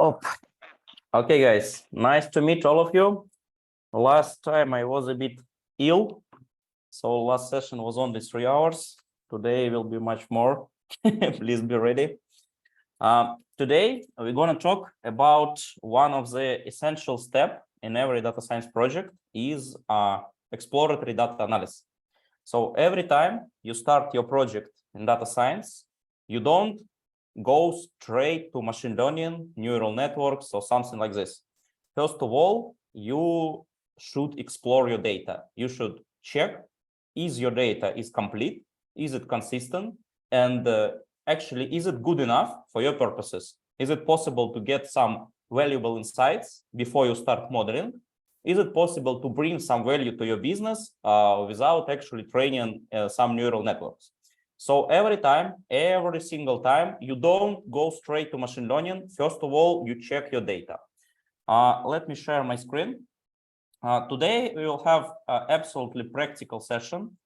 Oh, okay, guys. Nice to meet all of you. Last time I was a bit ill, so last session was only 3 hours. Today will be much more. Please be ready. Today we're going to talk about one of the essential steps in every data science project is exploratory data analysis. So every time you start your project in data science, you don't go straight to machine learning, neural networks, or something like this. First of all, you should explore your data. You should check, is your data is complete? Is it consistent? And actually, is it good enough for your purposes? Is it possible to get some valuable insights before you start modeling? Is it possible to bring some value to your business without actually training some neural networks? So every single time, you don't go straight to machine learning. First of all, you check your data. Let me share my screen. Today, we will have an absolutely practical session.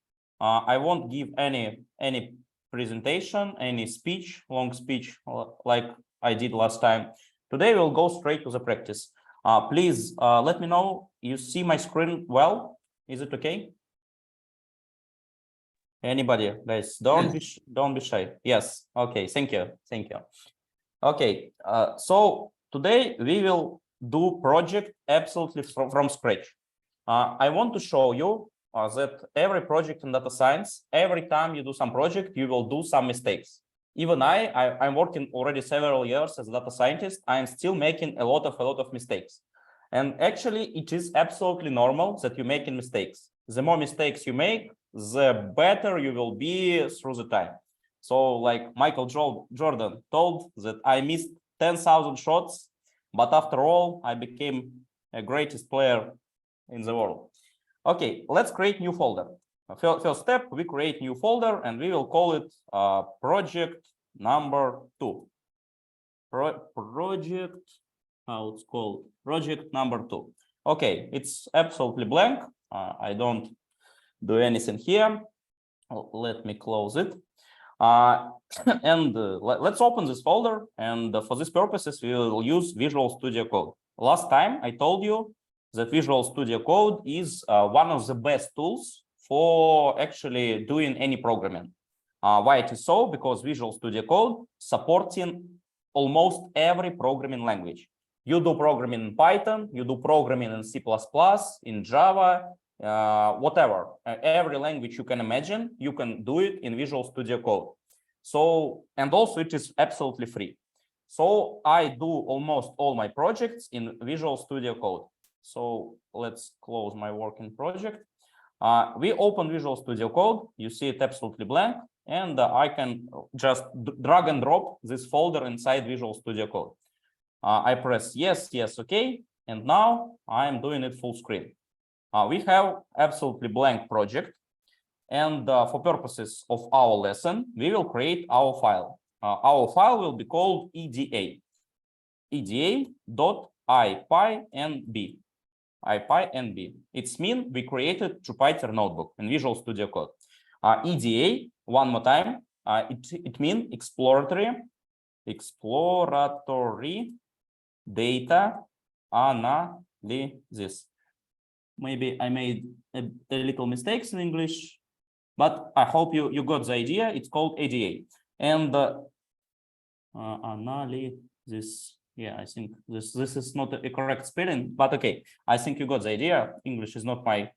I won't give any presentation, any speech, long speech like I did last time. Today, we'll go straight to the practice. Please let me know you see my screen well. Is it okay? Anybody, guys? Don't be shy. Yes. Okay. Thank you. Okay. So today we will do project absolutely from scratch. I want to show you that every project in data science, every time you do some project, you will do some mistakes. Even I'm working already several years as a data scientist. I am still making a lot of mistakes. And actually, it is absolutely normal that you're making mistakes. The more mistakes you make, the better you will be through the time. So like Michael Jordan told that I missed 10,000 shots, but after all, I became a greatest player in the world. Okay, let's create new folder. First step, we create new folder and we will call it project number 2. How it's called? Project number 2. Okay, it's absolutely blank. I don't do anything here. Let me close it. And let's open this folder. And for these purposes, we will use Visual Studio Code. Last time I told you that Visual Studio Code is one of the best tools for actually doing any programming. Why it is so? Because Visual Studio Code supporting almost every programming language. You do programming in Python, you do programming in C++, in Java, whatever. Every language you can imagine, you can do it in Visual Studio Code. So, and also it is absolutely free. So I do almost all my projects in Visual Studio Code. So let's close my working project. We open Visual Studio Code. You see it absolutely blank. And I can just drag and drop this folder inside Visual Studio Code. I press yes, okay. And now I'm doing it full screen. We have absolutely blank project. And for purposes of our lesson, we will create our file. Our file will be called EDA. EDA.ipynb. ipynb. It's mean we created Jupyter notebook in Visual Studio Code. EDA, one more time, it means exploratory data analysis. Maybe I made a little mistakes in English, but I hope you got the idea. It's called EDA. And analysis. Yeah, I think this is not a correct spelling, but okay. I think you got the idea. English is not my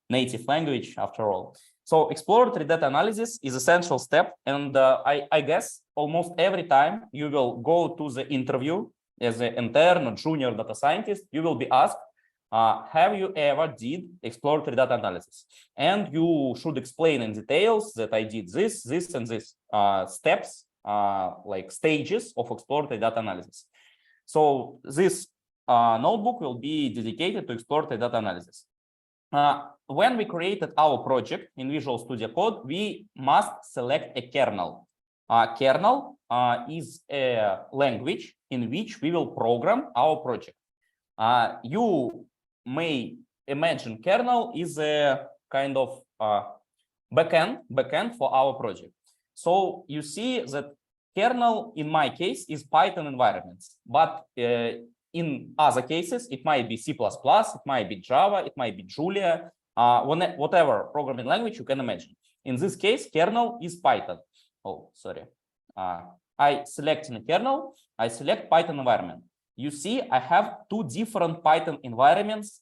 native language after all. So exploratory data analysis is essential step. And I guess almost every time you will go to the interview as an intern or junior data scientist, you will be asked, have you ever did exploratory data analysis? And you should explain in details that I did this, and this steps, like stages of exploratory data analysis. So this notebook will be dedicated to exploratory data analysis. When we created our project in Visual Studio Code, we must select a kernel. Kernel is a language in which we will program our project. You may imagine kernel is a kind of backend for our project. So you see that kernel in my case is Python environments, but in other cases, it might be C++, it might be Java, it might be Julia, whatever programming language you can imagine. In this case, kernel is Python. Oh, sorry. I select in the kernel, I select Python environment. You see, I have two different Python environments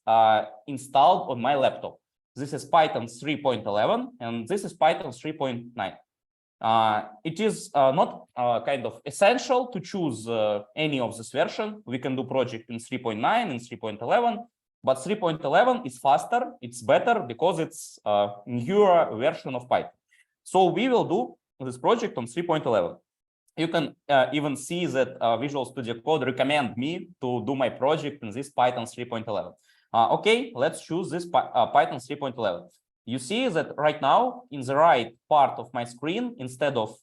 installed on my laptop. This is Python 3.11 and this is Python 3.9. It is not kind of essential to choose any of this version. We can do project in 3.9 and 3.11, but 3.11 is faster, it's better because it's a newer version of Python. So we will do this project on 3.11. You can even see that Visual Studio Code recommend me to do my project in this Python 3.11. Okay, let's choose this Python 3.11. You see that right now in the right part of my screen, instead of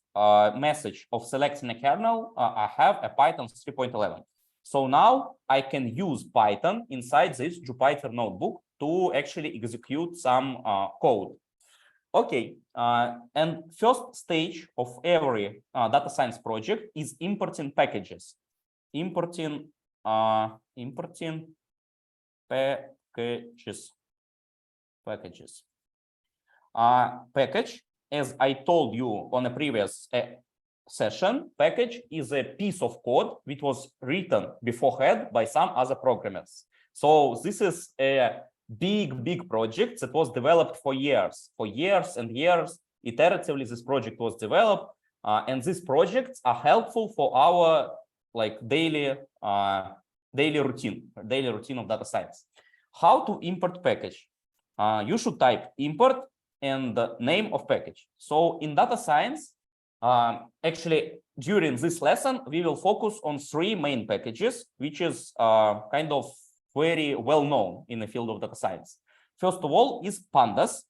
message of selecting a kernel, I have a Python 3.11. So now I can use Python inside this Jupyter notebook to actually execute some code. Okay, and first stage of every data science project is importing packages. Importing packages. Package, as I told you on a previous session, package is a piece of code which was written beforehand by some other programmers. So this is a big project that was developed for years and years. Iteratively, this project was developed, and these projects are helpful for our daily routine of data science. How to import package? You should type import and the name of package. So in data science, actually during this lesson, we will focus on three main packages, which is kind of very well known in the field of data science. First of all is Pandas,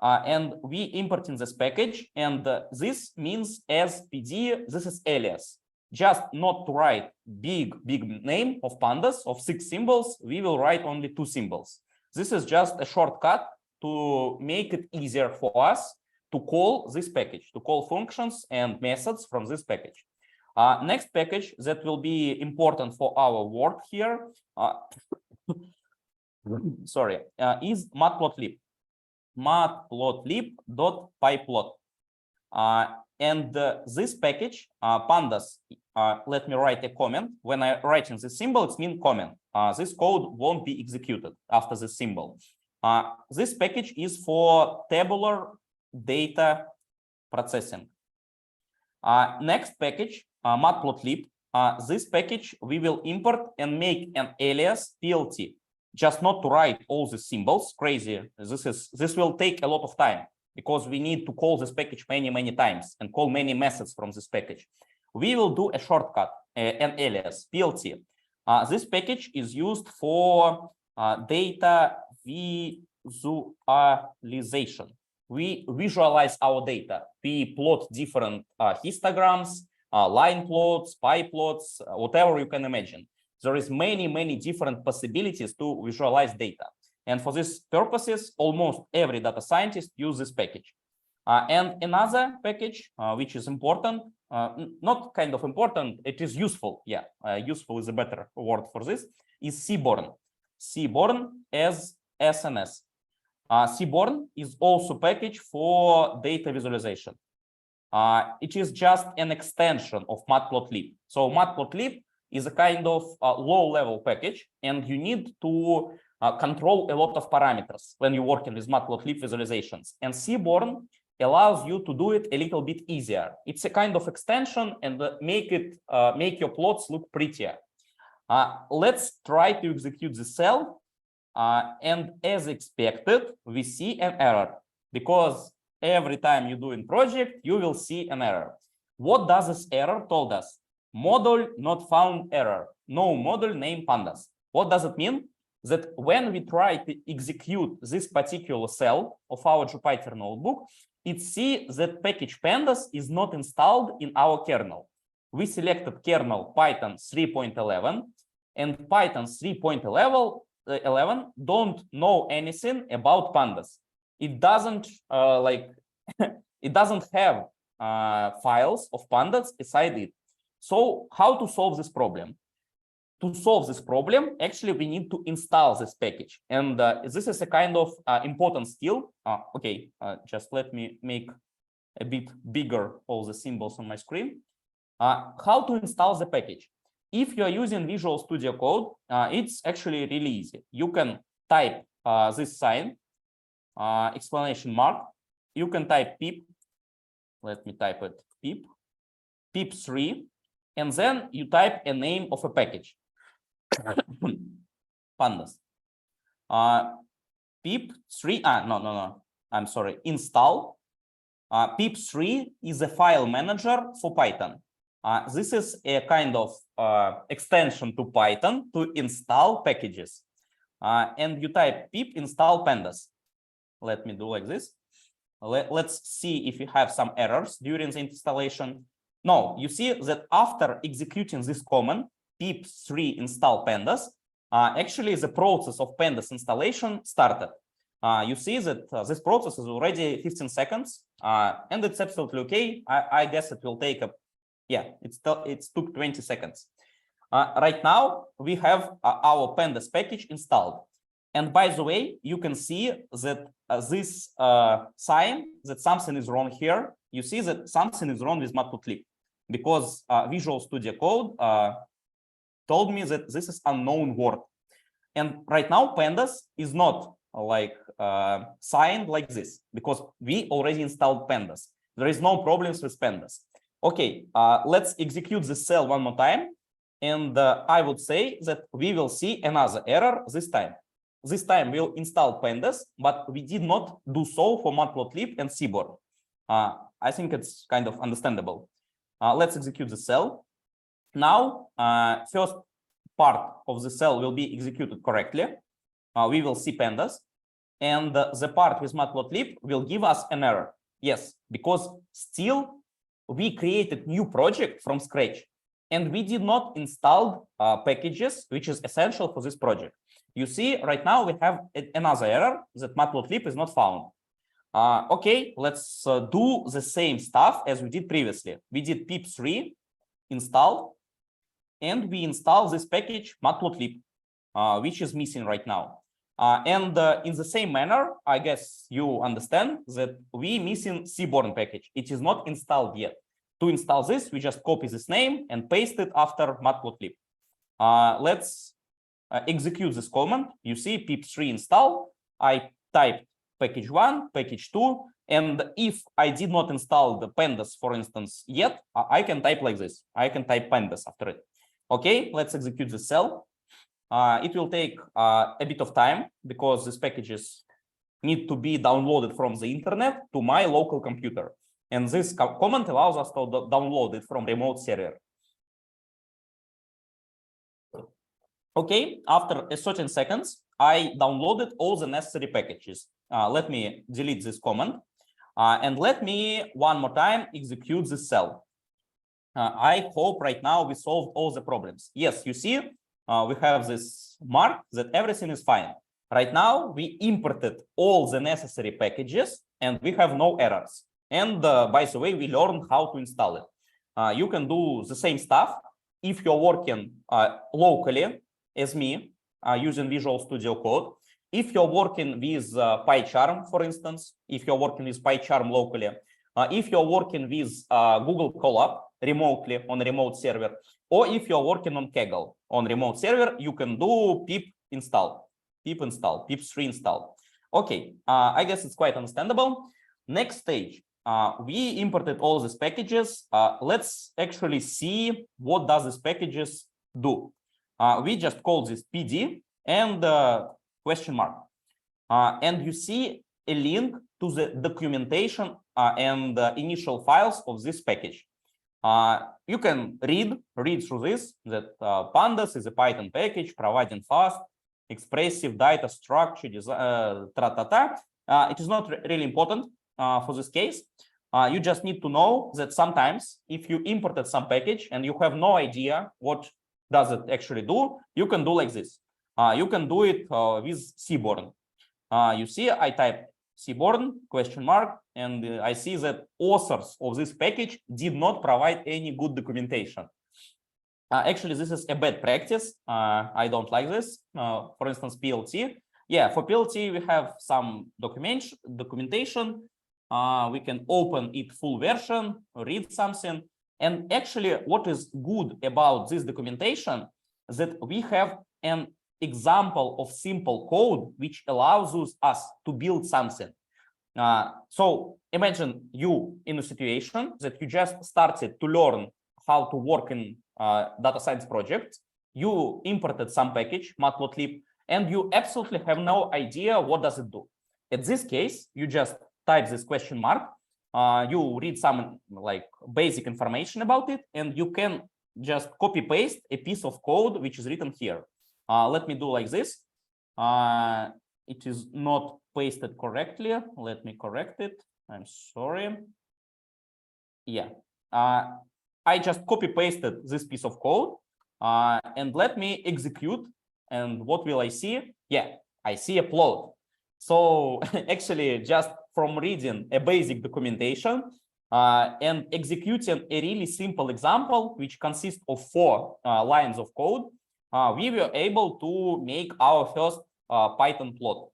and we import in this package, and this means as PD, this is alias. Just not to write big name of Pandas of 6 symbols, we will write only 2 symbols. This is just a shortcut to make it easier for us to call this package, to call functions and methods from this package. Next package that will be important for our work here, is Matplotlib. Matplotlib.pyplot. And this package, Pandas, let me write a comment. When I write in this symbol, it means comment. This code won't be executed after this symbol. This package is for tabular data processing. Next package, Matplotlib. This package we will import and make an alias PLT. Just not to write all the symbols. Crazy. This will take a lot of time because we need to call this package many times and call many methods from this package. We will do a shortcut, an alias PLT. This package is used for data visualization. We visualize our data. We plot different histograms, line plots, pie plots, whatever you can imagine. There is many different possibilities to visualize data. And for these purposes, almost every data scientist uses this package. And another package, which is important, not kind of important, it is useful. Yeah, useful is a better word for this, is Seaborn. Seaborn as SNS. Seaborn is also package for data visualization. It is just an extension of Matplotlib. So Matplotlib is a kind of low-level package, and you need to control a lot of parameters when you're working with Matplotlib visualizations. And Seaborn allows you to do it a little bit easier. It's a kind of extension and make your plots look prettier. Let's try to execute the cell. And as expected, we see an error because every time you do a project, you will see an error. What does this error told us? Model not found error. No model named Pandas. What does it mean? That when we try to execute this particular cell of our Jupyter notebook, it sees that package Pandas is not installed in our kernel. We selected kernel Python 3.11, and Python 3.11 don't know anything about Pandas. It doesn't it doesn't have files of pandas aside it. So how to solve this problem? To solve this problem, actually, we need to install this package. And this is a kind of important skill. Just let me make a bit bigger all the symbols on my screen. How to install the package? If you are using Visual Studio Code, it's actually really easy. You can type this sign, exclamation mark. You can type pip. Let me type it, pip, pip3, and then you type a name of a package. Pandas. Pip3, I'm sorry, install. Pip3 is a file manager for Python. This is a kind of extension to Python to install packages. And you type pip install pandas. Let me do like this. Let's see if you have some errors during the installation. No, you see that after executing this command, pip3 install pandas, actually the process of pandas installation started. You see that this process is already 15 seconds, and it's absolutely okay. I guess it will take it took 20 seconds. Right now, we have our pandas package installed. And by the way, you can see that this sign that something is wrong here. You see that something is wrong with Matplotlib because Visual Studio Code told me that this is unknown word. And right now, pandas is not like signed like this because we already installed pandas. There is no problems with pandas. Okay, let's execute this cell one more time. And I would say that we will see another error this time. This time we'll install pandas, but we did not do so for Matplotlib and Seaborn. I think it's kind of understandable. Let's execute the cell. Now, first part of the cell will be executed correctly. We will see pandas. And the part with Matplotlib will give us an error. Yes, because still we created new project from scratch. And we did not install packages, which is essential for this project. You see, right now we have another error that Matplotlib is not found. Okay, let's do the same stuff as we did previously. We did pip3 install, and we install this package Matplotlib, which is missing right now. And in the same manner, I guess you understand that we missing Seaborn package. It is not installed yet. To install this, we just copy this name and paste it after Matplotlib. Let's execute this command. You see pip3 install. I typed package 1, package 2, and if I did not install the pandas, for instance, yet, I can type like this. I can type pandas after it. Okay, let's execute the cell. It will take a bit of time because these packages need to be downloaded from the internet to my local computer. And this command allows us to download it from remote server. Okay, after a certain seconds, I downloaded all the necessary packages. Let me delete this command. And let me one more time execute this cell. I hope right now we solved all the problems. Yes, you see, we have this mark that everything is fine. Right now, we imported all the necessary packages and we have no errors. And by the way, we learned how to install it. You can do the same stuff if you're working locally as me using Visual Studio Code. If you're working with PyCharm, for instance, if you're working with PyCharm locally, if you're working with Google Colab remotely on a remote server, or if you're working on Kaggle on remote server, you can do pip install, pip3 install. Okay, I guess it's quite understandable. Next stage, we imported all these packages. Let's actually see what does these packages do. We just call this PD and question mark. And you see a link to the documentation and initial files of this package. You can read through this, that Pandas is a Python package providing fast, expressive data structure, it is not really important for this case. You just need to know that sometimes if you imported some package and you have no idea what does it actually do, you can do like this. You can do it with Seaborn. You see, I type Seaborn, question mark, and I see that authors of this package did not provide any good documentation. Actually, this is a bad practice. I don't like this. For instance, PLT. Yeah, for PLT, we have some documentation. We can open it full version, read something. And actually, what is good about this documentation is that we have an example of simple code which allows us to build something. So imagine you in a situation that you just started to learn how to work in data science project. You imported some package, Matplotlib, and you absolutely have no idea what does it do. In this case, you just type this question mark, you read some like basic information about it, and you can just copy paste a piece of code which is written here. Let me do like this. It is not pasted correctly. Let me correct it. I'm sorry. Yeah. I just copy pasted this piece of code and let me execute. And what will I see? Yeah, I see a plot. So actually, just from reading a basic documentation and executing a really simple example, which consists of 4 lines of code, we were able to make our first Python plot.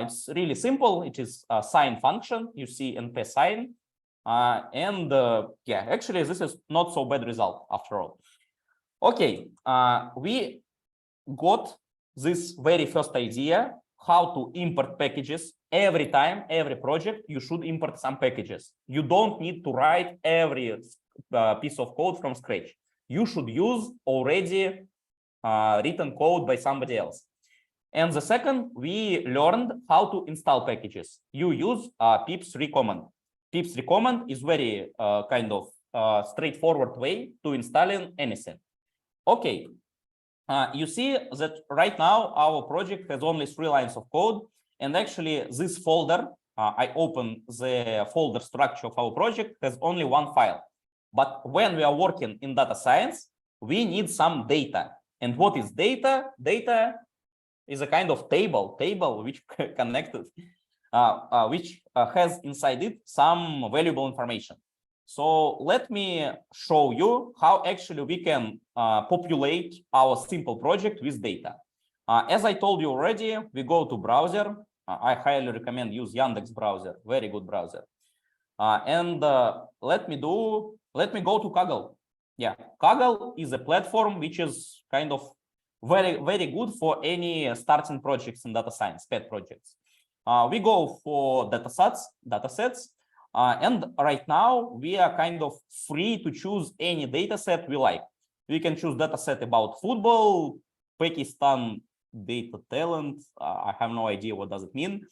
It's really simple. It is a sine function. You see NP sine. Yeah, actually, this is not so bad result after all. Okay, we got this very first idea how to import packages. Every time, every project, you should import some packages. You don't need to write every piece of code from scratch. You should use already written code by somebody else. And the second, we learned how to install packages. You use pips3 command. Pips3 command is very kind of straightforward way to installing anything. Okay, you see that right now our project has only 3 lines of code, and actually this folder, I open the folder structure of our project, has only 1 file. But when we are working in data science, we need some data. And what is data? Data is a kind of table which connected, which has inside it some valuable information. So let me show you how actually we can populate our simple project with data. As I told you already, we go to browser. I highly recommend use Yandex browser, very good browser. And let me go to Kaggle. Yeah, Kaggle is a platform which is kind of very good for any starting projects in data science, pet projects. We go for datasets. And right now we are kind of free to choose any data set we like. We can choose data set about football, Pakistan data talent. I have no idea what does it mean.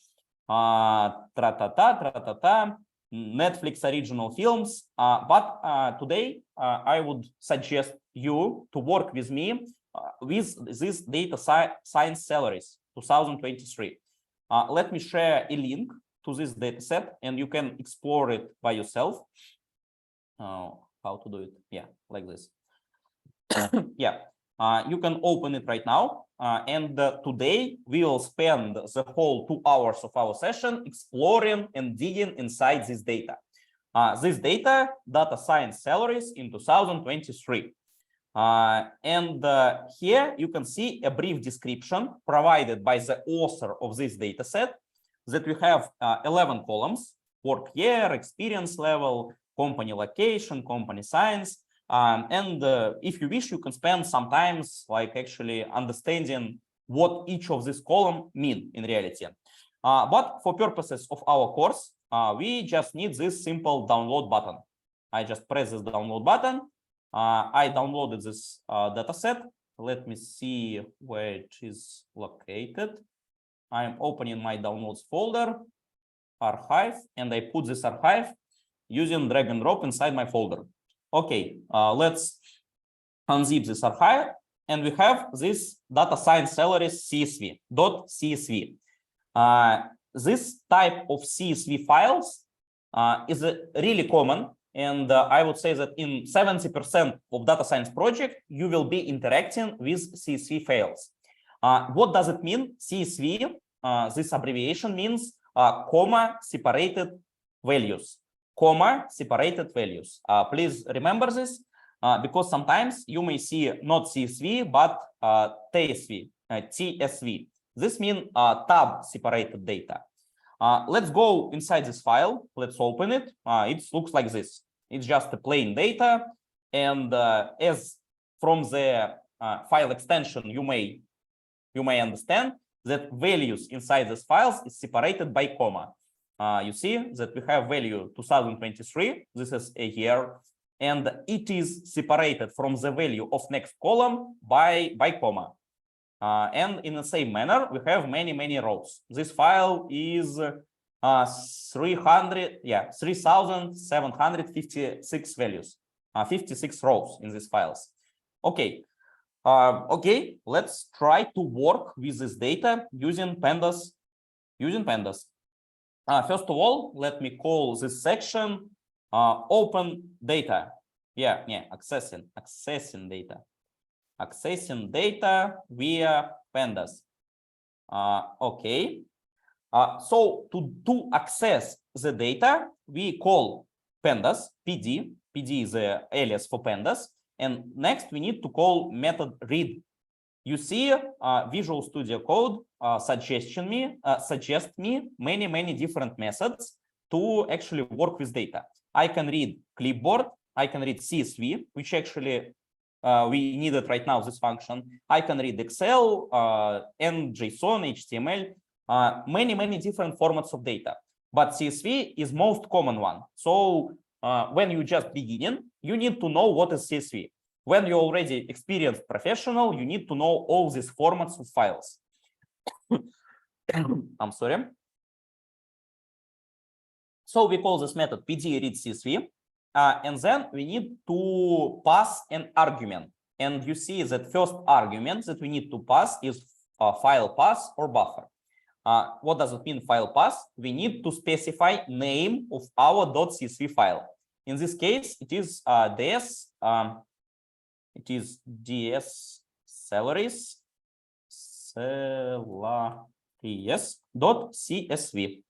Netflix original films. But today I would suggest you to work with me with this data science salaries 2023. Let me share a link to this data set and you can explore it by yourself. How to do it? Yeah, like this. Yeah, you can open it right now. And today we will spend the whole 2 hours of our session exploring and digging inside this data. This data science salaries in 2023. And here you can see a brief description provided by the author of this data set, that we have 11 columns: work year, experience level, company location, company science. And if you wish, you can spend some time like actually understanding what each of this column mean in reality. But for purposes of our course, we just need this simple download button. I just press this download button. I downloaded this data set. Let me see where it is located. I am opening my downloads folder, archive, and I put this archive using drag and drop inside my folder. Okay, let's unzip this archive, and we have this data science salaries CSV.csv. This type of CSV files is really common, and I would say that in 70% of data science project, you will be interacting with CSV files. What does it mean? CSV, this abbreviation means comma separated values. Comma separated values. Please remember this because sometimes you may see not CSV but TSV, TSV. This means tab separated data. Let's go inside this file. Let's open it. It looks like this. It's just a plain data, and as from the file extension, you may understand that values inside these files is separated by comma. You see that we have value 2023. This is a year, and it is separated from the value of next column by comma. And in the same manner, we have many rows. This file is 3,756 values, 56 rows in these files. Okay. Okay, let's try to work with this data using Pandas. First of all, let me call this section open data. Accessing data via Pandas. Okay. So to access the data, we call Pandas PD. PD is the alias for Pandas. And next, we need to call method read. You see, Visual Studio Code suggests me many different methods to actually work with data. I can read clipboard. I can read CSV, which actually we needed right now, this function. I can read Excel, and JSON, HTML, many different formats of data. But CSV is most common one. So when you just beginning, you need to know what is CSV. When you're already experienced professional, you need to know all these formats of files. I'm sorry. So we call this method PD read CSV, and then we need to pass an argument. And you see that first argument that we need to pass is file path or buffer. What does it mean, file path? We need to specify name of our .csv file. In this case, it is ds salaries.csv.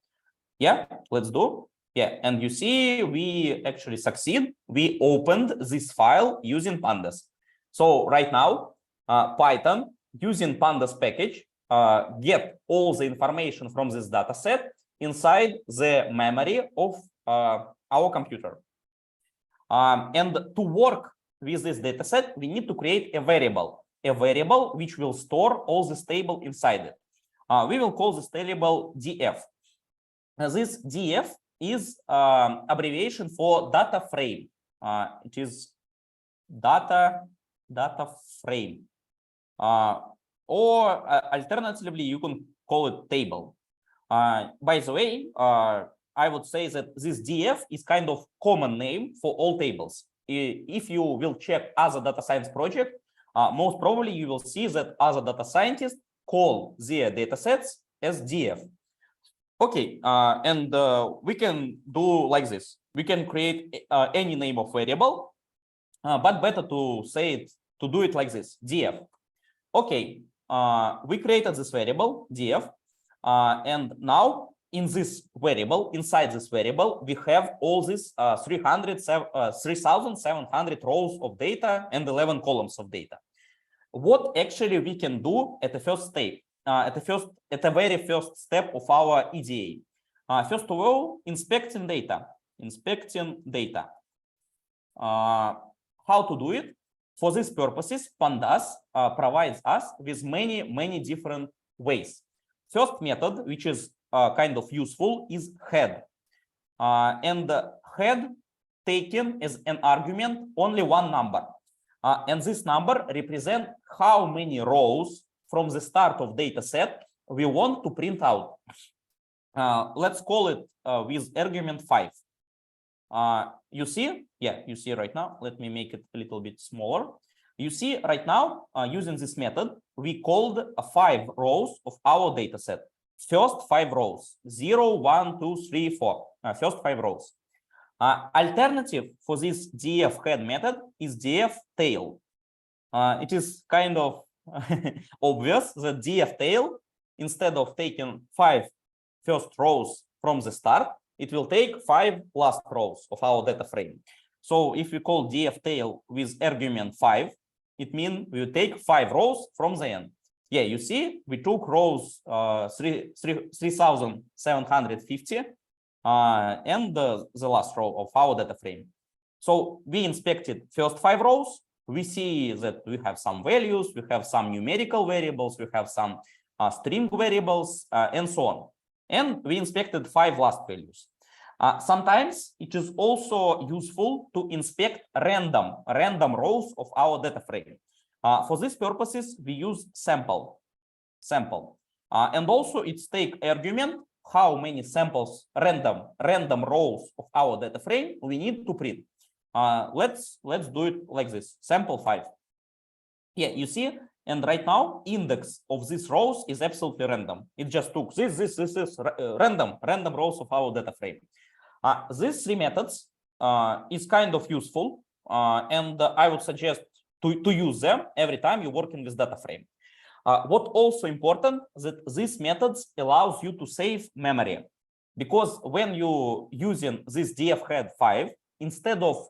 Yeah, let's do. Yeah, and you see we actually succeed. We opened this file using Pandas. So right now, Python using Pandas package get all the information from this data set inside the memory of our computer. And to work with this data set, we need to create a variable which will store all this table inside it. We will call this variable df. This df is abbreviation for data frame. It is data frame. Or alternatively, you can call it table. By the way, I would say that this df is kind of common name for all tables. If you will check other data science project, most probably you will see that other data scientists call their data sets as df. Okay, and we can do like this. We can create any name of variable, but better to say it, to do it like this, df. Okay, we created this variable df, and now in this variable, inside this variable, we have all these 3,700 rows of data and 11 columns of data. What actually we can do at the first step, at the very first step of our EDA? First of all, inspecting data. How to do it? For these purposes, Pandas provides us with many different ways. First method, which is kind of useful, is head. And head taken as an argument only one number. And this number represents how many rows from the start of data set we want to print out. Let's call it with argument 5. You see? Yeah, you see right now. Let me make it a little bit smaller. You see right now, using this method, we called 5 rows of our data set. First 5 rows, 0, 1, 2, 3, 4. First 5 rows. Alternative for this df head method is df tail. It is kind of obvious that df tail, instead of taking 5 first rows from the start, it will take 5 last rows of our data frame. So if we call df tail with argument 5, it means we will take 5 rows from the end. Yeah, you see, we took rows 3,750 and the last row of our data frame. So we inspected first 5 rows. We see that we have some values, we have some numerical variables, we have some string variables, and so on. And we inspected 5 last values. Sometimes it is also useful to inspect random rows of our data frame. For these purposes, we use sample. And also it's take argument how many samples, random rows of our data frame we need to print. Let's do it like this. Sample 5. Yeah, you see, and right now index of these rows is absolutely random. It just took this is random rows of our data frame. These 3 methods is kind of useful, and I would suggest to use them every time you're working with data frame. What also important that these methods allows you to save memory, because when you using this df head 5, instead of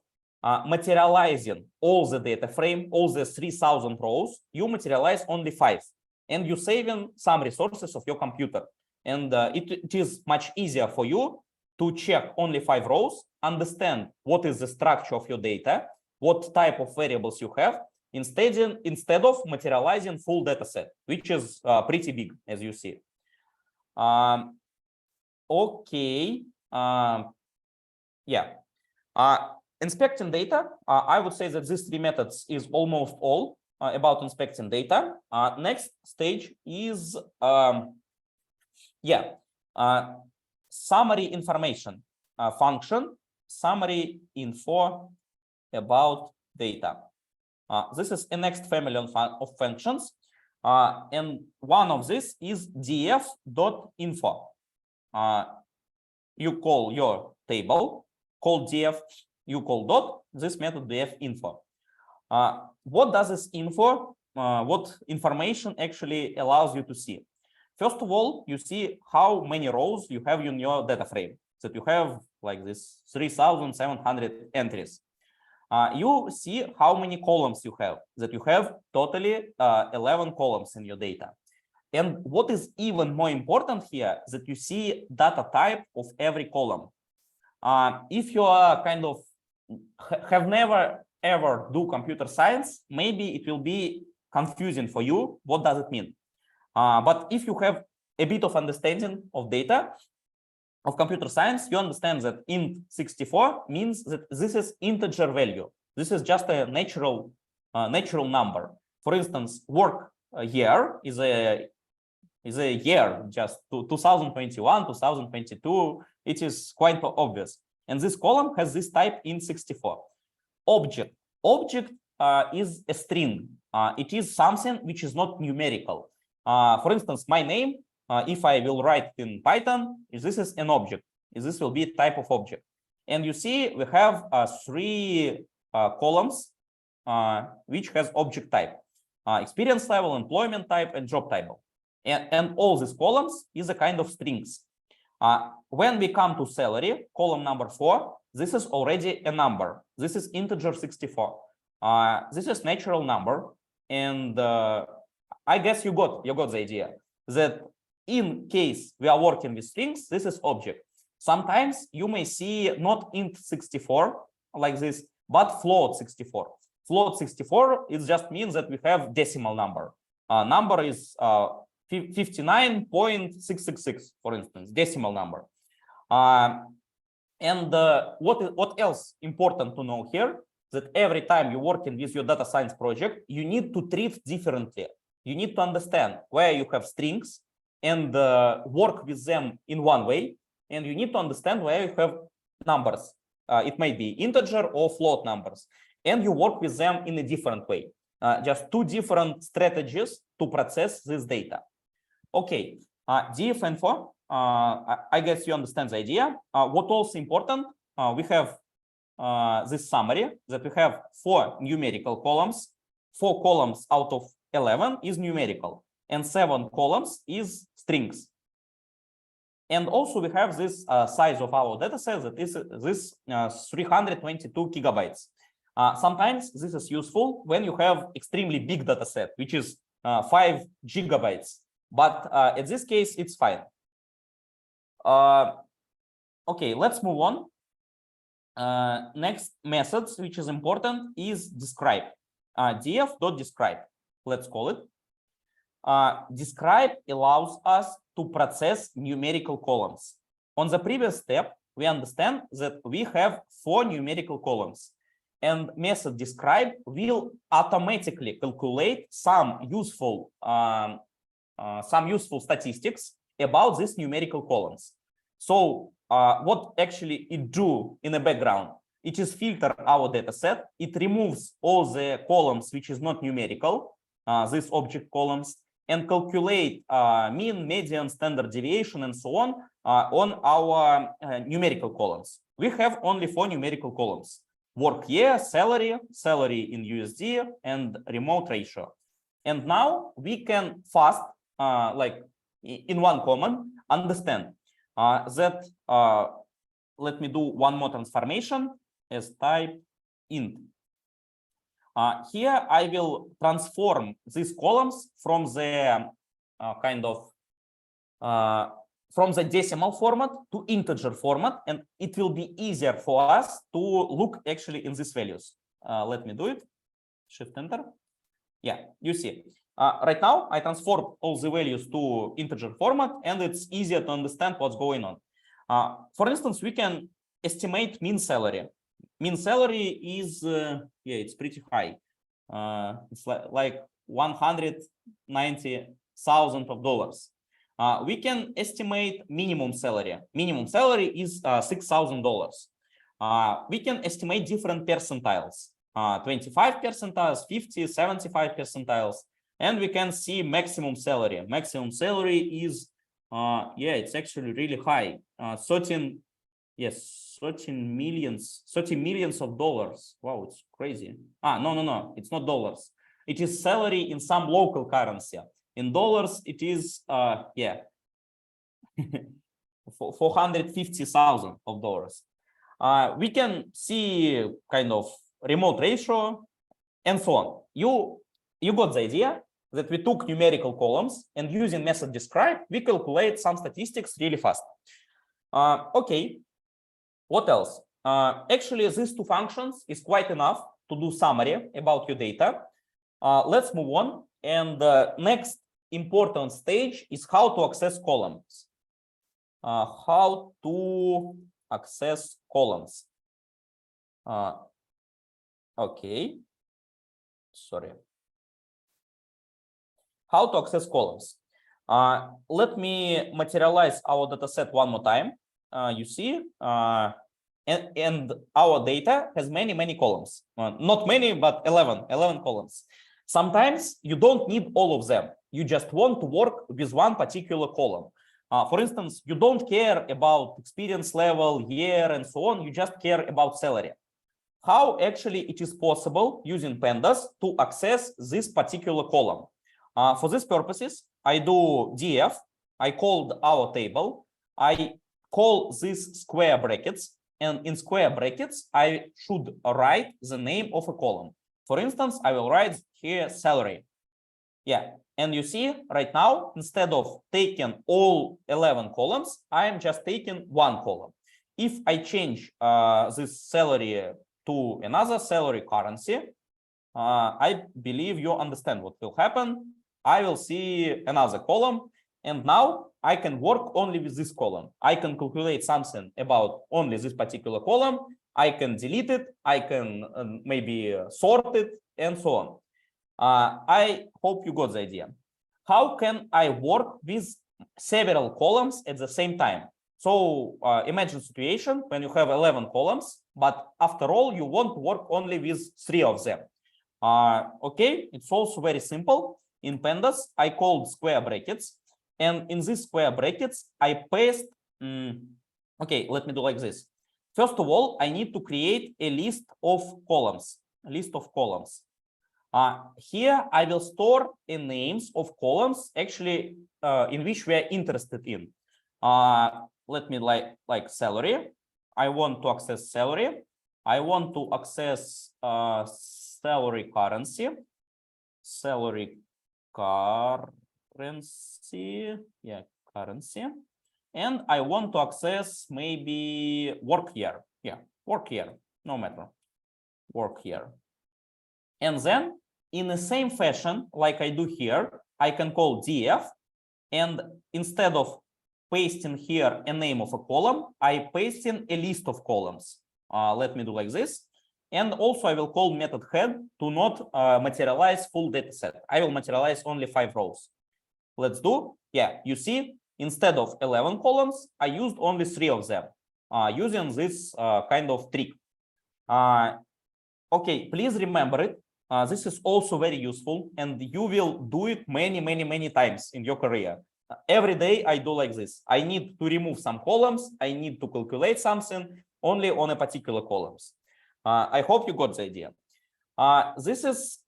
materializing all the data frame, all the 3,000 rows, you materialize only 5, and you saving some resources of your computer. And it is much easier for you to check only 5 rows, understand what is the structure of your data, what type of variables you have, instead of materializing full data set, which is pretty big, as you see. Okay. Yeah. Inspecting data, I would say that these 3 methods is almost all about inspecting data. Next stage is summary information function, summary info about data. This is a next family of functions, and one of this is df.info. You call your table, call df, you call dot, this method df.info. What does this info, what information actually allows you to see? First of all, you see how many rows you have in your data frame, that you have like this 3,700 entries. You see how many columns you have, that you have totally 11 columns in your data. And what is even more important here, that you see data type of every column. If you are kind of have never ever do computer science, maybe it will be confusing for you. What does it mean? But if you have a bit of understanding of data, of computer science, you understand that int64 means that this is integer value. This is just a natural number. For instance, work year is a year, just 2021, 2022. It is quite obvious. And this column has this type int64. Object is a string. It is something which is not numerical. For instance, my name, if I will write in Python, this is an object. This will be a type of object. And you see, we have 3 columns which has object type, experience level, employment type, and job title. And all these columns is a kind of strings. When we come to salary, column number 4, this is already a number. This is integer 64. This is natural number. And I guess you got the idea that in case we are working with strings, this is object. Sometimes you may see not int64 like this, but float 64. Float 64, it just means that we have decimal number. Number is 59.666, for instance, decimal number. And what else important to know here, that every time you're working with your data science project, you need to treat differently. You need to understand where you have strings and work with them in one way. And you need to understand where you have numbers. It might be integer or float numbers. And you work with them in a different way. Just 2 different strategies to process this data. Okay, df.info, I guess you understand the idea. What also important, we have this summary that we have 4 numerical columns. 4 columns out of 11 is numerical, and 7 columns is strings. And also we have this size of our data set that is this 322 gigabytes. Sometimes this is useful when you have extremely big data set, which is 5 gigabytes. But in this case, it's fine. Okay, let's move on. Next methods, which is important, is describe. df.describe, let's call it. Describe allows us to process numerical columns. On the previous step, we understand that we have 4 numerical columns, and method describe will automatically calculate some useful statistics about these numerical columns. So what actually it do in the background? It is filter our data set. It removes all the columns which is not numerical, these object columns, and calculate mean, median, standard deviation, and so on our numerical columns. We have only 4 numerical columns: work year, salary, salary in USD, and remote ratio. And now we can fast, like in one command, understand that, let me do one more transformation as type int. Here I will transform these columns from the from the decimal format to integer format, and it will be easier for us to look actually in these values. Let me do it. Shift enter. Yeah, you see. Right now I transform all the values to integer format, and it's easier to understand what's going on. For instance, we can estimate mean salary. Mean salary is yeah, it's pretty high. It's like $190,000. We can estimate minimum salary. Minimum salary is $6,000. We can estimate different percentiles: 25 percentiles, 50, 75 percentiles, and we can see maximum salary. Maximum salary is yeah, it's actually really high. 30 millions of dollars. Wow, it's crazy. No, it's not dollars. It is salary in some local currency. In dollars, it is yeah, $450,000. We can see kind of remote ratio and so on. You got the idea that we took numerical columns, and using method describe, we calculate some statistics really fast. Okay. What else? Actually, these 2 functions is quite enough to do summary about your data. Let's move on. And the next important stage is how to access columns. How to access columns. Okay. Sorry. How to access columns. Let me materialize our data set one more time. You see, and our data has many columns. Not many, but 11 columns. Sometimes you don't need all of them. You just want to work with one particular column. For instance, you don't care about experience level, year, and so on. You just care about salary. How actually it is possible using Pandas to access this particular column? For these purposes, I do df. I called our table. I call these square brackets, and in square brackets, I should write the name of a column. For instance, I will write here salary. Yeah, and you see right now, instead of taking all 11 columns, I am just taking one column. If I change this salary to another salary currency, I believe you understand what will happen. I will see another column, and now I can work only with this column. I can calculate something about only this particular column. I can delete it. I can maybe sort it, and so on. I hope you got the idea. How can I work with several columns at the same time? So imagine a situation when you have 11 columns, but after all, you want to work only with 3 of them. Okay, it's also very simple. In Pandas, I called square brackets. And in these square brackets, I paste, okay, let me do like this. First of all, I need to create a list of columns, Here, I will store the names of columns actually in which we are interested in. Let me like salary. I want to access salary. I want to access salary currency. Salary currency. Yeah, currency. And I want to access maybe work year. Yeah, work year, no matter. Work year. And then in the same fashion, like I do here, I can call df. And instead of pasting here a name of a column, I paste in a list of columns. Let me do like this. And also I will call method head to not materialize full data set. I will materialize only 5 rows. Let's do. Yeah, you see, instead of 11 columns, I used only 3 of them using this kind of trick. Okay, please remember it. This is also very useful, and you will do it many times in your career. Every day I do like this. I need to remove some columns. I need to calculate something only on a particular columns. I hope you got the idea. This is,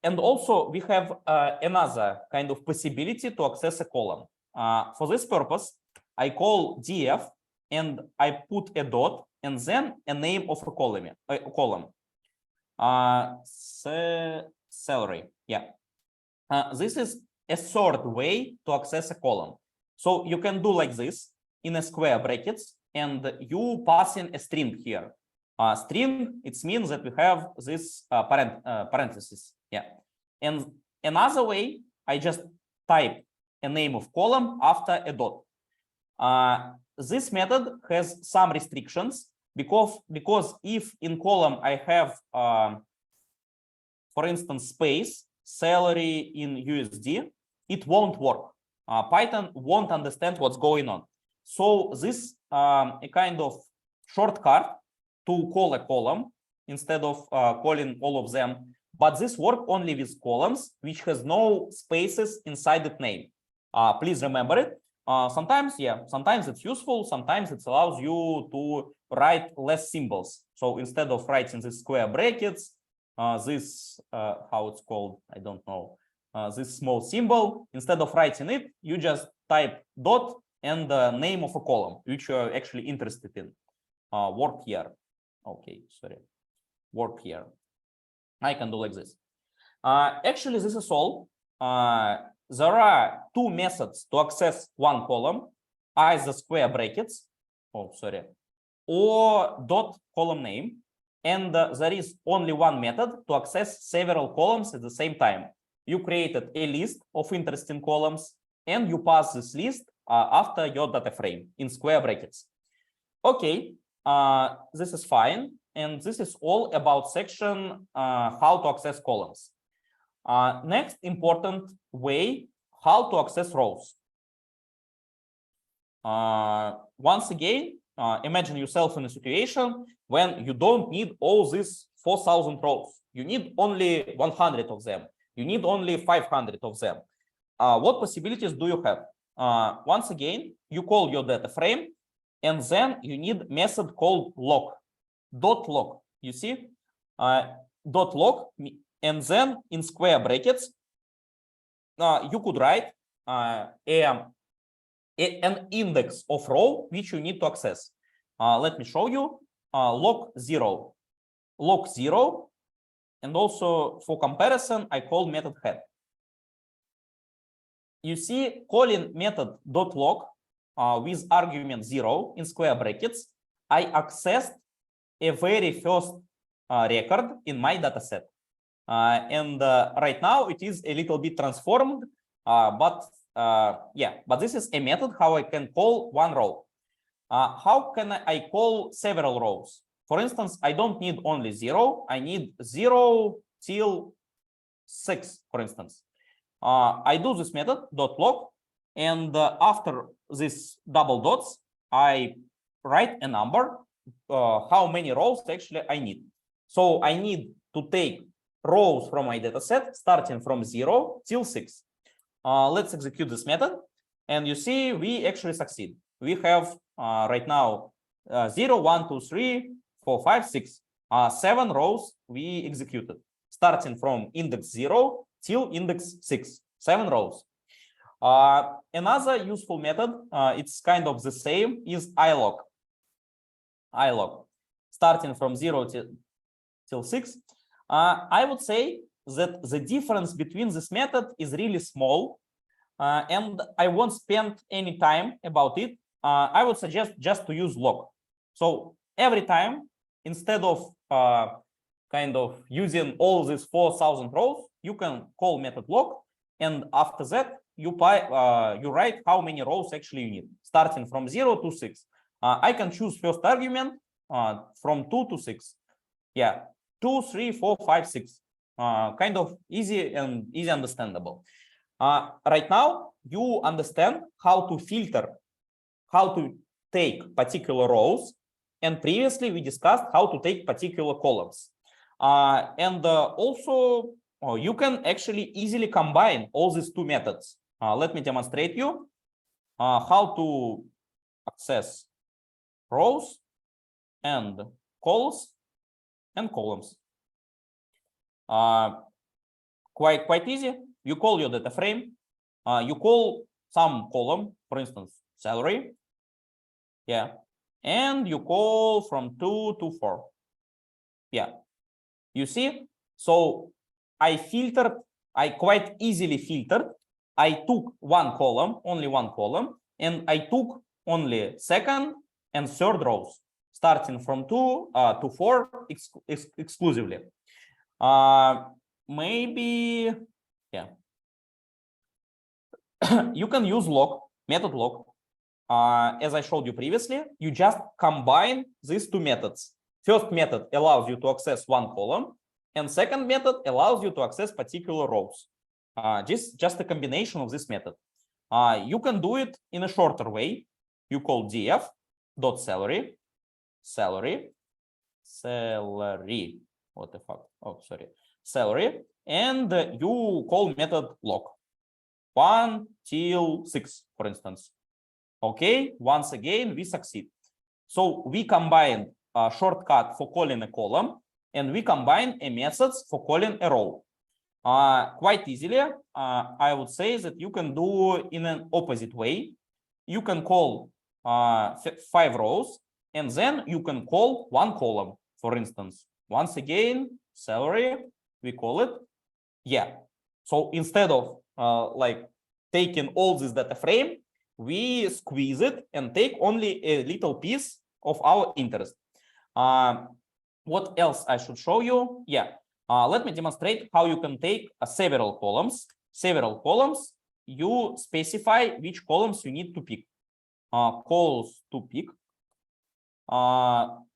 and also we have another kind of possibility to access a column. For this purpose, I call df and I put a dot and then a name of a column. Salary. Yeah. This is a third way to access a column. So you can do like this in a square brackets, and you pass in a string here. String, it means that we have this parenthesis. Yeah. And another way, I just type a name of column after a dot. This method has some restrictions because if in column I have, for instance, space, salary in USD, it won't work. Python won't understand what's going on. So this a kind of shortcut to call a column instead of calling all of them. But this works only with columns which has no spaces inside the name. Please remember it. Sometimes it's useful. Sometimes it allows you to write less symbols. So instead of writing the square brackets, this how it's called, I don't know, this small symbol, instead of writing it, you just type dot and the name of a column which you are actually interested in. Work here. Okay, sorry. Work here. I can do like this. Actually, this is all. There are 2 methods to access one column, either square brackets, or dot column name. And there is only one method to access several columns at the same time. You created a list of interesting columns, and you pass this list after your data frame in square brackets. Okay, this is fine. And this is all about section how to access columns. Next important way, how to access rows. Once again, imagine yourself in a situation when you don't need all these 4,000 rows. You need only 100 of them. You need only 500 of them. What possibilities do you have? Once again, you call your data frame, and then you need method called log. Dot log, you see, dot log, and then in square brackets, you could write an index of row which you need to access. Let me show you. Log 0, and also for comparison, I call method head. You see, calling method dot log with argument 0 in square brackets, I accessed a very first record in my dataset. And right now it is a little bit transformed, but this is a method how I can call one row. How can I call several rows? For instance, I don't need only 0, I need 0 till 6, for instance. I do this method dot log, and after this double dots, I write a number, how many rows actually I need. So I need to take rows from my data set starting from 0 till 6. Let's execute this method, and you see we actually succeed. We have right now 0, 1, 2, 3, 4, 5, 6, 7 rows we executed, starting from index 0 till index 6, 7 rows. Another useful method, it's kind of the same, is ilog. Ilog, starting from 0 till 6. I would say that the difference between this method is really small, and I won't spend any time about it. I would suggest just to use log. So every time, instead of kind of using all these 4,000 rows, you can call method log, and after that you write how many rows actually you need, starting from 0 to 6. I can choose first argument from 2 to 6. Yeah, 2, 3, 4, 5, 6. Kind of easy and easy understandable. Right now, you understand how to filter, how to take particular rows, and previously we discussed how to take particular columns. Also, you can actually easily combine all these two methods. Let me demonstrate you how to access rows and calls and columns. Quite easy. You call your data frame. You call some column, for instance, salary. Yeah. And you call from 2 to 4. Yeah. You see? So I quite easily filtered. I took one column, only one column, and I took only second and third rows, starting from 2 to 4 exclusively. Maybe, yeah. You can use log, method log. As I showed you previously, you just combine these two methods. First method allows you to access one column, and second method allows you to access particular rows. Just a combination of this method. You can do it in a shorter way. You call df.salary, salary. What the fuck? Oh, sorry. Salary, and you call method log 1 till 6, for instance. Okay, once again, we succeed. So we combined a shortcut for calling a column, and we combine a methods for calling a row. Quite easily, I would say that you can do in an opposite way. You can call 5 rows, and then you can call one column, for instance. Once again, salary, we call it. Yeah. So instead of like taking all this data frame, we squeeze it and take only a little piece of our interest. What else I should show you? Yeah. Let me demonstrate how you can take several columns. Several columns, you specify which columns you need to pick. Calls to pick.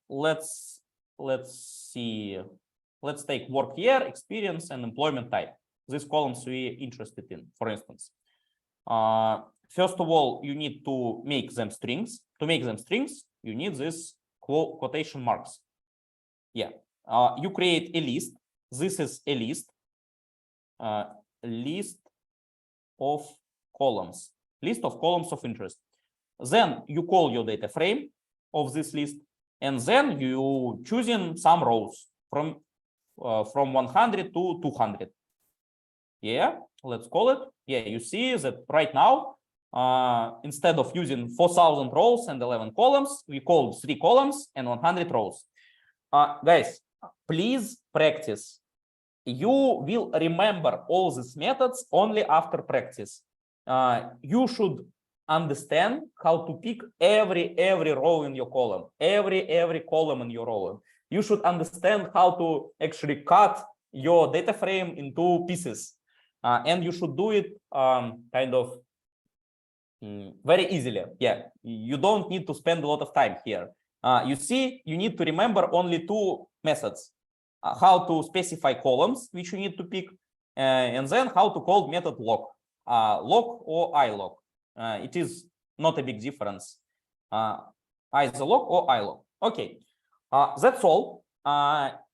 Let's see. Let's take work year, experience, and employment type. These columns we're interested in, for instance. First of all, you need to make them strings. To make them strings, you need this quotation marks. Yeah. You create a list. This is a list. List of columns. List of columns of interest. Then you call your data frame of this list, and then you choosing some rows from 100 to 200. Yeah, let's call it. Yeah, you see that right now, instead of using 4,000 rows and 11 columns, we call 3 columns and 100 rows. Guys, please practice. You will remember all these methods only after practice. You should understand how to pick every row in your column, every column in your row. You should understand how to actually cut your data frame into pieces. And you should do it kind of very easily. Yeah, you don't need to spend a lot of time here. You see, you need to remember only 2 methods. How to specify columns, which you need to pick, and then how to call method log. Log or ilog. It is not a big difference. Either log or ilog. Okay, that's all.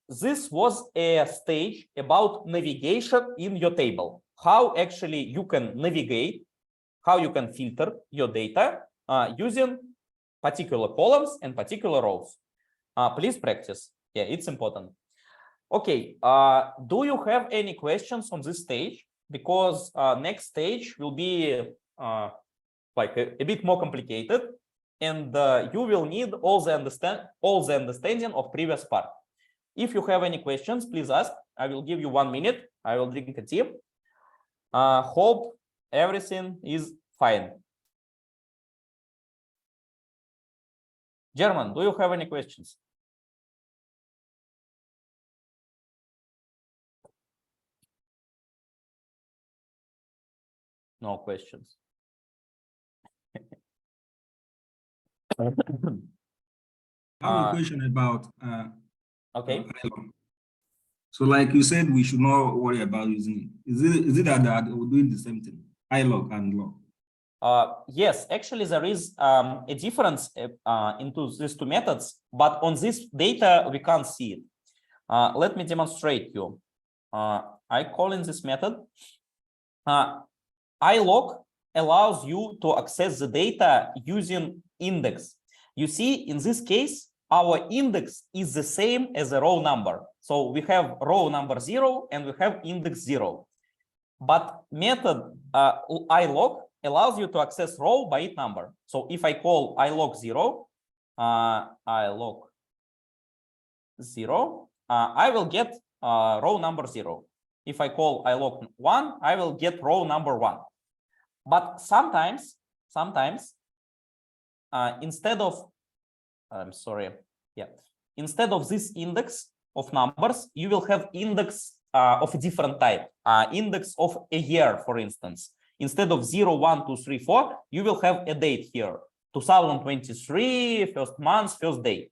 This was a stage about navigation in your table. How actually you can navigate, how you can filter your data using particular columns and particular rows. Please practice. Yeah, it's important. Okay, do you have any questions on this stage? because next stage will be like a bit more complicated, and you will need all the understanding of previous part. If you have any questions, please ask. I will give you 1 minute. I will drink a tea. Hope everything is fine. German, do you have any questions? No questions. I have a question about okay. So like you said, we should not worry about using it. Is it that we're doing the same thing, ilog and log? Yes, actually there is a difference into these two methods, but on this data we can't see it. Let me demonstrate you. I call in this method. ilog allows you to access the data using index. You see, in this case, our index is the same as a row number. So we have row number 0 and we have index 0. But method ilog allows you to access row by its number. So if I call ilog 0, ilog 0, I will get row number 0. If I call ilog 1, I will get row number 1. But sometimes instead of, instead of this index of numbers, you will have index of a different type, index of a year, for instance. Instead of 0, 1, 2, 3, 4, you will have a date here, 2023, first month, first day.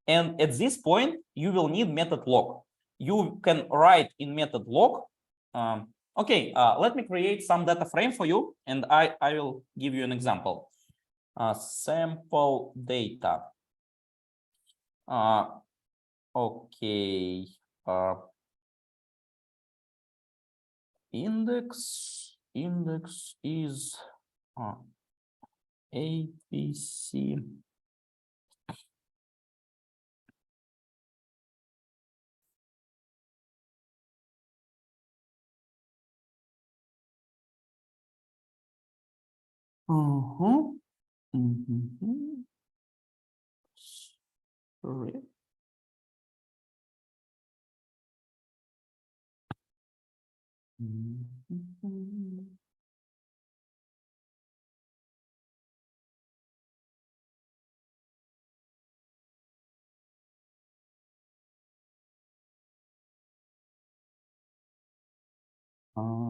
And at this point, you will need method log. You can write in method log. Let me create some data frame for you, and I will give you an example. Sample data. Index is ABC. Sorry.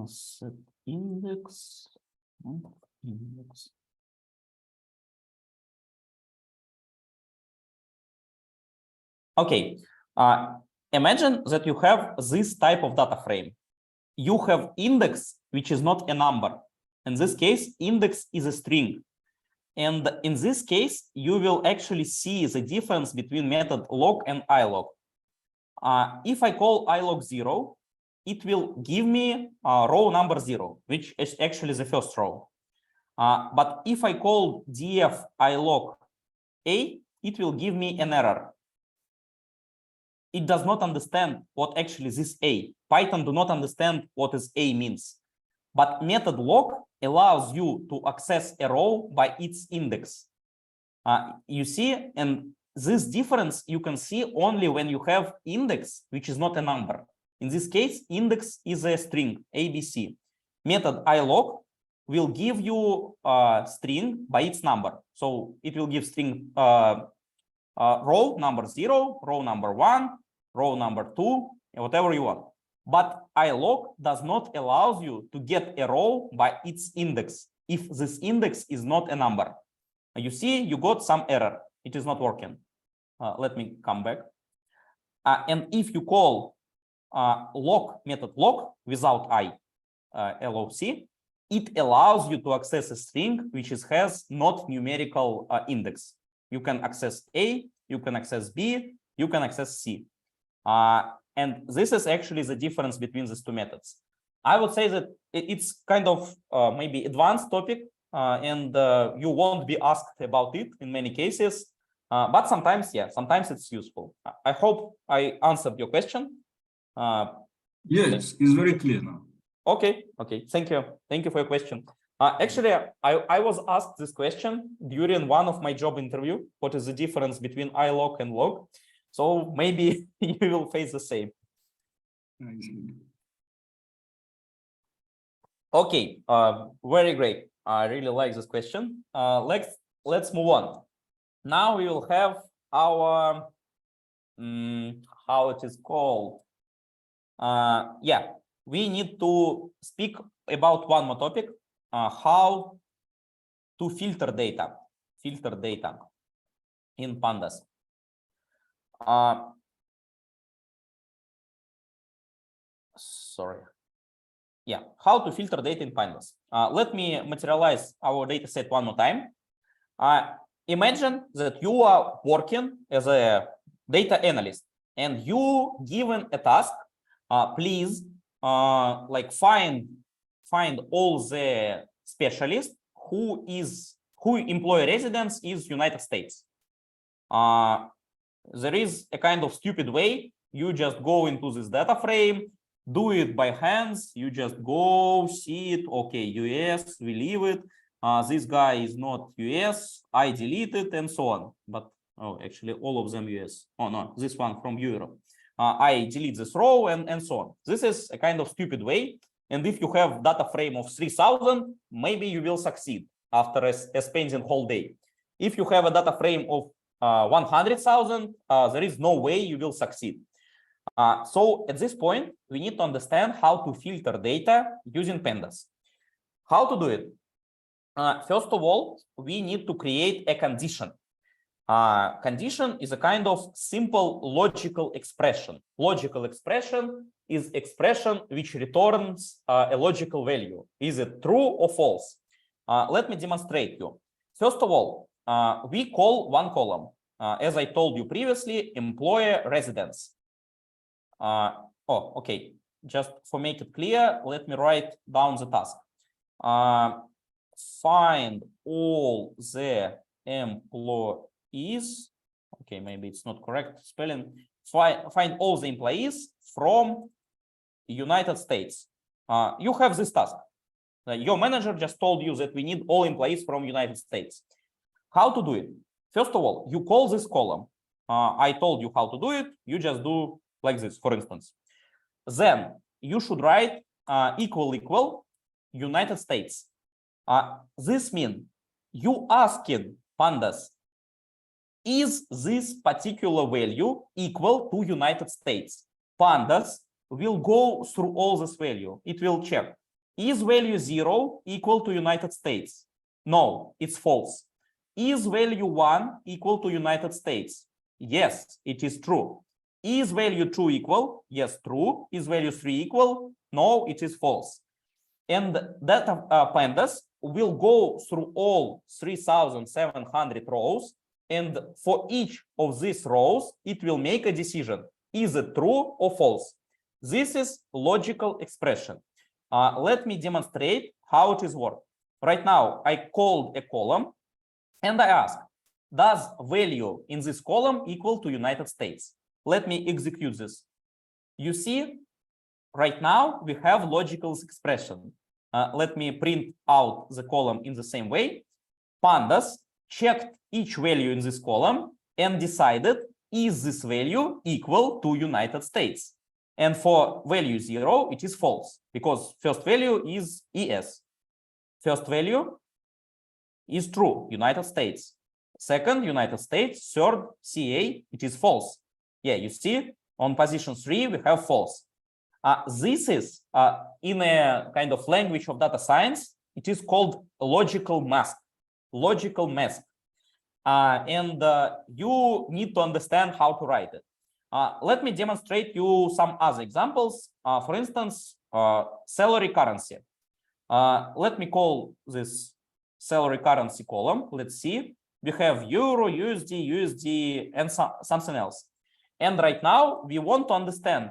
Set index. Okay, imagine that you have this type of data frame. You have index, which is not a number. In this case, index is a string. And in this case, you will actually see the difference between method log and ilog. If I call ilog 0, it will give me row number 0, which is actually the first row. But if I call df ilog a, it will give me an error. It does not understand what actually this a. Python do not understand what is a means. But method log allows you to access a row by its index. You see, and this difference you can see only when you have index, which is not a number. In this case, index is a string, ABC. Method ilog will give you a string by its number. So it will give string row number 0, row number 1, row number 2, whatever you want. But ilog does not allow you to get a row by its index if this index is not a number. You see, you got some error. It is not working. Let me come back. And if you call log method log without loc, it allows you to access a string which has not numerical index. You can access A, you can access B, you can access C. And this is actually the difference between these two methods. I would say that it's kind of maybe advanced topic, and you won't be asked about it in many cases. But sometimes, yeah, sometimes it's useful. I hope I answered your question. Yes, it's very clear now. Okay, okay. Thank you. Thank you for your question. Actually, I was asked this question during one of my job interview. What is the difference between ilog and log? So maybe you will face the same. Okay, very great. I really like this question. Let's move on. Now we will have our how it is called. Yeah, we need to speak about one more topic. How to filter data in Pandas. Sorry. Yeah, how to filter data in Pandas. Let me materialize our data set one more time. Imagine that you are working as a data analyst and you given a task. Please like find all the specialists who employee residence is United States. There is a kind of stupid way. You just go into this data frame, do it by hands. You just go see it. Okay, US, we leave it. This guy is not US. I delete it and so on. But oh, actually, all of them US. Oh no, this one from Europe. I delete this row and so on. This is a kind of stupid way. And if you have data frame of 3,000, maybe you will succeed after spending whole day. If you have a data frame of 100,000, there is no way you will succeed. So at this point, we need to understand how to filter data using Pandas. How to do it? First of all, we need to create a condition. Condition is a kind of simple logical expression. Logical expression is expression which returns a logical value. Is it true or false? Let me demonstrate you. First of all, we call one column. As I told you previously, employer residence. Okay. Just for make it clear, let me write down the task. Find all the employees. Okay, maybe it's not correct spelling. Find all the employees from United States. You have this task. Your manager just told you that we need all employees from United States. How to do it? First of all, you call this column. I told you how to do it. You just do like this, for instance. Then you should write equal United States. This means you asking Pandas, is this particular value equal to United States? Pandas will go through all this value. It will check. Is value 0 equal to United States? No, it's false. Is value 1 equal to United States? Yes, it is true. Is value 2 equal? Yes, true. Is value 3 equal? No, it is false. And that Pandas will go through all 3,700 rows. And for each of these rows, it will make a decision. Is it true or false? This is logical expression. Let me demonstrate how it is work. Right now, I called a column and I ask, does value in this column equal to United States? Let me execute this. You see, right now we have logical expression. Let me print out the column in the same way. Pandas checked each value in this column and decided, is this value equal to United States? And for value 0, it is false, because first value is ES. First value is true, United States. Second, United States. Third, CA, it is false. Yeah, you see, on position 3, we have false. This is, in a kind of language of data science, it is called logical mask. Logical mask. And you need to understand how to write it. Let me demonstrate you some other examples. For instance, salary currency. Let me call this salary currency column. Let's see. We have Euro, USD, and something else. And right now, we want to understand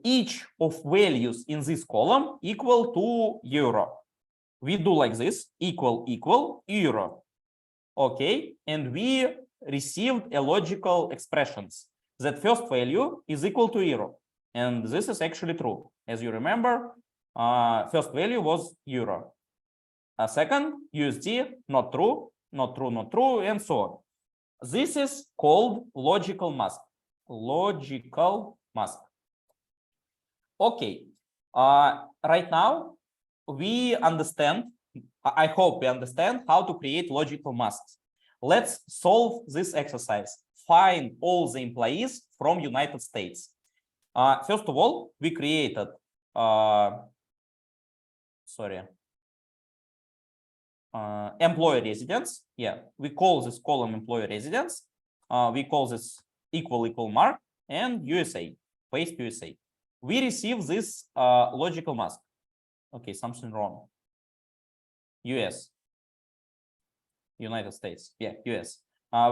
each of values in this column equal to Euro. We do like this, equal, Euro. Okay, and we received a logical expressions that first value is equal to Euro. And this is actually true. As you remember, first value was euro. Second, USD, not true, not true, not true, and so on. This is called logical mask. Logical mask. Okay. Right now, we understand, I hope we understand how to create logical masks. Let's solve this exercise. Find all the employees from United States. First of all, we created, employee residence. Yeah, we call this column employee residence. We call this equal mark and USA, paste USA. We receive this logical mask. Okay, something wrong. US, United States. Yeah, US.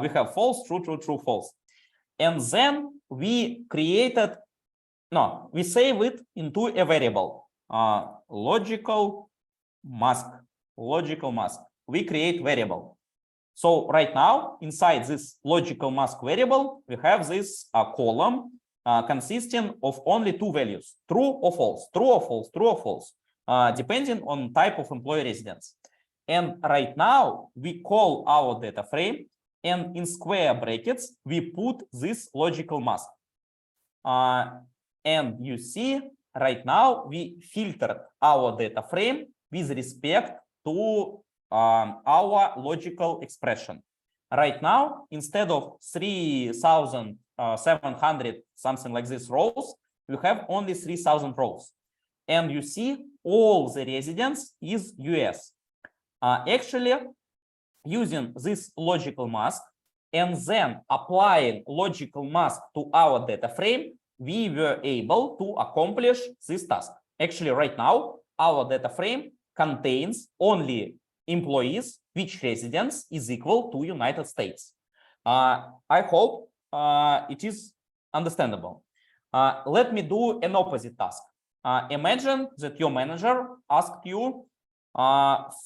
We have false, true, true, true, false. And then we created, no, we save it into a variable, logical mask. Logical mask. We create variable. So right now, inside this logical mask variable, we have this column consisting of only two values, true or false, true or false, true or false, depending on type of employee residence. And right now, we call our data frame, and in square brackets, we put this logical mask. And you see, right now, we filtered our data frame with respect to our logical expression. Right now, instead of 3,700 something like this rows, we have only 3,000 rows. And you see, all the residence is US. Actually, using this logical mask and then applying logical mask to our data frame, we were able to accomplish this task. Actually, right now, our data frame contains only employees which residence is equal to United States. I hope it is understandable. Let me do an opposite task. Imagine that your manager asked you,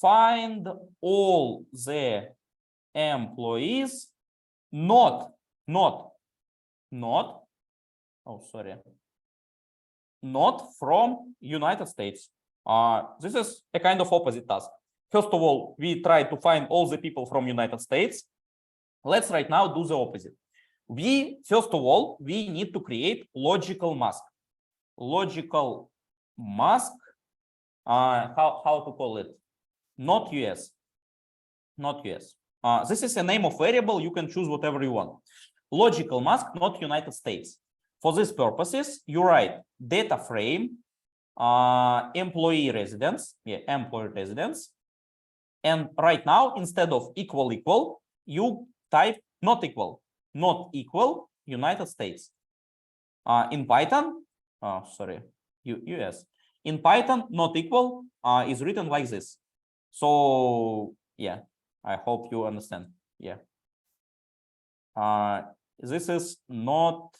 find all the employees not from United States. This is a kind of opposite task. First of all, we try to find all the people from United States. Let's right now do the opposite. First of all, we need to create logical mask. Logical mask, how to call it? Not US. Not US. This is a name of variable. You can choose whatever you want. Logical mask, not United States. For these purposes, you write data frame, employee residence, employee residence. And right now, instead of equal, you type not equal United States. In Python, US. In Python, not equal is written like this. So yeah, I hope you understand. Yeah. This is not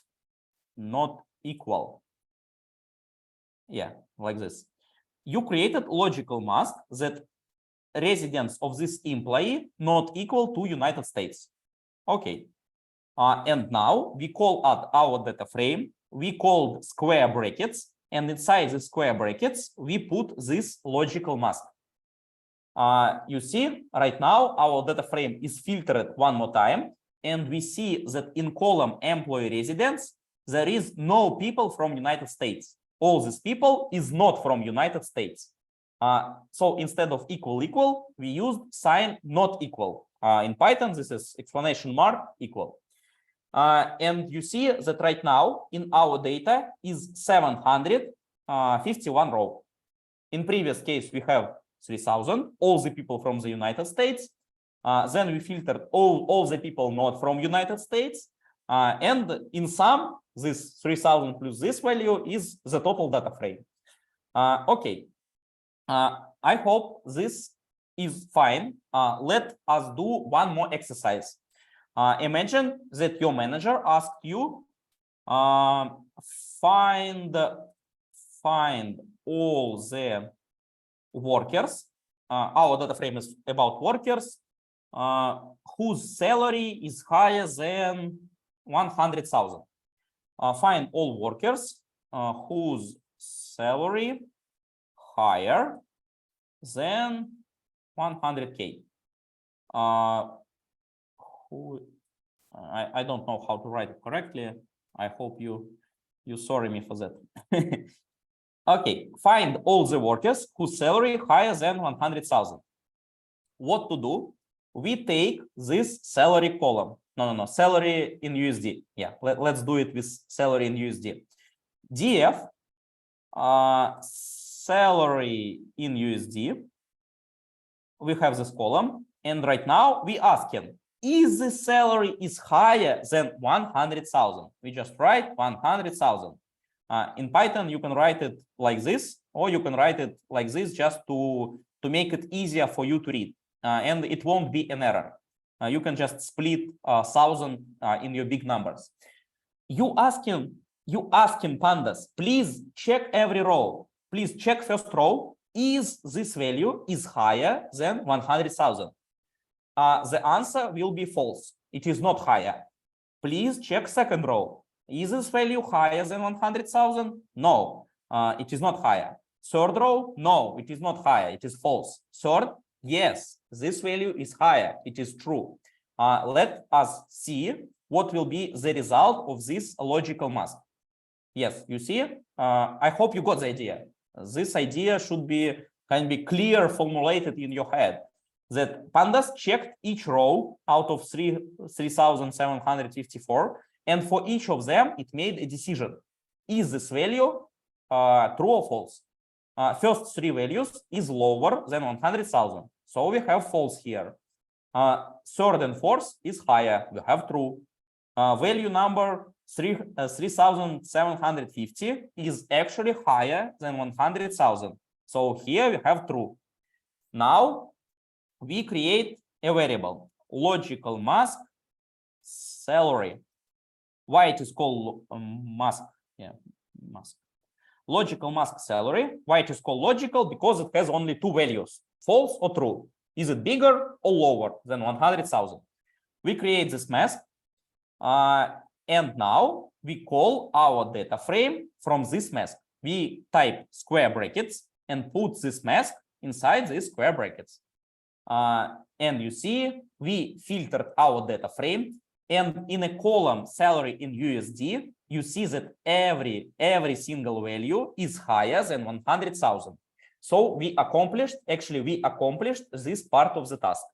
equal. Yeah, like this. You created logical mask that residence of this employee not equal to United States. Okay. And now we call out our data frame. We called square brackets, and inside the square brackets, we put this logical mask. You see, right now, our data frame is filtered one more time, and we see that in column employee residence, there is no people from United States. All these people is not from United States. So instead of equal, we used sign not equal. In Python, this is exclamation mark equal. And you see that right now in our data is 751 row. In previous case, we have 3,000, all the people from the United States. Then we filtered all the people not from United States. And in sum, this 3,000 plus this value is the total data frame. Okay. I hope this is fine. Let us do one more exercise. Imagine that your manager asked you find all the workers. Our data frame is about workers whose salary is higher than 100,000. Find all workers whose salary higher than 100K. I don't know how to write it correctly. I hope you sorry me for that. Okay, find all the workers whose salary higher than 100,000. What to do? We take this salary column. No, salary in USD. Yeah, let's do it with salary in USD. df salary in USD. We have this column, and right now we asking, is the salary is higher than 100,000? We just write 100,000. In Python, you can write it like this, or you can write it like this just to make it easier for you to read, and it won't be an error. You can just split 1,000 in your big numbers. You asking Pandas, please check every row. Please check first row. Is this value is higher than 100,000? The answer will be false. It is not higher. Please check second row. Is this value higher than 100,000? No, it is not higher. Third row, no, it is not higher. It is false. Third, yes, this value is higher. It is true. Let us see what will be the result of this logical mask. Yes, you see, I hope you got the idea. This idea should be can be clear formulated in your head, that Pandas checked each row out of 3,754, and for each of them it made a decision. Is this value true or false? First three values is lower than 100,000, so we have false here. Third and fourth is higher, we have true. Value number 3,750 is actually higher than 100,000. So here we have true. Now we create a variable, logical mask salary. Why it is called mask? Yeah, mask. Logical mask salary. Why it is called logical? Because it has only two values, false or true. Is it bigger or lower than 100,000? We create this mask. And now we call our data frame from this mask. We type square brackets and put this mask inside these square brackets. And you see, we filtered our data frame, and in a column salary in USD, you see that every single value is higher than 100,000. So we accomplished this part of the task.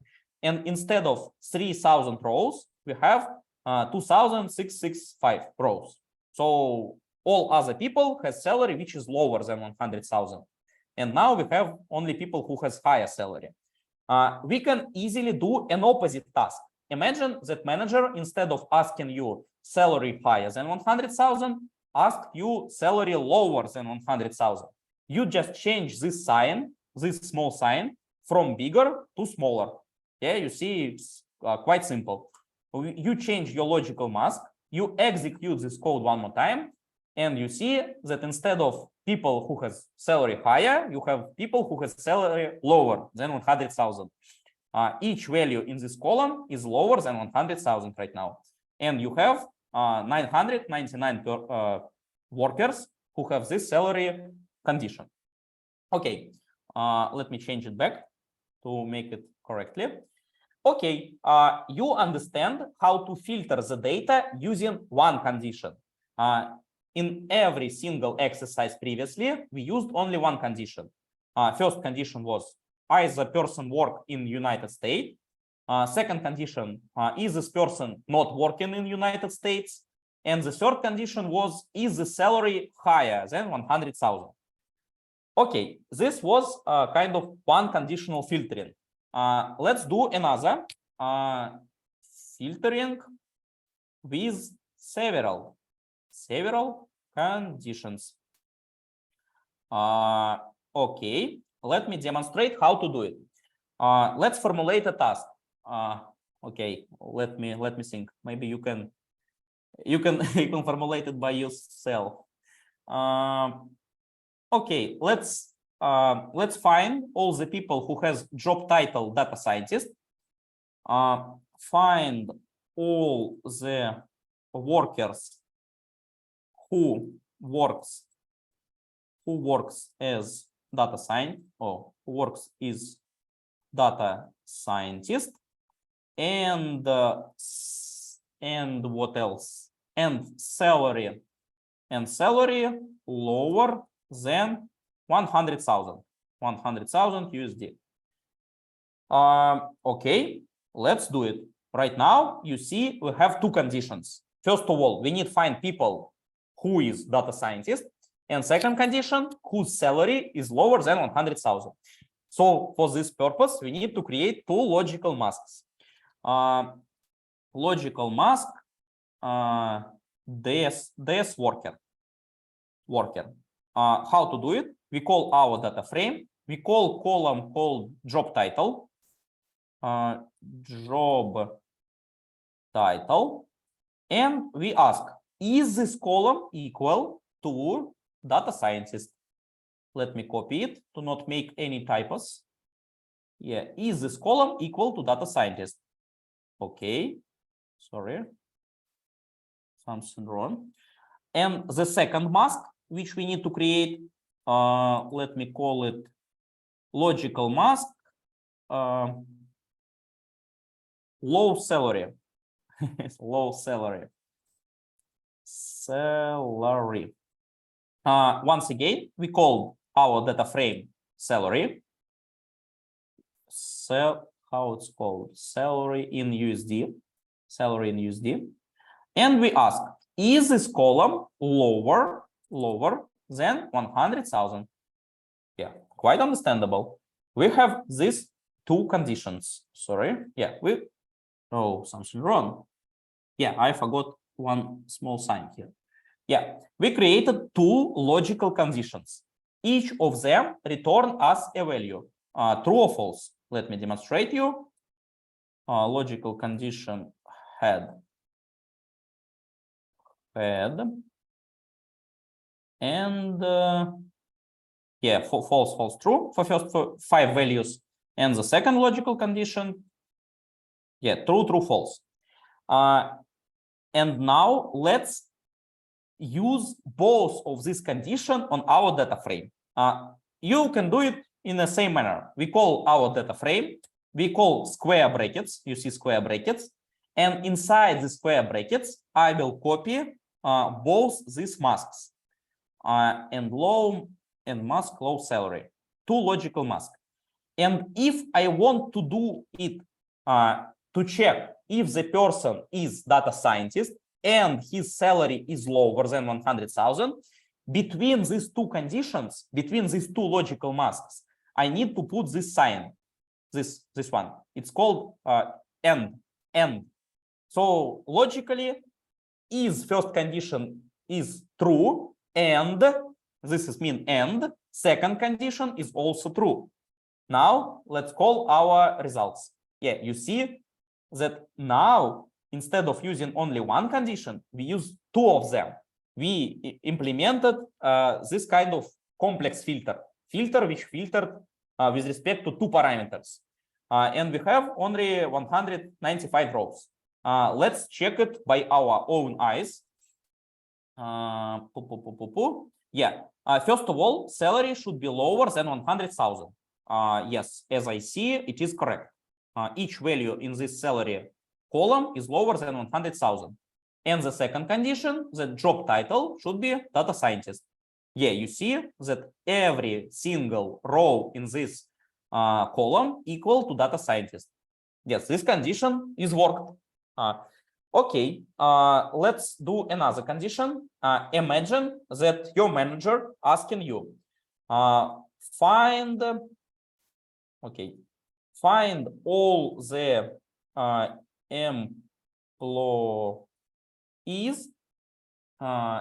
And instead of 3,000 rows, we have 2,665 rows. So all other people has salary which is lower than 100,000. And now we have only people who has higher salary. We can easily do an opposite task. Imagine that manager, instead of asking you salary higher than 100,000, asked you salary lower than 100,000. You just change this sign, this small sign, from bigger to smaller. Yeah, you see, it's quite simple. You change your logical mask, you execute this code one more time, and you see that instead of people who has salary higher, you have people who has salary lower than 100,000. Each value in this column is lower than 100,000 right now. And you have 999 workers who have this salary condition. Okay, let me change it back to make it correctly. Okay, you understand how to filter the data using one condition. In every single exercise previously, we used only one condition. First condition was, is the person work in United States? Second condition, is this person not working in United States? And the third condition was, is the salary higher than 100,000? Okay, this was kind of one conditional filtering. Let's do another filtering with several conditions. Okay, let me demonstrate how to do it. Let's formulate a task. Okay, let me think. Maybe you can formulate it by yourself. Okay, let's find all the people who has job title data scientist. Find all the workers who works who works as data scientist or who works is data scientist, and what else? And salary lower than 100,000 USD. Okay, let's do it. Right now, you see, we have two conditions. First of all, we need to find people who is data scientist, and second condition, whose salary is lower than 100,000. So for this purpose, we need to create two logical masks. Logical mask DS worker. How to do it? We call our data frame. We call column called job title. And we ask, is this column equal to data scientist? Let me copy it to not make any typos. Yeah, is this column equal to data scientist? Okay, sorry, something wrong. And the second mask, which we need to create, let me call it logical mask, low salary. Low salary. Once again, we call our data frame salary. How it's called? Salary in USD. Salary in USD. And we ask, is this column lower than 100,000? Yeah, quite understandable. We have these two conditions. Sorry. Yeah, something wrong. Yeah, I forgot one small sign here. Yeah, we created two logical conditions. Each of them return us a value, true or false. Let me demonstrate you. Logical condition head, and yeah, false, true for first 5 values, and the second logical condition, yeah, true, false. And now let's use both of these conditions on our data frame. You can do it in the same manner. We call our data frame, we call square brackets, you see square brackets, and inside the square brackets, I will copy both these masks, and mask low salary, two logical masks. And if I want to do it to check if the person is data scientist and his salary is lower than 100,000, between these two conditions, between these two logical masks, I need to put this sign, this one. It's called and. So logically, is first condition is true, and this is mean and second condition is also true. Now let's call our results. Yeah, you see that now instead of using only one condition, we use two of them. We implemented this kind of complex filter which filtered with respect to two parameters, and we have only 195 rows. Let's check it by our own eyes. Yeah, first of all, salary should be lower than 100,000. Yes, as I see, it is correct. Each value in this salary column is lower than 100,000. And the second condition, the job title should be data scientist. Yeah, you see that every single row in this column equal to data scientist. Yes, this condition is worked. Okay, let's do another condition. Imagine that your manager asking you, find all the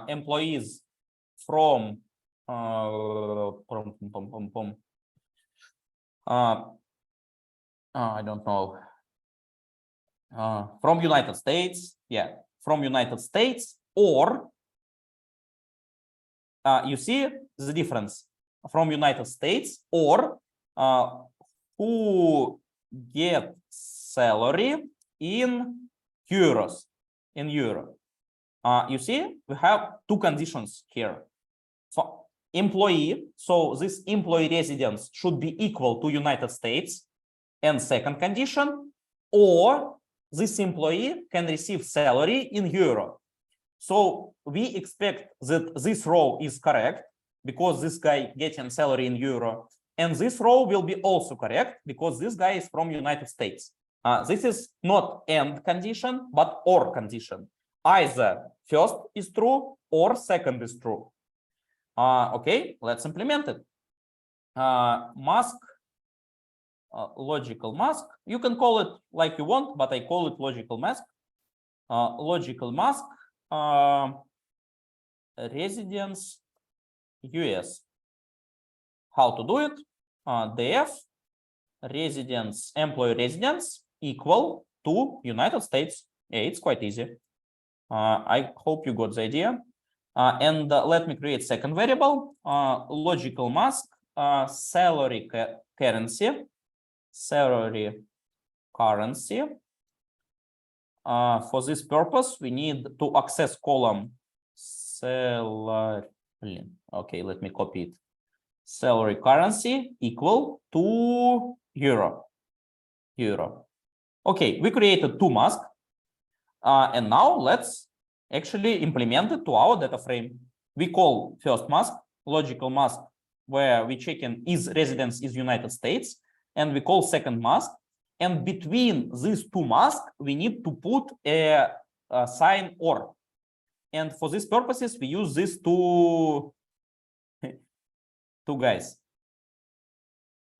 employees from I don't know, from United States, yeah, from United States, or you see the difference, from United States, or who get salary in euros, in euro. You see, we have two conditions here. employee, so this employee residence should be equal to United States, and second condition, or this employee can receive salary in euro. So we expect that this row is correct because this guy getting salary in euro, and this row will be also correct because this guy is from United States. This is not and condition, but or condition. Either first is true or second is true. Okay, let's implement it. Mask, logical mask. You can call it like you want, but I call it logical mask. Logical mask, residence US. How to do it? Df residence, employee residence equal to United States. Yeah, it's quite easy. I hope you got the idea. And let me create second variable, logical mask, salary currency. For this purpose, we need to access column salary. Okay, let me copy it. Salary currency equal to euro. Okay, we created two masks. And now let's actually implement it to our data frame. We call first mask, logical mask, where we check in is residence is United States, and we call second mask. And between these two masks, we need to put a sign or. And for these purposes, we use these two guys.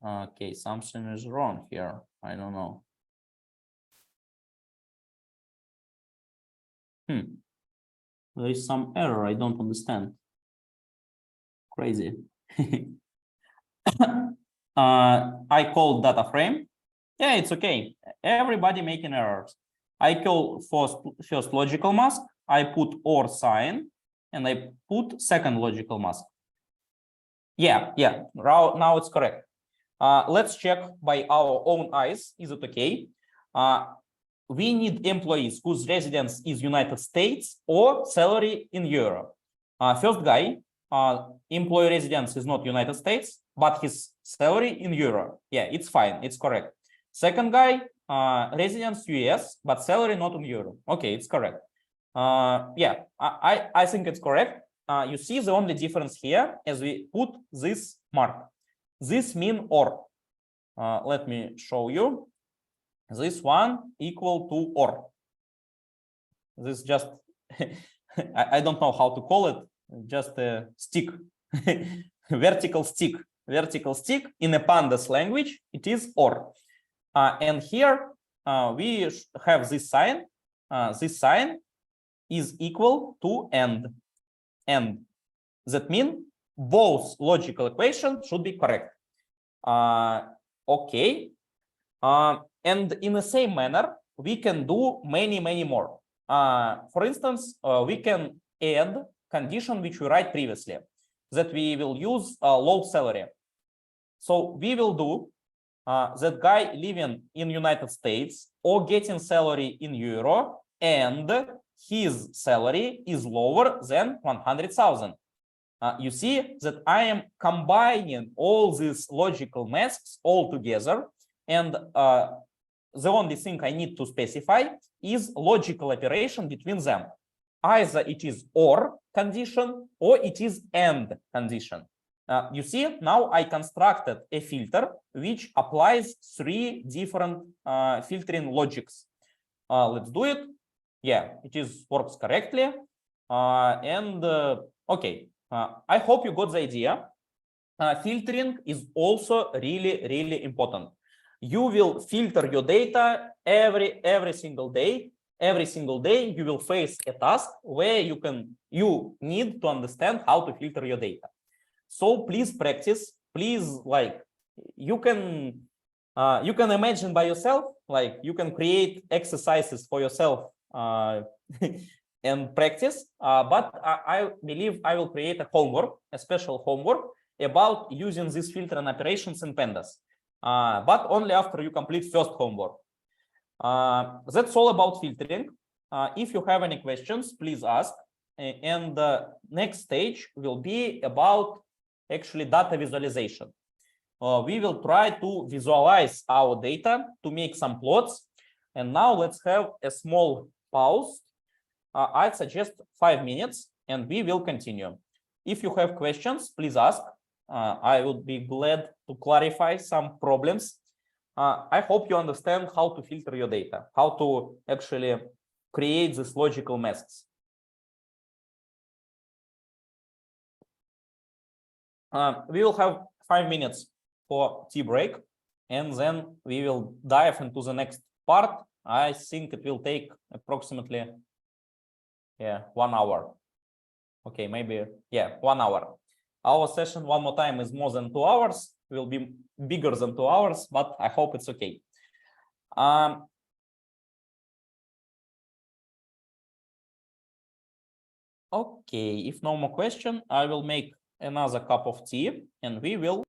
Okay, something is wrong here. I don't know. There is some error. I don't understand. Crazy. I call data frame. Yeah, it's okay. Everybody making errors. I call first logical mask. I put or sign, and I put second logical mask. Yeah. Now it's correct. Let's check by our own eyes. Is it okay? We need employees whose residence is United States or salary in euro. First guy, employee residence is not United States, but his salary in euro. Yeah, it's fine. It's correct. Second guy, residence US, but salary not in euro. Okay, it's correct. Yeah, I think it's correct. You see the only difference here as we put this mark. This mean or. Let me show you. This one equal to or. This just, I don't know how to call it, just a stick, vertical stick in a Pandas language, it is or. And here we have this sign. This sign is equal to and. That means both logical equations should be correct. Okay. And in the same manner, we can do many more. For instance, we can add condition which we write previously, that we will use low salary. So we will do that guy living in United States or getting salary in euro, and his salary is lower than 100,000. You see that I am combining all these logical masks all together, and the only thing I need to specify is logical operation between them. Either it is or condition or it is and condition. You see, now I constructed a filter which applies three different filtering logics. Let's do it. Yeah, it works correctly. Okay, I hope you got the idea. Filtering is also really important. You will filter your data every single day. Every single day you will face a task where you need to understand how to filter your data. So please practice. Please, like, you can imagine by yourself, like you can create exercises for yourself and practice. But I believe I will create a special homework about using these filtering operations in Pandas. But only after you complete first homework. That's all about filtering. If you have any questions, please ask. And the next stage will be about actually data visualization. We will try to visualize our data to make some plots. And now let's have a small pause. I suggest 5 minutes and we will continue. If you have questions, please ask. I would be glad to clarify some problems. I hope you understand how to filter your data, how to actually create these logical masks. We will have 5 minutes for tea break, and then we will dive into the next part. I think it will take approximately 1 hour. Okay, maybe 1 hour. Our session, one more time, is more than 2 hours. Will be bigger than 2 hours, but I hope it's okay. Okay, if no more question, I will make another cup of tea and we will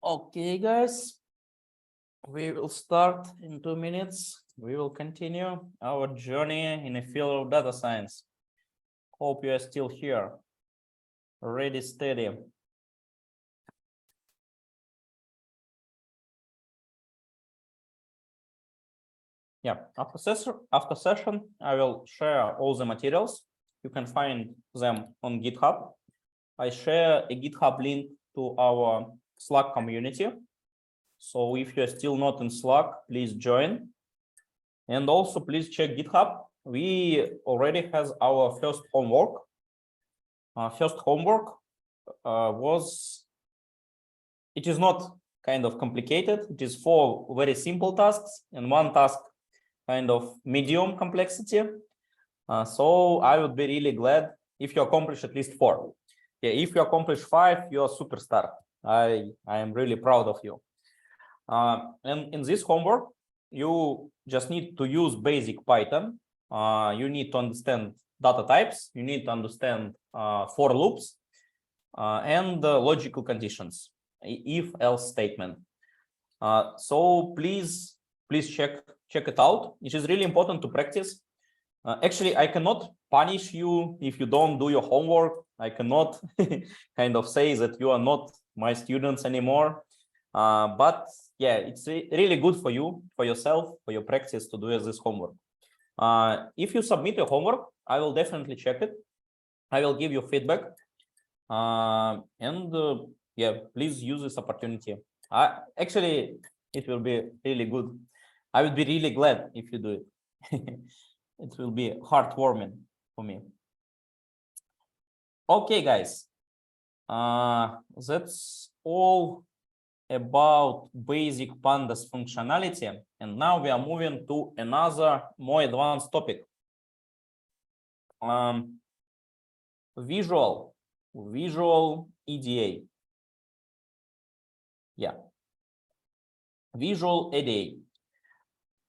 Okay, guys, we will start in 2 minutes. We will continue our journey in the field of data science. Hope you are still here, ready, steady. Yeah, after session, I will share all the materials. You can find them on GitHub. I share a GitHub link to our Slack community. So if you're still not in Slack, please join. And also please check GitHub. We already has our first homework. First homework it is not kind of complicated. It is 4 very simple tasks and 1 task kind of medium complexity. So I would be really glad if you accomplish at least 4. Yeah, if you accomplish 5, you're a superstar. I am really proud of you. And in this homework, you just need to use basic Python. You need to understand data types. You need to understand for loops and logical conditions, if-else statement. So please check it out. It is really important to practice. Actually, I cannot punish you if you don't do your homework. I cannot kind of say that you are not my students anymore. But yeah, it's really good for you, for yourself, for your practice to do this homework. If you submit your homework, I will definitely check it. I will give you feedback. Yeah, please use this opportunity. Actually, it will be really good. I would be really glad if you do it. It will be heartwarming for me. Okay, guys. That's all about basic Pandas functionality. And now we are moving to another more advanced topic. Visual EDA. Yeah. Visual EDA.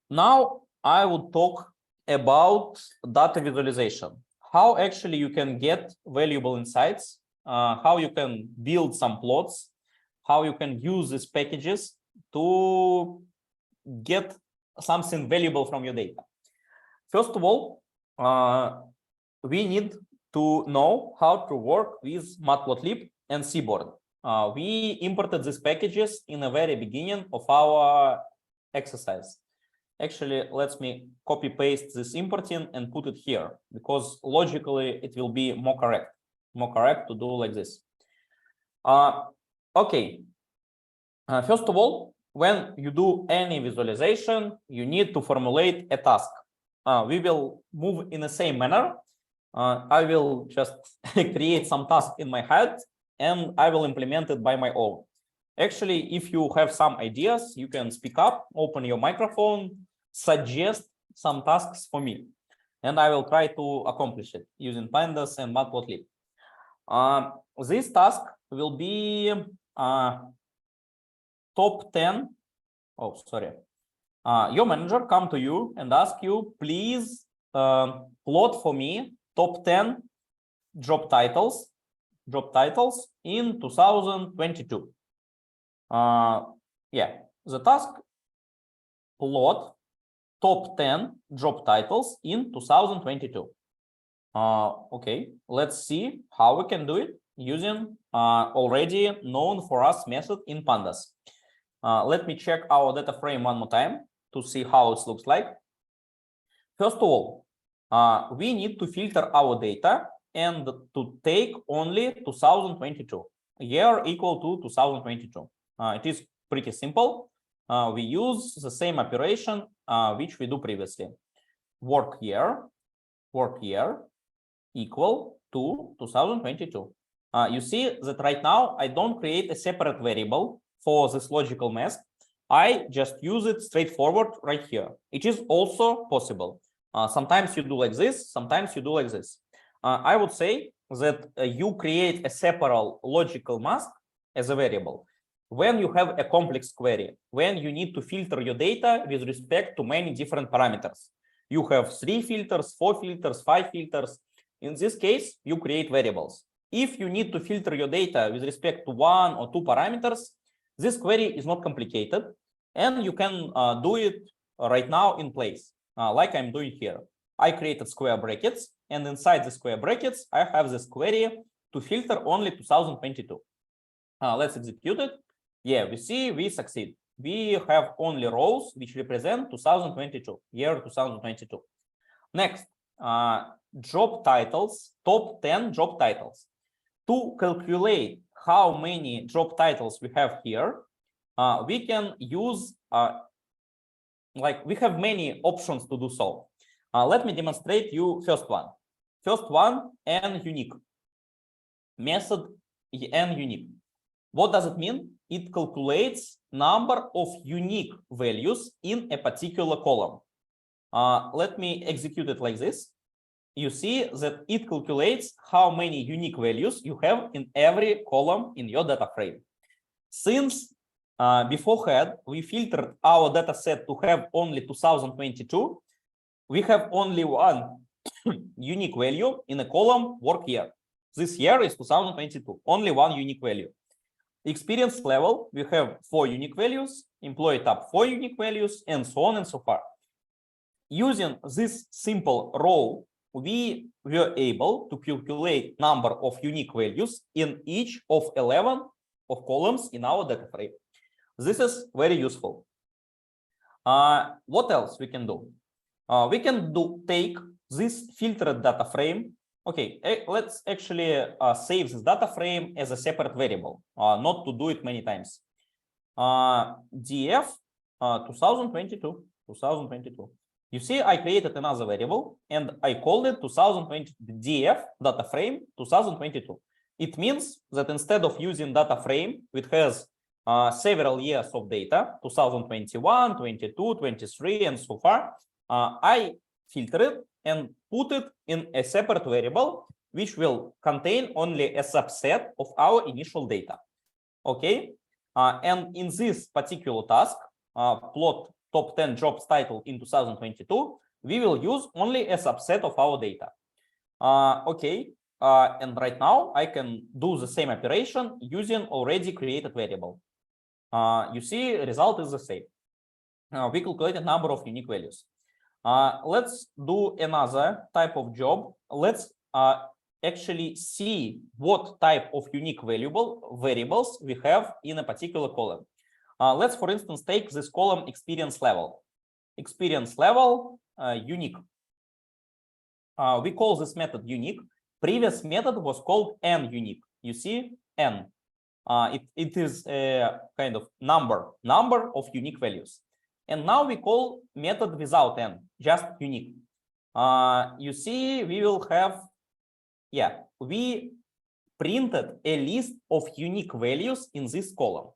Now I will talk about data visualization. How actually you can get valuable insights, how you can build some plots, how you can use these packages to get something valuable from your data. First of all, we need to know how to work with Matplotlib and Seaborn. We imported these packages in the very beginning of our exercise. Actually, let me copy paste this importing and put it here, because logically it will be more correct to do like this. Okay. First of all, when you do any visualization, you need to formulate a task. We will move in the same manner. I will just create some task in my head and I will implement it by my own. Actually, if you have some ideas, you can speak up, open your microphone, suggest some tasks for me, and I will try to accomplish it using Pandas and Matplotlib. This task will be top 10. Oh, sorry. Your manager come to you and ask you, please plot for me top 10 job titles in 2022. Yeah, the task plot top 10 job titles in 2022. Okay, let's see how we can do it using already known for us method in Pandas. Let me check our data frame one more time to see how it looks like. First of all, we need to filter our data and to take only 2022, year equal to 2022. It is pretty simple. We use the same operation which we do previously. Work year equal to 2022. You see that right now I don't create a separate variable for this logical mask. I just use it straightforward right here. It is also possible. Sometimes you do like this, sometimes you do like this. I would say that you create a separate logical mask as a variable when you have a complex query, when you need to filter your data with respect to many different parameters. You have 3 filters, 4 filters, 5 filters. In this case, you create variables. If you need to filter your data with respect to 1 or 2 parameters, This query is not complicated, and you can do it right now in place, like I'm doing here. I created square brackets, and inside the square brackets, I have this query to filter only 2022. Let's execute it. Yeah, we see we succeed. We have only rows which represent 2022, year 2022. Next, job titles, top 10 job titles. To calculate how many job titles we have here, we can use, we have many options to do so. Let me demonstrate you first one. First one, n unique. Method n unique. What does it mean? It calculates number of unique values in a particular column. Let me execute it like this. You see that it calculates how many unique values you have in every column in your data frame. Since beforehand, we filtered our data set to have only 2022, we have only one unique value in a column work year. This year is 2022, only one unique value. Experience level, we have 4 unique values, employee tab 4 unique values, and so on and so forth. Using this simple row, we were able to calculate number of unique values in each of 11 of columns in our data frame. This is very useful. What else we can do? We can take this filtered data frame. Okay, let's actually save this data frame as a separate variable, not to do it many times. df 2022. You see, I created another variable and I called it 2020 df data frame 2022. It means that instead of using data frame which has several years of data, 2021, 22, 23, and so far, I filter it and put it in a separate variable which will contain only a subset of our initial data. Okay, and in this particular task, plot top 10 jobs title in 2022, we will use only a subset of our data. Okay, and right now I can do the same operation using already created variable. You see, result is the same. We calculated number of unique values. Let's do another type of job. Let's actually see what type of unique variables we have in a particular column. Let's, for instance, take this column experience level. Experience level unique. We call this method unique. Previous method was called n unique. You see, n. It is a kind of number of unique values. And now we call method without n, just unique. You see, we will have, we printed a list of unique values in this column.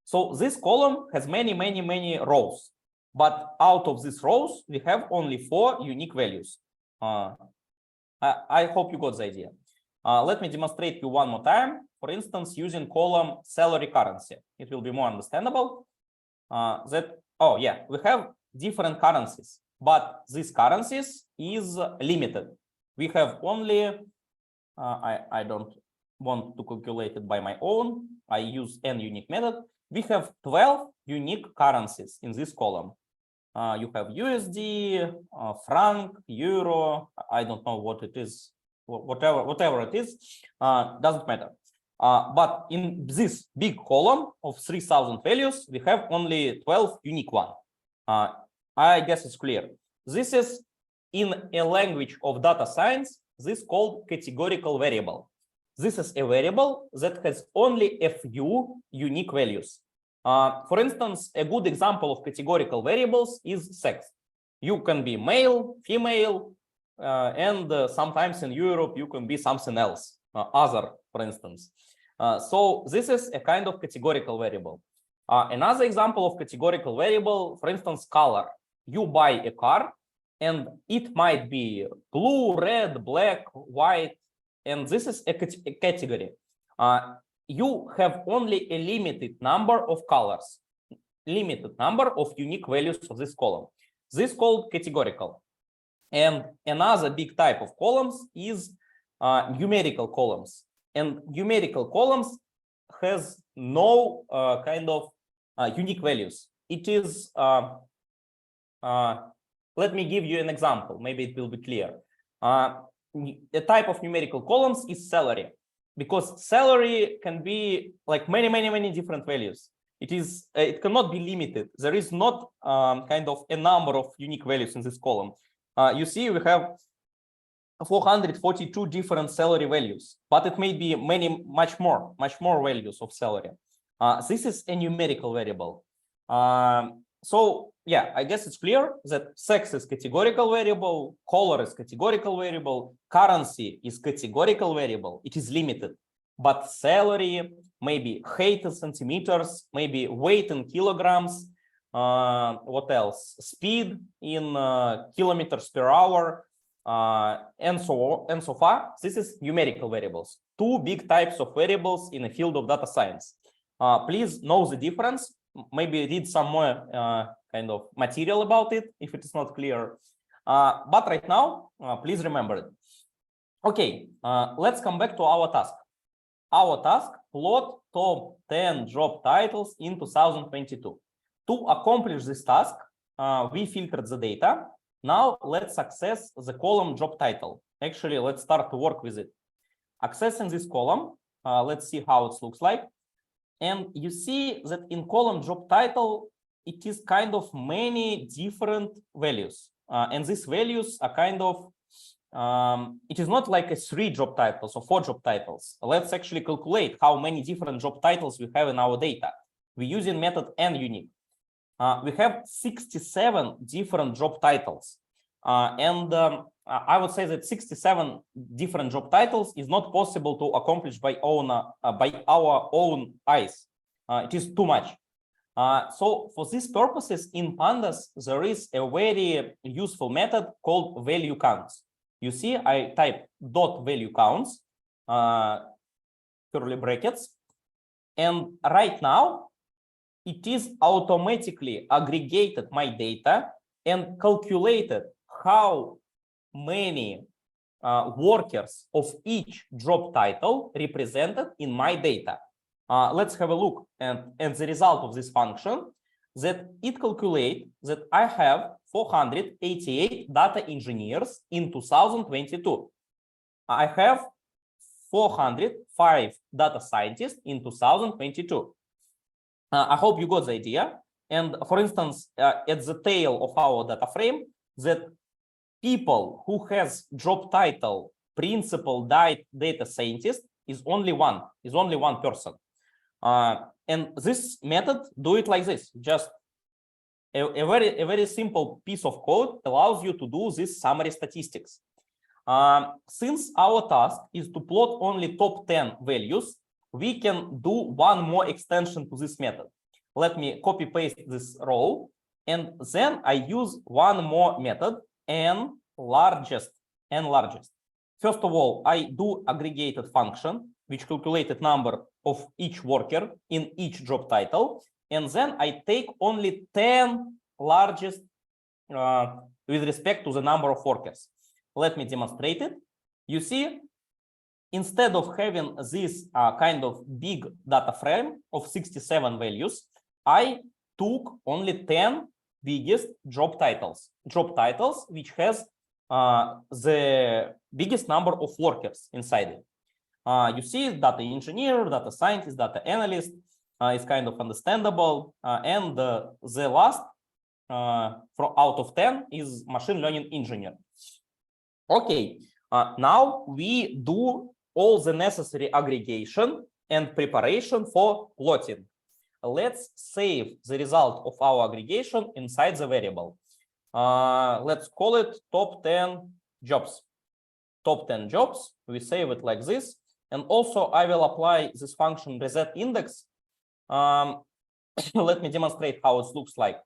So this column has many rows, but out of these rows, we have only 4 unique values. I hope you got the idea. Let me demonstrate you one more time. For instance, using column salary currency, it will be more understandable. We have different currencies, but these currencies is limited. We have only, I don't want to calculate it by my own. I use n unique method. We have 12 unique currencies in this column. You have USD, franc, euro. I don't know what it is. Whatever it is, doesn't matter. But in this big column of 3,000 values, we have only 12 unique ones. I guess it's clear. This is in a language of data science, this called categorical variable. This is a variable that has only a few unique values. For instance, a good example of categorical variables is sex. You can be male, female, and sometimes in Europe, you can be something else, other, for instance. So this is a kind of categorical variable. Another example of categorical variable, for instance, color. You buy a car and it might be blue, red, black, white, and this is a category. You have only a limited number of colors, limited number of unique values of this column. This is called categorical. And another big type of columns is numerical columns. And numerical columns has no kind of unique values. It is, let me give you an example. Maybe it will be clear. The type of numerical columns is salary, because salary can be like many different values. It cannot be limited. There is not kind of a number of unique values in this column. You see, we have 442 different salary values, but it may be much more values of salary. This is a numerical variable. So yeah, I guess it's clear that sex is categorical variable, color is categorical variable, currency is categorical variable. It is limited, but salary, maybe height in centimeters, maybe weight in kilograms. What else? Speed in kilometers per hour, and so far. This is numerical variables. Two big types of variables in the field of data science. Please know the difference. Maybe read some more kind of material about it if it is not clear. But right now, please remember it. Okay, let's come back to our task. Our task: plot top 10 job titles in 2022. To accomplish this task, we filtered the data. Now let's access the column job title. Actually, let's start to work with it. Accessing this column, let's see how it looks like. And you see that in column job title, it is kind of many different values. And these values are kind of, it is not like a 3 job titles or 4 job titles. Let's actually calculate how many different job titles we have in our data. We're using method nUnique. We have 67 different job titles. I would say that 67 different job titles is not possible to accomplish by our own eyes. It is too much. So for these purposes, in Pandas, there is a very useful method called value counts. You see, I type dot value counts, curly brackets, and right now, it is automatically aggregated my data and calculated how many workers of each job title represented in my data. Let's have a look at the result of this function, that it calculates that I have 488 data engineers in 2022. I have 405 data scientists in 2022. I hope you got the idea. And for instance, at the tail of our data frame, that people who has job title principal data scientist is only one person. And this method do it like this. Just a very simple piece of code allows you to do this summary statistics. Since our task is to plot only top 10 values, we can do one more extension to this method. Let me copy paste this row, and then I use one more method, n largest. First of all, I do aggregated function, which calculated number of each worker in each job title, and then I take only 10 largest with respect to the number of workers. Let me demonstrate it. You see, instead of having this kind of big data frame of 67 values, I took only 10 biggest job titles which has the biggest number of workers inside it. You see, data engineer, data scientist, data analyst is kind of understandable, and the last from out of 10 is machine learning engineer. Okay, now we do all the necessary aggregation and preparation for plotting. Let's save the result of our aggregation inside the variable. Let's call it top 10 jobs. Top 10 jobs, we save it like this. And also I will apply this function reset index. Let me demonstrate how it looks like.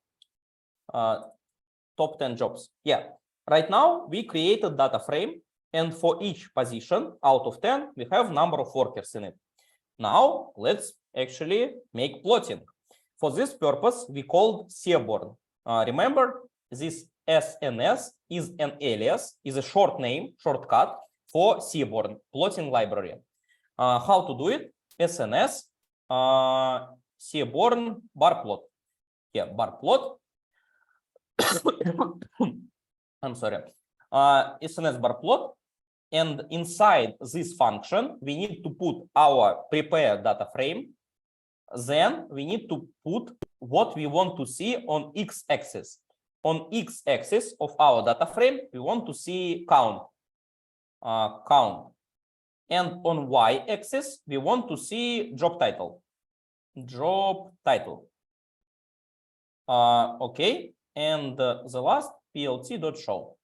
Top 10 jobs. Yeah, right now we created data frame, and for each position out of 10, we have number of workers in it. Now let's actually make plotting. For this purpose, we called Seaborn. Remember, this SNS is an alias, is a shortcut for Seaborn plotting library. How to do it? SNS Seaborn bar plot. Here, bar plot. I'm sorry. SNS bar plot. And inside this function, we need to put our prepare data frame. Then we need to put what we want to see on x-axis. On x-axis of our data frame, we want to see count. And on y-axis, we want to see job title. Job title. Okay. And the last plt.show.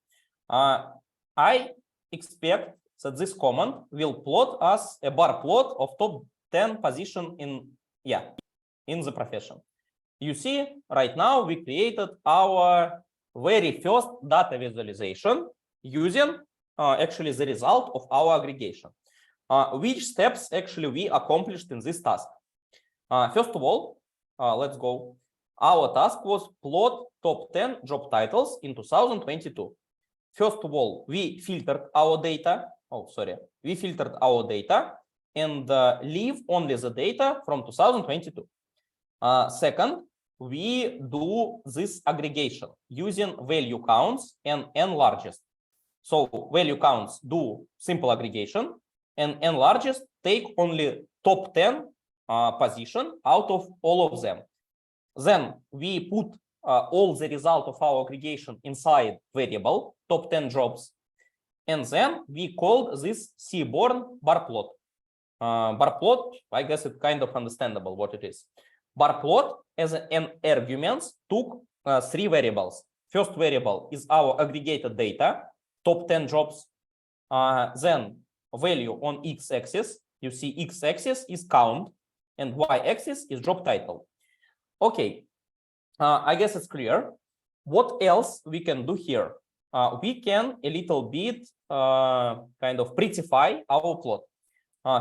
I expect that this command will plot us a bar plot of top 10 position in the profession. You see, right now we created our very first data visualization using actually the result of our aggregation. Which steps actually we accomplished in this task? First of all, let's go. Our task was plot top 10 job titles in 2022. First of all, we filtered our data. We filtered our data and leave only the data from 2022. Second, we do this aggregation using value counts and n largest. So value counts do simple aggregation and n largest take only top 10 position out of all of them. Then we put all the result of our aggregation inside variable top 10 jobs. And then we called this Seaborn bar plot. Bar plot, I guess it's kind of understandable what it is. Bar plot as an arguments took 3 variables. First variable is our aggregated data, top 10 jobs. Then value on x-axis, you see x-axis is count and y-axis is job title. Okay, I guess it's clear. What else we can do here? We can a little bit kind of prettify our plot.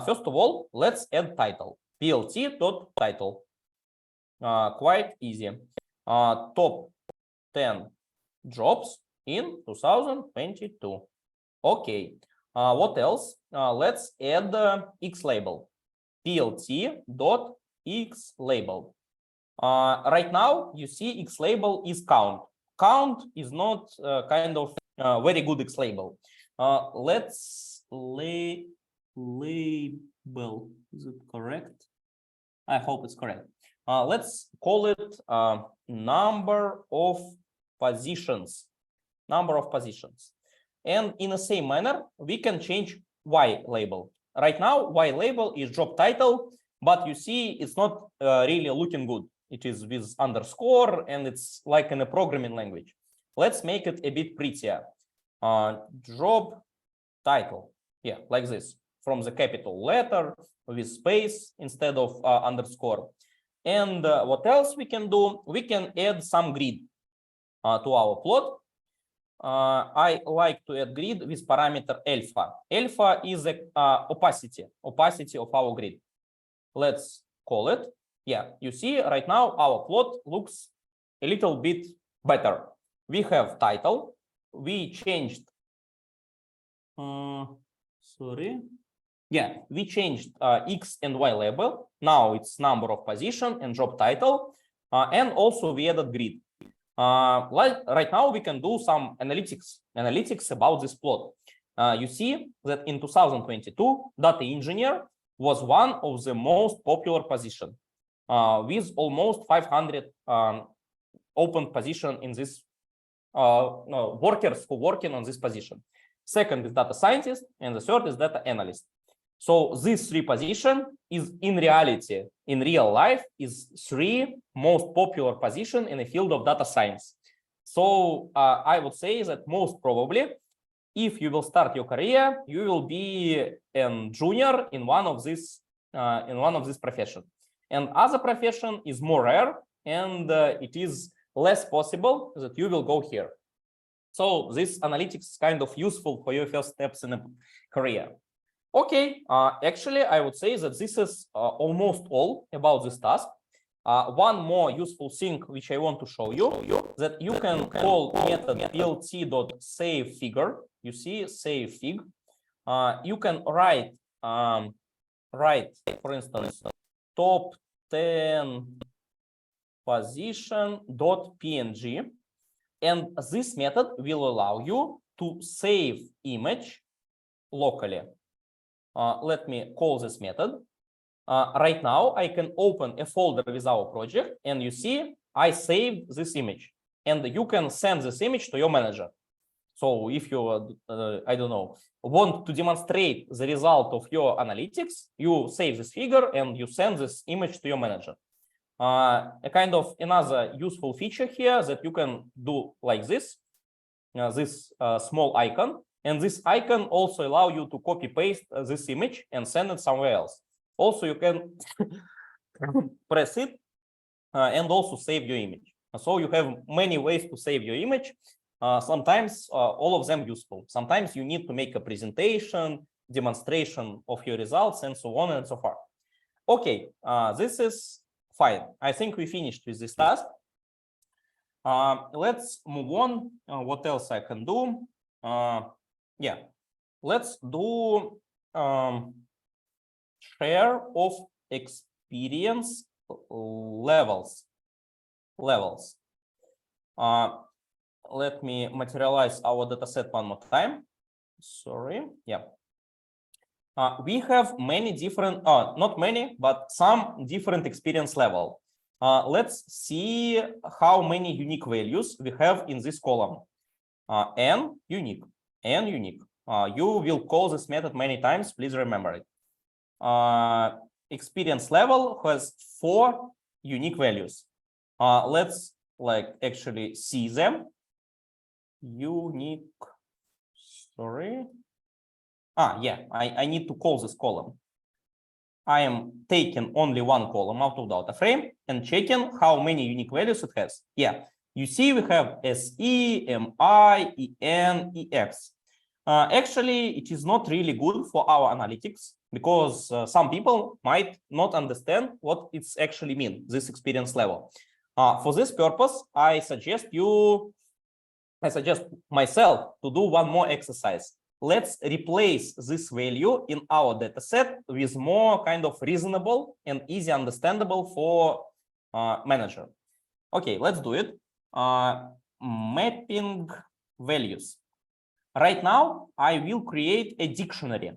First of all, let's add title, plt.title. Quite easy. Top 10 jobs in 2022. Okay. What else? Let's add x label, plt.x label. Right now, you see x label is count. Count is not kind of very good x label. Let's label. Is it correct? I hope it's correct. Let's call it number of positions. Number of positions. And in the same manner, we can change y label. Right now, y label is job title, but you see it's not really looking good. It is with underscore and it's like in a programming language. Let's make it a bit prettier. Job title. Yeah, like this. From the capital letter with space instead of underscore. And what else we can do? We can add some grid to our plot. I like to add grid with parameter alpha. Alpha is the opacity of our grid. Let's call it. Yeah, you see right now our plot looks a little bit better. We have title. We changed. Yeah, we changed X and Y label. Now it's number of position and job title. And also we added grid. Like right now we can do some analytics about this plot. You see that in 2022, data engineer was one of the most popular position with almost 500 open position in this workers who working on this position. Second is data scientist, and the third is data analyst. So this 3 position is in reality, in real life, is 3 most popular position in the field of data science. So I would say that most probably, if you will start your career, you will be a junior in one of these profession. And other profession is more rare, and it is less possible that you will go here. So this analytics is kind of useful for your first steps in a career. Okay, actually, I would say that this is almost all about this task. One more useful thing which I want to show you, that you can call method plt.savefigure. You see, savefig. You can write, for instance, top 10 position.png, and this method will allow you to save image locally. Let me call this method. Right now, I can open a folder with our project, and you see I saved this image, and you can send this image to your manager. So if you, I don't know, want to demonstrate the result of your analytics, you save this figure and you send this image to your manager. A kind of another useful feature here that you can do like this, small icon, and this icon also allow you to copy paste this image and send it somewhere else. Also, you can press it and also save your image. So you have many ways to save your image. Sometimes all of them useful. Sometimes you need to make a presentation, demonstration of your results, and so on and so forth. Okay, this is fine. I think we finished with this task. Let's move on. What else I can do? Yeah, let's do share of experience levels. Let me materialize our dataset one more time. Sorry. Yeah. We have many different, not many, but some different experience level. Let's see how many unique values we have in this column. N unique, N unique. You will call this method many times. Please remember it. Experience level has 4 unique values. Let's actually see them. Unique. Sorry. Yeah, I need to call this column. I am taking only one column out of the data frame and checking how many unique values it has. Yeah, you see we have SE, MI, EN, EX. Actually, it is not really good for our analytics because some people might not understand what it's actually mean, this experience level. For this purpose, I suggest myself to do one more exercise. Let's replace this value in our dataset with more kind of reasonable and easy understandable for manager. Okay, let's do it. Mapping values. Right now, I will create a dictionary.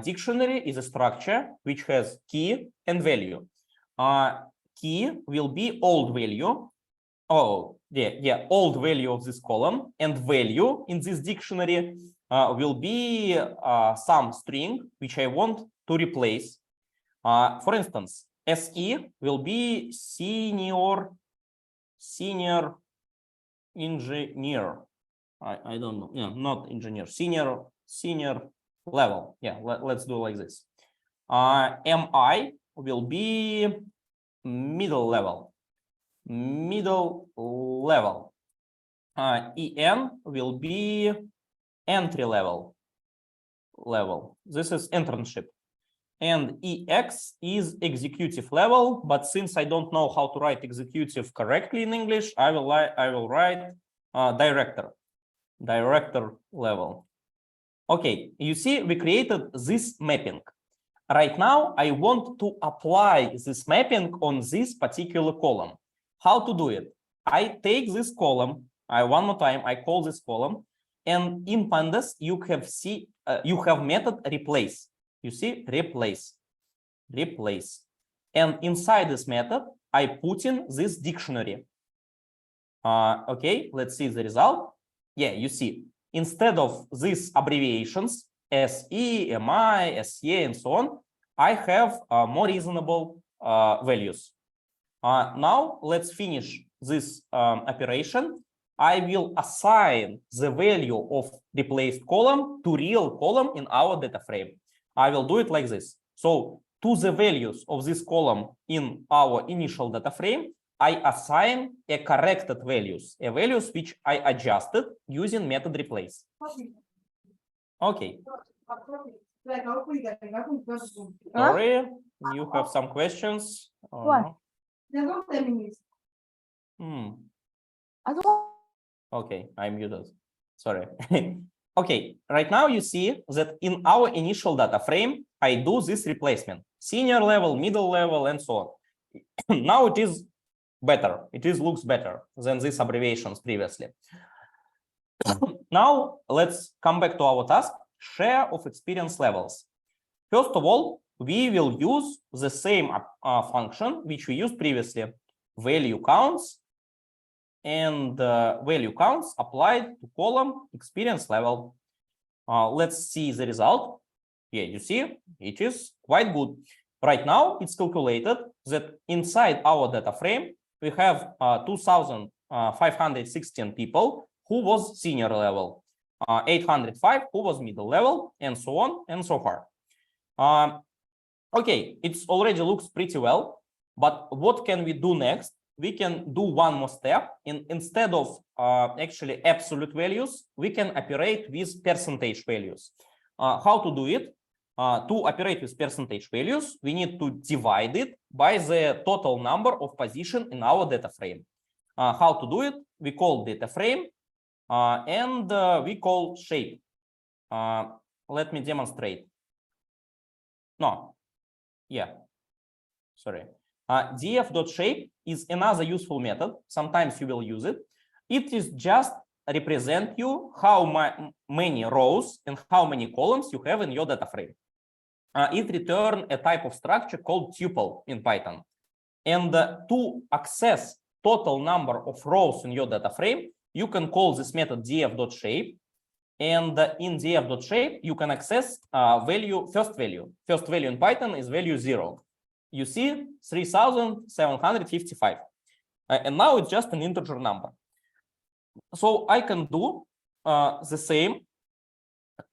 Dictionary is a structure which has key and value. Key will be old value. Old value of this column, and value in this dictionary will be some string which I want to replace. For instance, SE will be senior engineer. I don't know. Yeah, not engineer. Senior level. Yeah, let's do like this. MI will be middle level. EN will be entry level. This is internship. And EX is executive level, but since I don't know how to write executive correctly in English, I will write director level. Okay, you see we created this mapping. Right now I want to apply this mapping on this particular column. How to do it? I take this column, one more time, I call this column, and in Pandas you have method replace. You see, replace. And inside this method, I put in this dictionary. Okay, let's see the result. Yeah, you see, instead of these abbreviations, SE, MI, SE, and so on, I have more reasonable values. Now let's finish this operation. I will assign the value of replaced column to real column in our data frame. I will do it like this. So to the values of this column in our initial data frame, I assign a corrected values, values which I adjusted using method replace. Okay. Sorry, you have some questions? What? No? Okay, I muted. Sorry. Okay, right now you see that in our initial data frame, I do this replacement, senior level, middle level, and so on. Now it is better. It looks better than these abbreviations previously. Now let's come back to our task, share of experience levels. First of all, we will use the same function which we used previously, value counts, and value counts applied to column experience level. Let's see the result. Yeah, you see, it is quite good. Right now, it's calculated that inside our data frame, we have 2,516 people who was senior level, 805 who was middle level, and so on and so far. Okay, it already looks pretty well, but what can we do next? We can do one more step. Instead of actually absolute values, we can operate with percentage values. How to do it? To operate with percentage values, we need to divide it by the total number of positions in our data frame. How to do it? We call data frame and we call shape. Let me demonstrate. No. Yeah. Sorry. df.shape is another useful method. Sometimes you will use it. It is just represent you how many rows and how many columns you have in your data frame. It returns a type of structure called tuple in Python. And to access total number of rows in your data frame, you can call this method df.shape. And in df.shape, you can access first value. First value in Python is value 0. You see 3,755. And now it's just an integer number. So I can do the same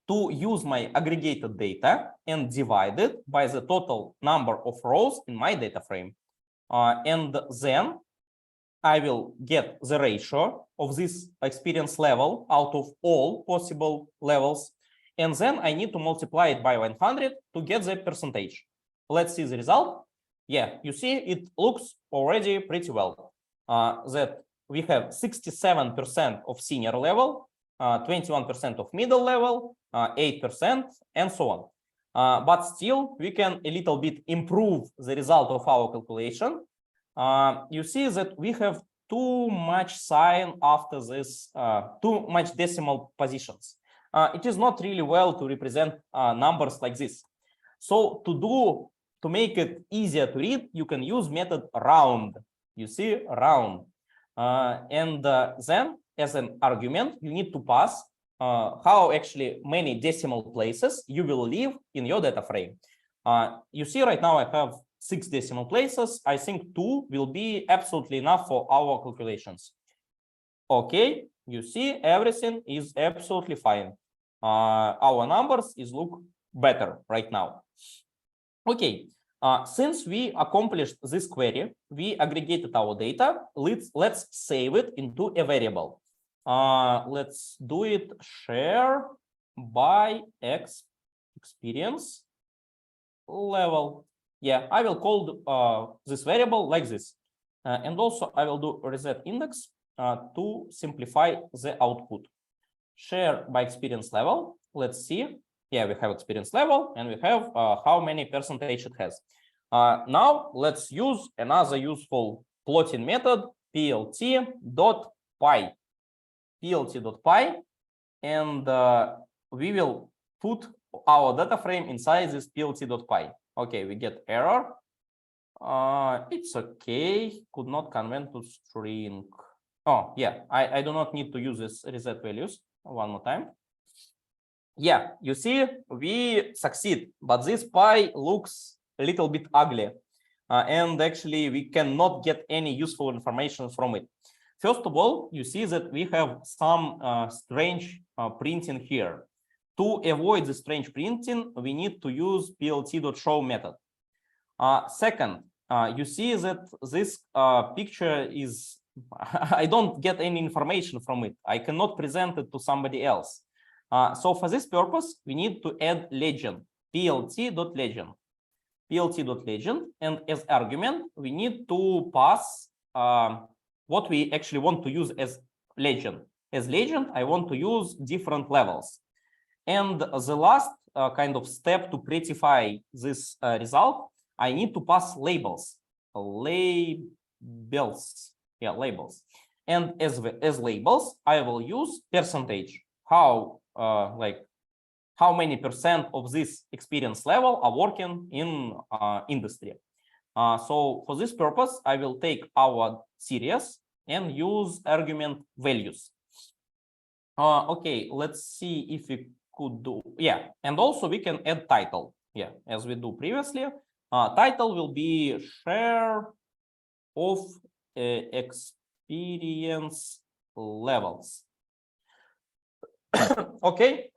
to use my aggregated data and divide it by the total number of rows in my data frame. And then I will get the ratio of this experience level out of all possible levels. And then I need to multiply it by 100 to get the percentage. Let's see the result. Yeah, you see, it looks already pretty well. That we have 67% of senior level, 21% of middle level, 8%, and so on. But still, we can a little bit improve the result of our calculation. You see that we have too much sign after this, too much decimal positions. It is not really well to represent numbers like this. So to make it easier to read, you can use method round. You see, round. And then as an argument, you need to pass how actually many decimal places you will leave in your data frame. You see right now I have 6 decimal places. I think 2 will be absolutely enough for our calculations. Okay, you see everything is absolutely fine. Our numbers look better right now. Okay, since we accomplished this query, we aggregated our data. Let's save it into a variable. Let's do it share by experience level. Yeah, I will call this variable like this. And also I will do reset index to simplify the output. Share by experience level. Let's see. Yeah, we have experience level and we have how many percentage it has. Now let's use another useful plotting method, plt.py. plt.py, and we will put our data frame inside this plt.py. Okay, we get error. It's okay. Could not convert to string. Oh, yeah, I do not need to use this reset values one more time. Yeah, you see, we succeed, but this py looks a little bit ugly. And actually, we cannot get any useful information from it. First of all, you see that we have some strange printing here. To avoid the strange printing, we need to use plt.show method. Second, you see that this picture is, I don't get any information from it. I cannot present it to somebody else. So for this purpose, we need to add legend, plt.legend. plt.legend, and as argument, we need to pass what we actually want to use as legend. As legend, I want to use different levels. And the last kind of step to prettify this result, I need to pass labels. Yeah, labels. And as labels, I will use percentage. How many percent of this experience level are working in industry. So for this purpose, I will take our series and use argument values. Okay, let's see if we could do, yeah, and also we can add title, yeah, as we do previously. Title will be share of experience levels. Okay,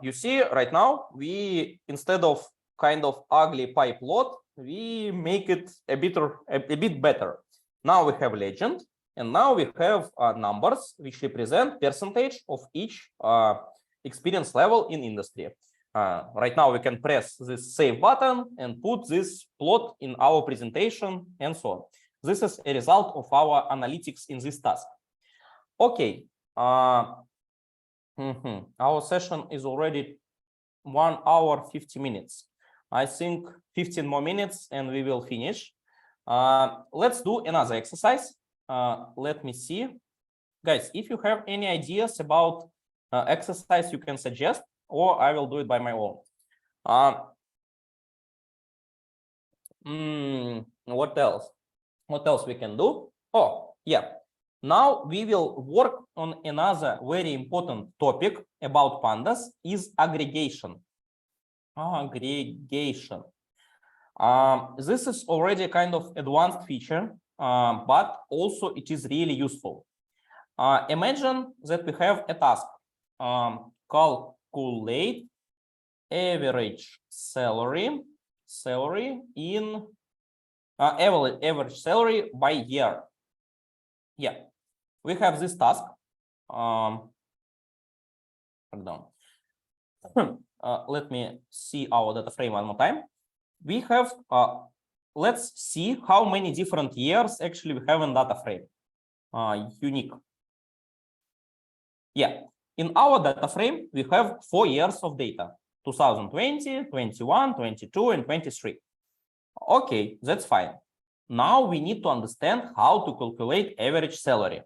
you see right now we, instead of kind of ugly pie plot, we make it a bit better. Now we have legend, and now we have numbers which represent percentage of each experience level in industry. Right now we can press this save button and put this plot in our presentation and so on. This is a result of our analytics in this task. Okay. Our session is already 1 hour 50 minutes. I think 15 more minutes and we will finish. Let's do another exercise. Let me see. Guys, if you have any ideas about exercise, you can suggest, or I will do it by my own. What else? What else we can do? Oh, yeah. Now we will work on another very important topic about pandas is aggregation. Aggregation. This is already a kind of advanced feature, but also it is really useful. Imagine that we have a task, calculate average salary in average salary by year. Yeah, we have this task. Let me see our data frame one more time. We have, let's see how many different years actually we have in data frame. Unique. Yeah, in our data frame, we have 4 years of data, 2020, 21, 22, and 23. Okay, that's fine. Now we need to understand how to calculate average salary.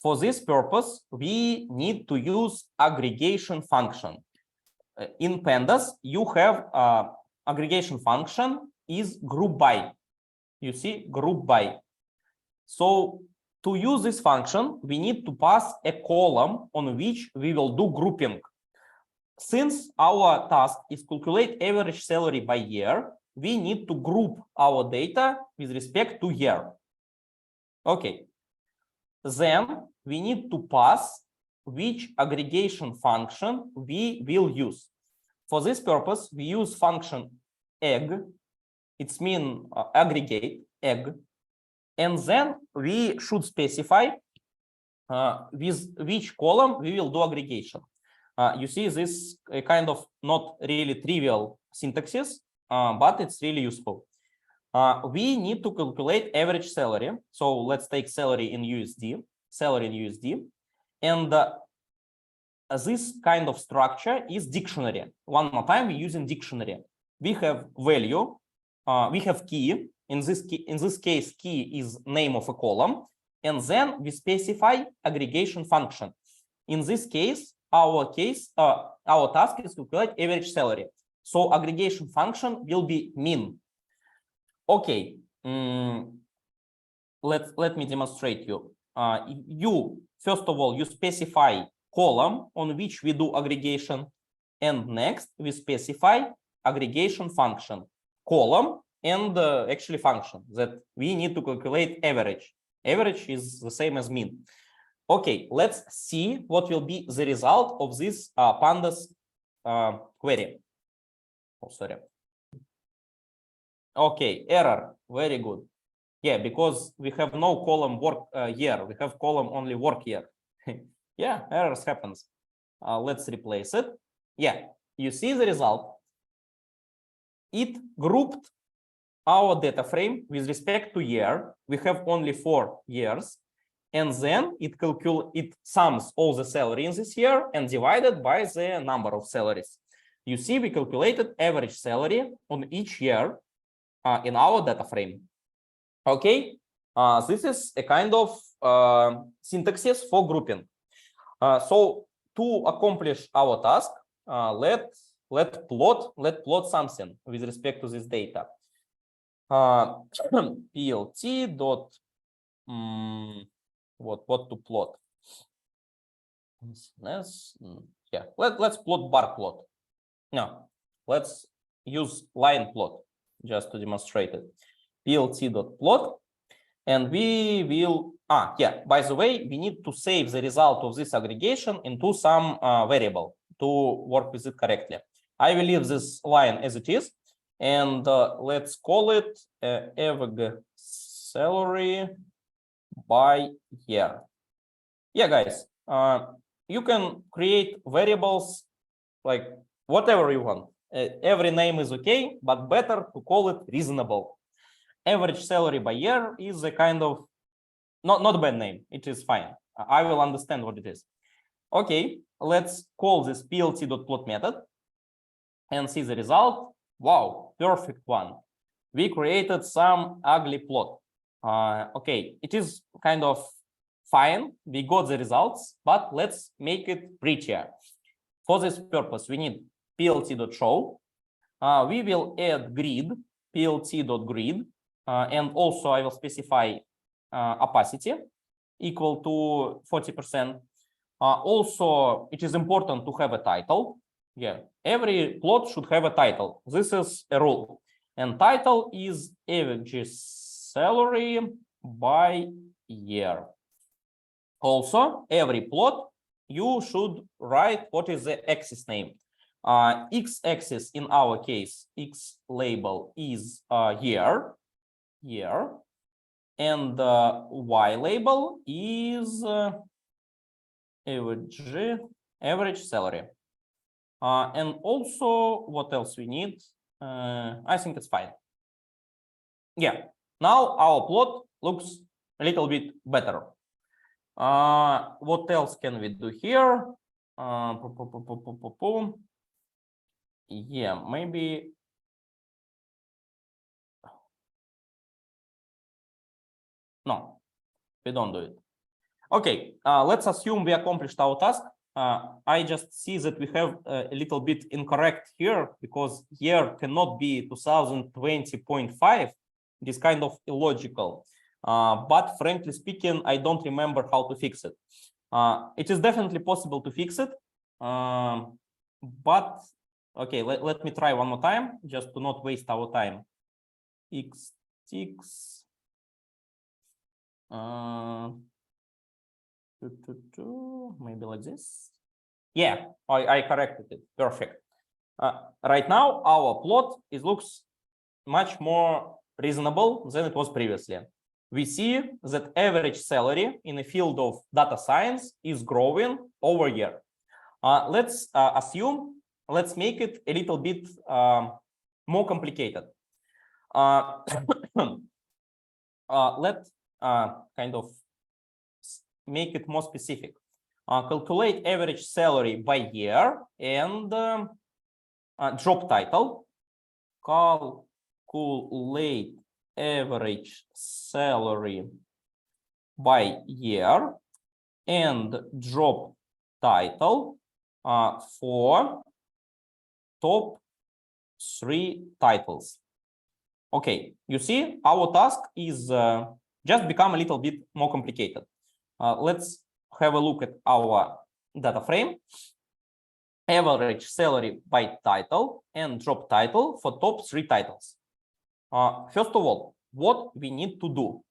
For this purpose, we need to use aggregation function. In Pandas, you have aggregation function is group by. You see, group by. So to use this function, we need to pass a column on which we will do grouping. Since our task is calculate average salary by year, we need to group our data with respect to year. Okay. Then we need to pass which aggregation function we will use. For this purpose, we use function egg. It's mean aggregate egg. And then we should specify with which column we will do aggregation. You see this kind of not really trivial syntaxes, but it's really useful. We need to calculate average salary. So let's take salary in USD, And this kind of structure is dictionary. One more time, we're using dictionary. We have value, we have key. In this case, key is name of a column. And then we specify aggregation function. In this case, our task is to calculate average salary. So aggregation function will be min. Okay, let me demonstrate you. First of all, you specify column on which we do aggregation, and next we specify aggregation function, column, and actually function that we need to calculate average. Average is the same as mean. Okay, let's see what will be the result of this pandas query. Oh, sorry. Okay, error. Very good. Yeah, because we have no column work year. We have column only work year. Yeah, errors happens. Let's replace it. Yeah, you see the result. It grouped our data frame with respect to year. We have only 4 years. and then it sums all the salary in this year and divided by the number of salaries. You see, we calculated average salary on each year in our data frame. Okay, this is a kind of syntaxis for grouping. So to accomplish our task, let's plot something with respect to this data. plt dot what to plot? Let's plot bar plot. No, let's use line plot just to demonstrate it. plt.plot, and we will by the way, we need to save the result of this aggregation into some variable to work with it correctly. I will leave this line as it is, and let's call it average salary by year. Yeah, guys, you can create variables like whatever you want. Every name is okay, but better to call it reasonable. Average salary by year is a kind of not a bad name. It is fine. I will understand what it is. Okay, let's call this plt.plot method and see the result. Wow, perfect one. We created some ugly plot. Okay, it is kind of fine. We got the results, but let's make it prettier. For this purpose, we need plt.show. We will add grid, plt.grid, and also I will specify opacity equal to 40%. Also, it is important to have a title. Yeah, every plot should have a title. This is a rule. And title is average salary by year. Also, every plot, you should write what is the axis name. X-axis in our case, X label is year, and Y label is average salary. And also, what else we need? I think it's fine. Yeah, now our plot looks a little bit better. What else can we do here? Yeah, maybe. No, we don't do it. Okay, let's assume we accomplished our task. I just see that we have a little bit incorrect here because year cannot be 2020.5. It is kind of illogical. But frankly speaking, I don't remember how to fix it. It is definitely possible to fix it. But okay, let me try one more time just to not waste our time. X6. Maybe like this. Yeah, I corrected it. Perfect. Right now, our plot looks much more reasonable than it was previously. We see that average salary in the field of data science is growing over year. Let's assume, let's make it a little bit more complicated. Let's kind of make it more specific. Calculate average salary by year and job title. Calculate average salary by year and job title for top 3 titles. Okay, you see, our task is just become a little bit more complicated. Let's have a look at our data frame. Average salary by title and job title for top 3 titles. First of all, what we need to do?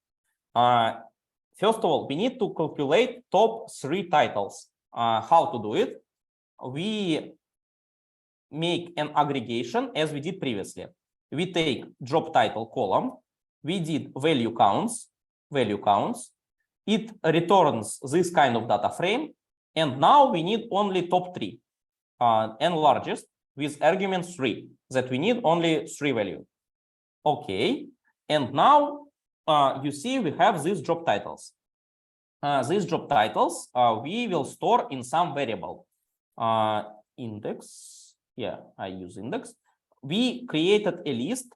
First of all, we need to calculate top 3 titles. How to do it? We make an aggregation as we did previously. We take job title column. We did value counts. It returns this kind of data frame. And now we need only top 3 and largest with argument 3, that we need only 3 values. Okay, and now you see we have these job titles. these job titles we will store in some variable. Index, yeah, I use index. We created a list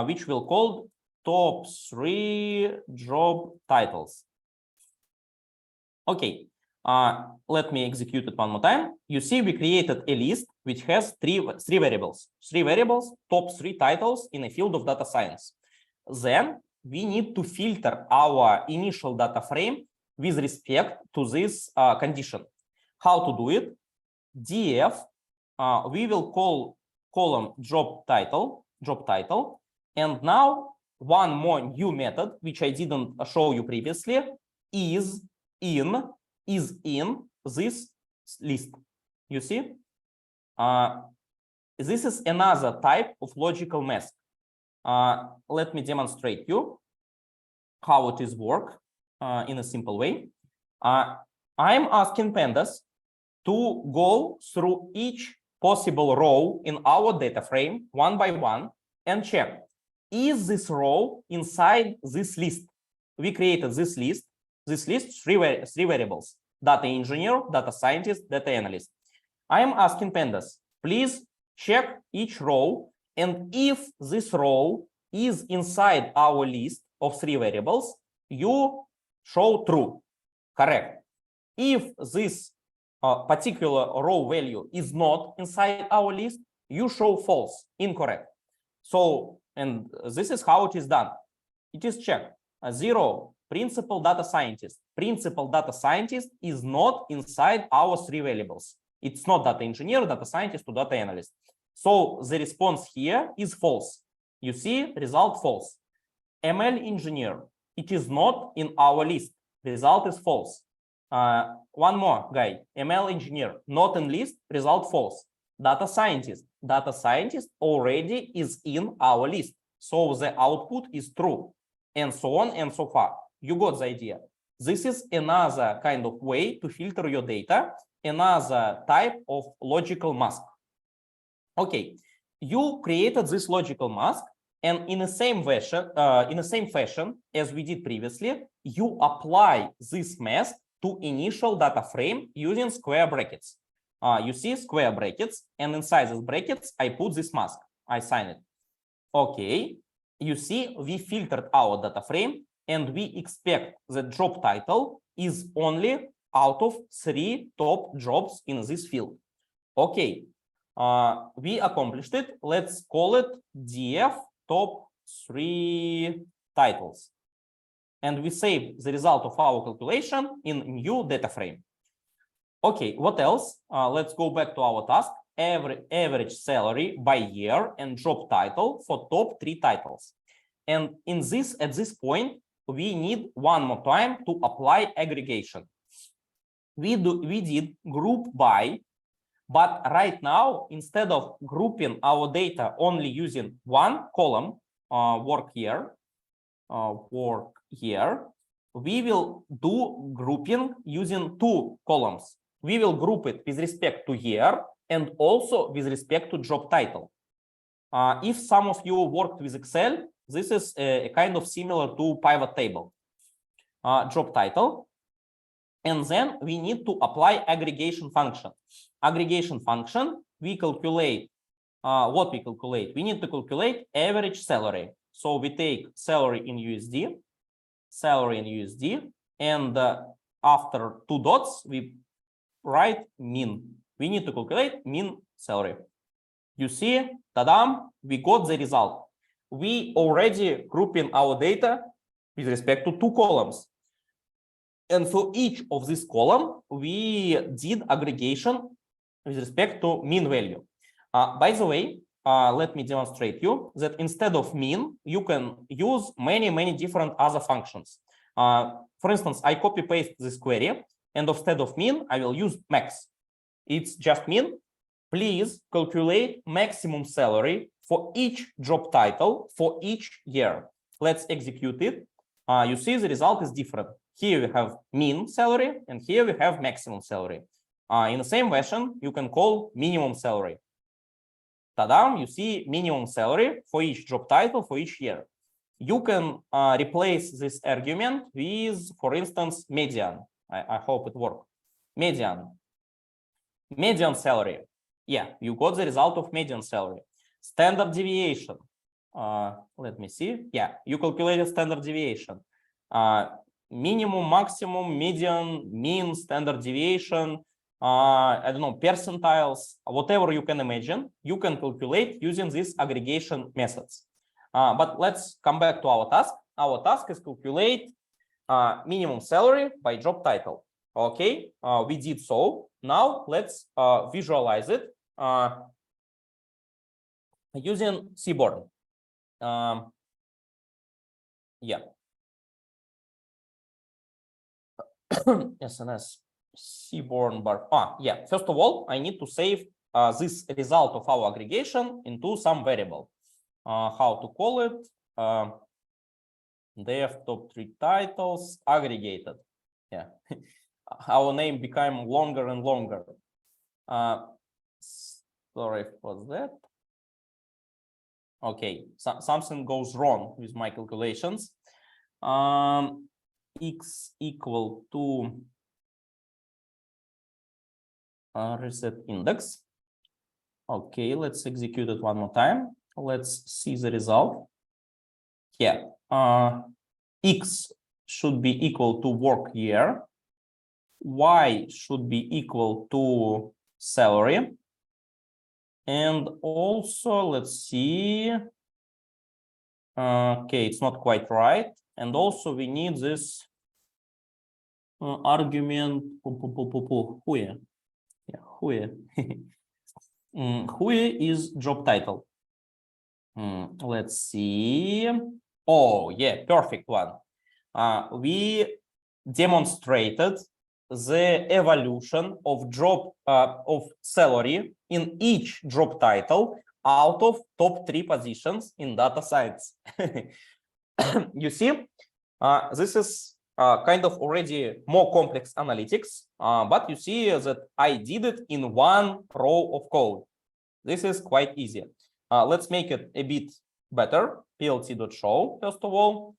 which will call top 3 job titles. Okay, let me execute it one more time. You see, we created a list which has three variables. 3 variables, top 3 titles in a field of data science. Then we need to filter our initial data frame with respect to this condition. How to do it? df, we will call column job title, and now one more new method which I didn't show you previously is in this list. You see, this is another type of logical mask. Let me demonstrate you how it is work in a simple way. I'm asking Pandas to go through each possible row in our data frame one by one and check, is this row inside this list? We created this list, three variables: data engineer, data scientist, data analyst. I am asking Pandas, please check each row, and if this row is inside our list of 3 variables, you show true, correct. If this particular row value is not inside our list, you show false, incorrect. So, and this is how it is done. It is checked. 0, principal data scientist. Principal data scientist is not inside our 3 variables. It's not data engineer, data scientist, or data analyst. So the response here is false. You see, result false. ML engineer, it is not in our list. Result is false. One more guy, ML engineer, not in list, result false. Data scientist already is in our list. So the output is true, and so on and so far. You got the idea. This is another kind of way to filter your data, another type of logical mask. Okay, you created this logical mask, and in the same fashion as we did previously, you apply this mask to initial data frame using square brackets. You see square brackets, and inside these brackets, I put this mask. I sign it. Okay, you see, we filtered our data frame, and we expect the job title is only out of 3 top jobs in this field. Okay, we accomplished it. Let's call it df top 3 titles. And we save the result of our calculation in new data frame. Okay, what else? Let's go back to our task. Average salary by year and job title for top 3 titles. And at this point, we need one more time to apply aggregation. We did group by, but right now, instead of grouping our data only using one column, work year, we will do grouping using 2 columns. We will group it with respect to year and also with respect to job title. If some of you worked with Excel, this is a kind of similar to pivot table. Job title. And then we need to apply aggregation function. Aggregation function, we calculate what we calculate. We need to calculate average salary. So we take salary in USD, and after 2 dots, we write mean. We need to calculate mean salary. You see, ta-dam, we got the result. We already grouping our data with respect to 2 columns. And for each of this column, we did aggregation with respect to mean value. By the way, let me demonstrate you that instead of mean, you can use many different other functions. For instance, I copy paste this query, and instead of mean, I will use max. It's just mean. Please calculate maximum salary for each job title for each year. Let's execute it. You see the result is different. Here we have mean salary, and here we have maximum salary. In the same version, you can call minimum salary. Ta-da, you see minimum salary for each job title for each year. You can replace this argument with, for instance, median. I hope it worked. Median salary. Yeah, you got the result of median salary. Standard deviation. Let me see. Yeah, you calculated standard deviation. Minimum, maximum, median, mean, standard deviation. I don't know, percentiles, whatever you can imagine, you can calculate using these aggregation methods. But let's come back to our task. Our task is calculate minimum salary by job title. Okay, we did so. Now let's visualize it using Seaborn. Yeah. SNS Seaborn bar. Yeah. First of all, I need to save this result of our aggregation into some variable. How to call it? Def top 3 titles aggregated. Yeah. Our name became longer and longer. Sorry for that. Okay, something goes wrong with my calculations. X equal to reset index. Okay, let's execute it one more time. Let's see the result. Yeah, X should be equal to work year. Y should be equal to salary. And also, let's see. Okay, it's not quite right. And also, we need this argument. Who is job title? Let's see. Oh, yeah, perfect one. We demonstrated the evolution of job of salary in each job title out of top 3 positions in data science. You see, this is kind of already more complex analytics, but you see that I did it in one row of code. This is quite easy. Let's make it a bit better. plt.show, first of all,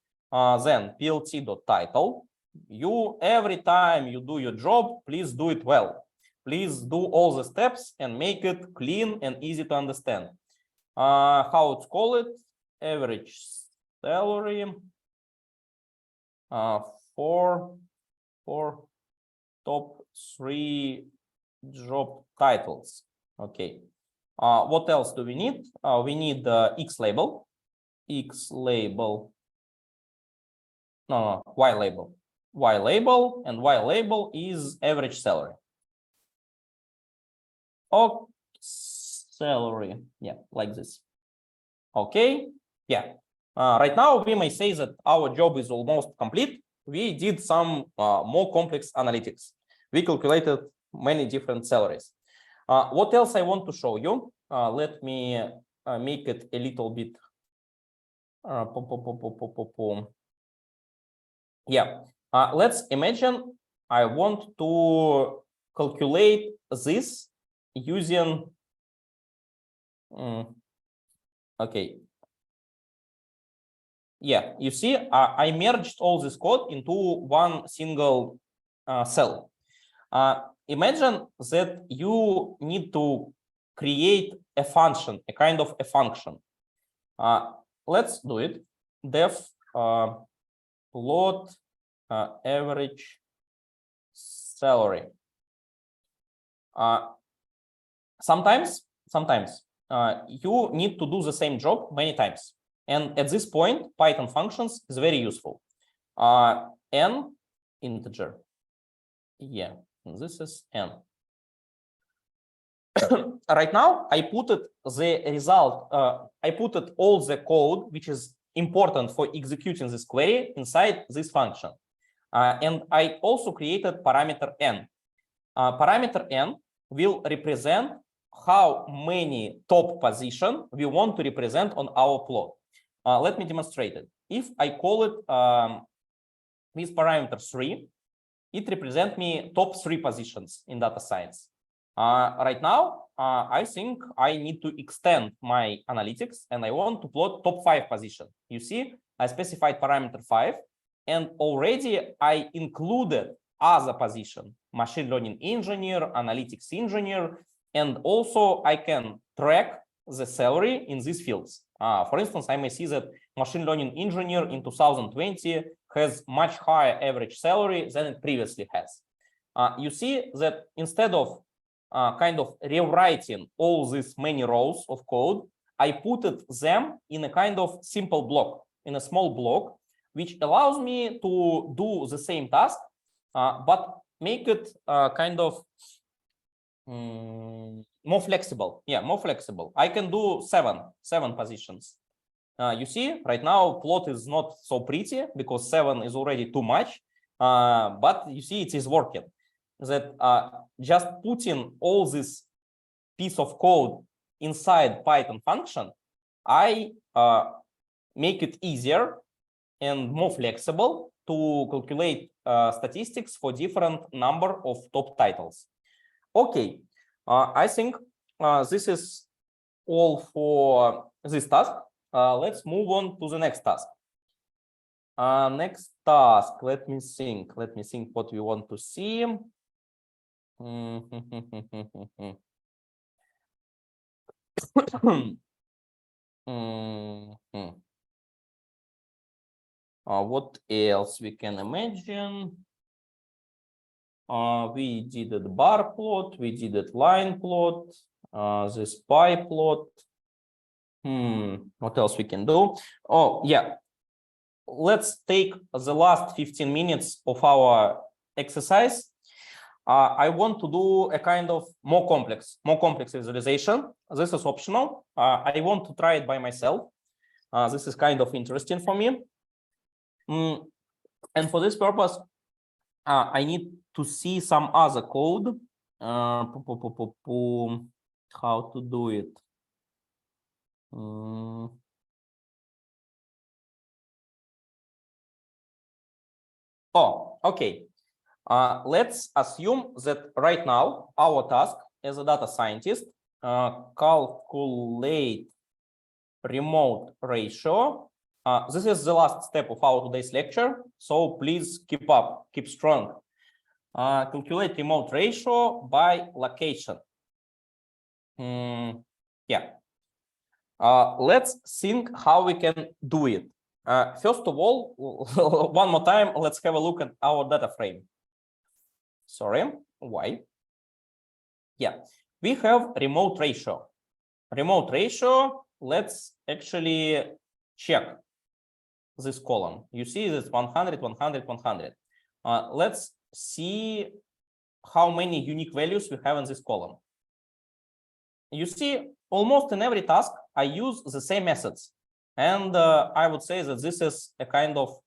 then plt.title. You, every time you do your job, please do it well. Please do all the steps and make it clean and easy to understand. How it's called? Average salary for top 3 job titles. Okay. What else do we need? We need the X label. X label. No, Y label. Y label, and Y label is average salary. Oh, salary. Yeah, like this. Okay. Yeah. Right now, we may say that our job is almost complete. We did some more complex analytics. We calculated many different salaries. What else I want to show you? Let me make it a little bit. Yeah. Let's imagine I want to calculate this using. Okay. Yeah, you see, I merged all this code into one single cell. Imagine that you need to create a function, a kind of a function. Let's do it. Def plot average salary. Sometimes you need to do the same job many times. And at this point, Python functions is very useful. N integer. Yeah, this is N. Right now, I put it the result. I put it all the code which is important for executing this query inside this function. And I also created parameter N. Parameter N will represent how many top position we want to represent on our plot. Let me demonstrate it. If I call it with parameter 3, it represents me top 3 positions in data science. Right now, I think I need to extend my analytics and I want to plot top 5 position. You see, I specified parameter 5 and already I included other position, machine learning engineer, analytics engineer, and also I can track the salary in these fields. For instance, I may see that machine learning engineer in 2020 has much higher average salary than it previously has. You see that instead of kind of rewriting all these many rows of code, I put them in a kind of simple block, in a small block, which allows me to do the same task, but make it kind of more flexible. Yeah, more flexible. I can do seven positions. You see, right now, plot is not so pretty because 7 is already too much, but you see it is working. That just putting all this piece of code inside Python function, I make it easier and more flexible to calculate statistics for different number of top titles. Okay, I think this is all for this task. Let's move on to the next task. Next task, let me think what we want to see. What else we can imagine? We did a bar plot, we did a line plot, this pie plot. What else we can do? Oh, yeah. Let's take the last 15 minutes of our exercise. I want to do a kind of more complex visualization. This is optional. I want to try it by myself. This is kind of interesting for me. And for this purpose, I need to see some other code. How to do it? Oh, okay. Let's assume that right now our task as a data scientist, calculate remote ratio. This is the last step of our today's lecture, so please keep up, keep strong. Calculate remote ratio by location. Yeah. Let's think how we can do it. First of all, one more time, let's have a look at our data frame. Sorry, why? Yeah, we have remote ratio. Remote ratio, let's actually check this column. You see this 100, 100, 100. Let's see how many unique values we have in this column. You see, almost in every task, I use the same methods. And I would say that this is a kind of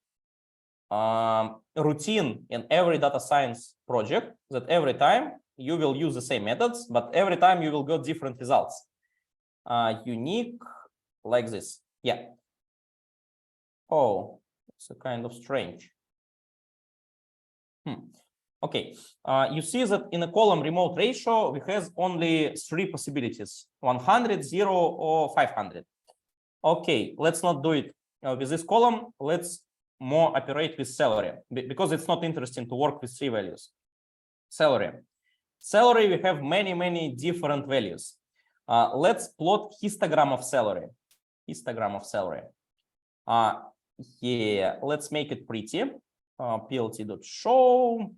routine in every data science project, that every time you will use the same methods, but every time you will get different results. Unique, like this. Yeah. Oh, it's a kind of strange. Okay, you see that in a column remote ratio, we have only 3 possibilities, 100, 0, or 500. Okay, let's not do it with this column. Let's more operate with salary, because it's not interesting to work with 3 values. Salary, we have many different values. Let's plot histogram of salary. Yeah, let's make it pretty. Plt.show,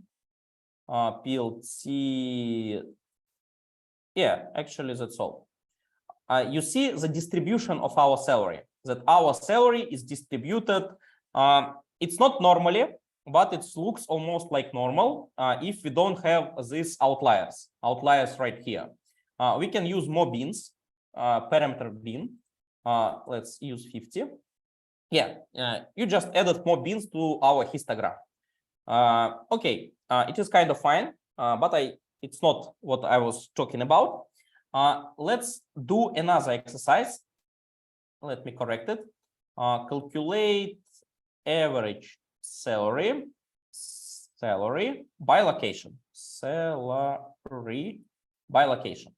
plt. Yeah, actually that's all. You see the distribution of our salary, that our salary is distributed. It's not normally, but it looks almost like normal if we don't have these outliers right here. We can use more bins, parameter bin. Let's use 50. Yeah, you just added more bins to our histogram. Okay, it is kind of fine, but it's not what I was talking about. Let's do another exercise. Let me correct it. Calculate average salary by location. Salary by location.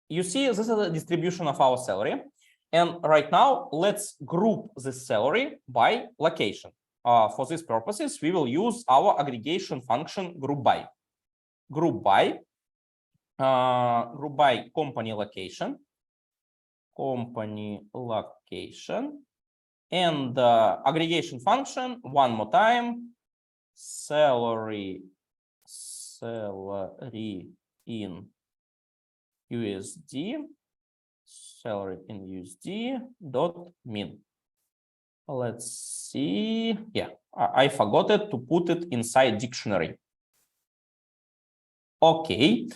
You see, this is the distribution of our salary. And right now, let's group this salary by location. for these purposes, we will use our aggregation function group by. Group by company location, and aggregation function one more time, salary in USD, dot min. Let's see. Yeah, I forgot it to put it inside dictionary. Okay,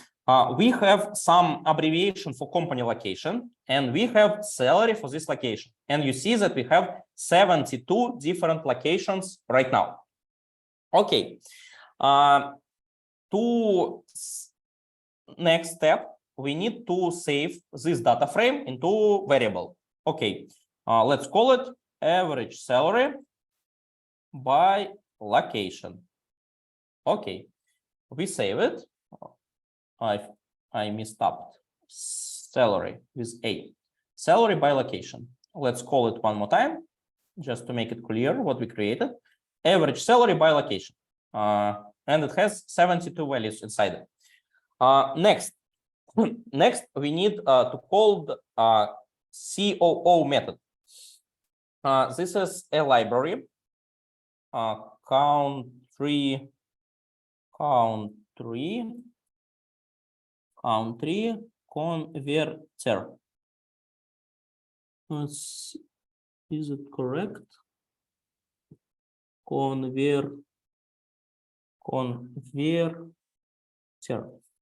we have some abbreviation for company location, and we have salary for this location. And you see that we have 72 different locations right now. Okay, to next step, we need to save this data frame into variable. Okay, let's call it average salary by location. Okay, we save it. I messed up. Salary with A. Salary by location. Let's call it one more time, just to make it clear what we created. Average salary by location. And it has 72 values inside it. Next, we need to call the COO method. This is a library, country converter. Is it correct? Converter.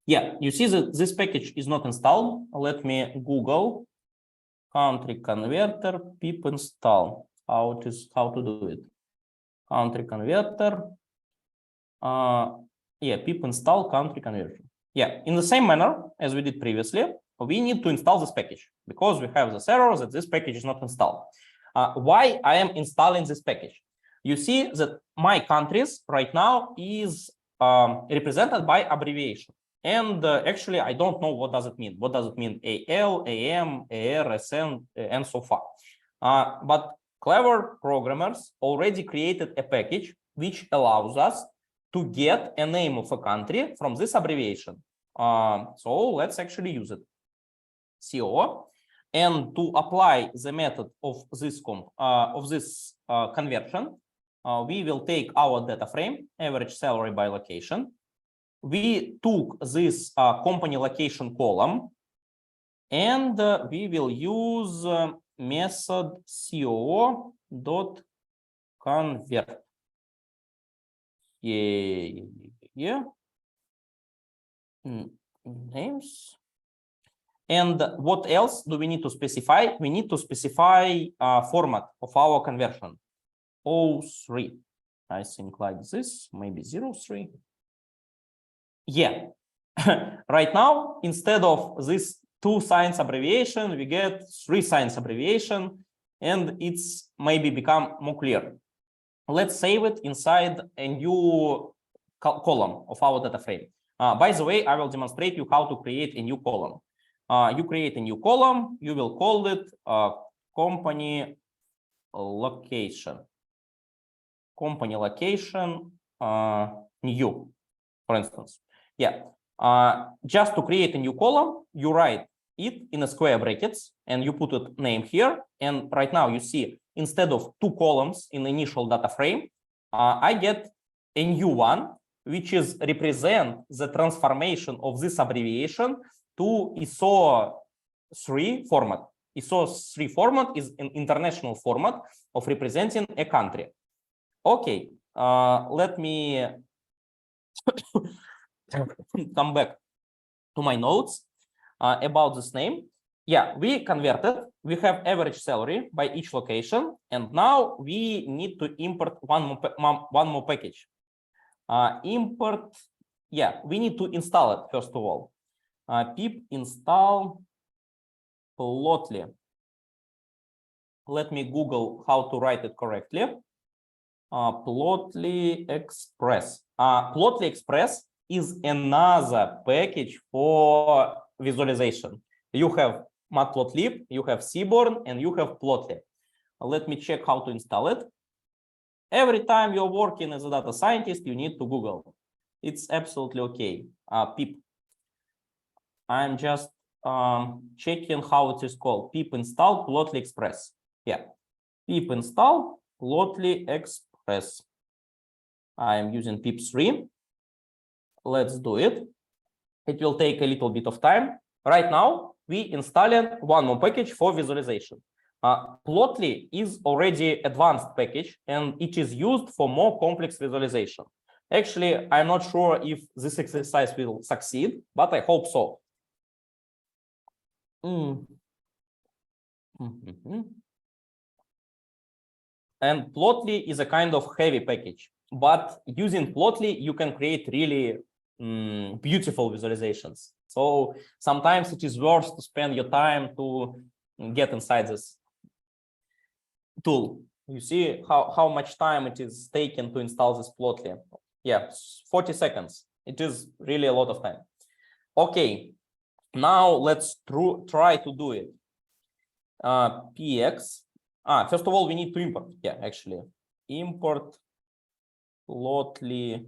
Yeah, you see that this package is not installed. Let me Google country converter pip install. How to do it? Country converter. Yeah, pip install country converter. Yeah, in the same manner as we did previously, we need to install this package because we have this error that this package is not installed. Why I am installing this package? You see that my countries right now is represented by abbreviation. And actually, I don't know what does it mean. What does it mean? AL, AM, AR, SN, and so far. But clever programmers already created a package which allows us to get a name of a country from this abbreviation. So let's actually use it. CO. And to apply the method of this conversion, we will take our data frame, average salary by location. We took this company location column, and we will use method co.convert. Yeah. Names. And what else do we need to specify? We need to specify format of our conversion. O3. I think like this, maybe 03. Yeah. Right now, instead of this 2 signs abbreviation, we get 3 signs abbreviation, and it's maybe become more clear. Let's save it inside a new column of our data frame. By the way, I will demonstrate you how to create a new column. You create a new column, you will call it company location. Company location new, for instance. Yeah. Just to create a new column, you write it in a square brackets and you put it name here. And right now you see instead of 2 columns in the initial data frame, I get a new one, which is represent the transformation of this abbreviation to ISO3 format. ISO3 format is an international format of representing a country. Okay, let me come back to my notes about this name. Yeah, we converted. We have average salary by each location, and now we need to import one more package. Import. Yeah, we need to install it first of all. Pip install Plotly. Let me Google how to write it correctly. Plotly Express. Plotly Express is another package for visualization. You have Matplotlib, you have Seaborn, and you have Plotly. Let me check how to install it. Every time you're working as a data scientist, you need to Google. It's absolutely okay. Pip. I'm just checking how it is called. Pip install Plotly Express. Yeah. Pip install Plotly Express. I'm using pip 3. Let's do it. It will take a little bit of time. Right now, we installing one more package for visualization. Plotly is already advanced package, and it is used for more complex visualization. Actually, I'm not sure if this exercise will succeed, but I hope so. And Plotly is a kind of heavy package, but using Plotly, you can create really beautiful visualizations. So sometimes it is worth to spend your time to get inside this tool. You see how much time it is taken to install this Plotly. Yeah, 40 seconds. It is really a lot of time. Okay, now let's try to do it. PX. First of all, we need to import. Yeah, actually, import Plotly.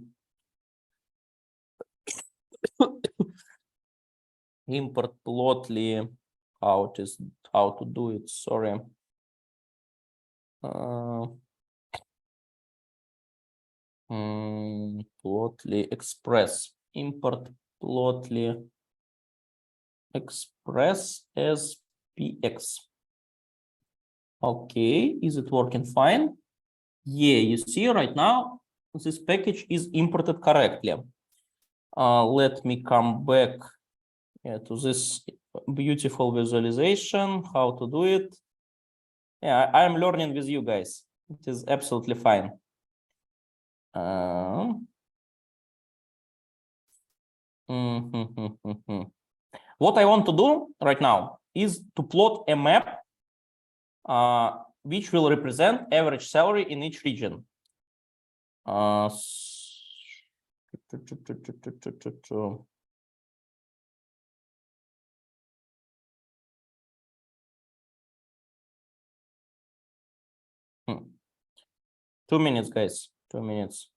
Import Plotly. How to do it? Sorry. Plotly Express. Import Plotly Express as PX. Okay, is it working fine? Yeah, you see right now, this package is imported correctly. Let me come back to this beautiful visualization, how to do it. Yeah, I'm learning with you guys. It is absolutely fine. What I want to do right now is to plot a map which will represent average salary in each region. 2 minutes, guys. 2 minutes.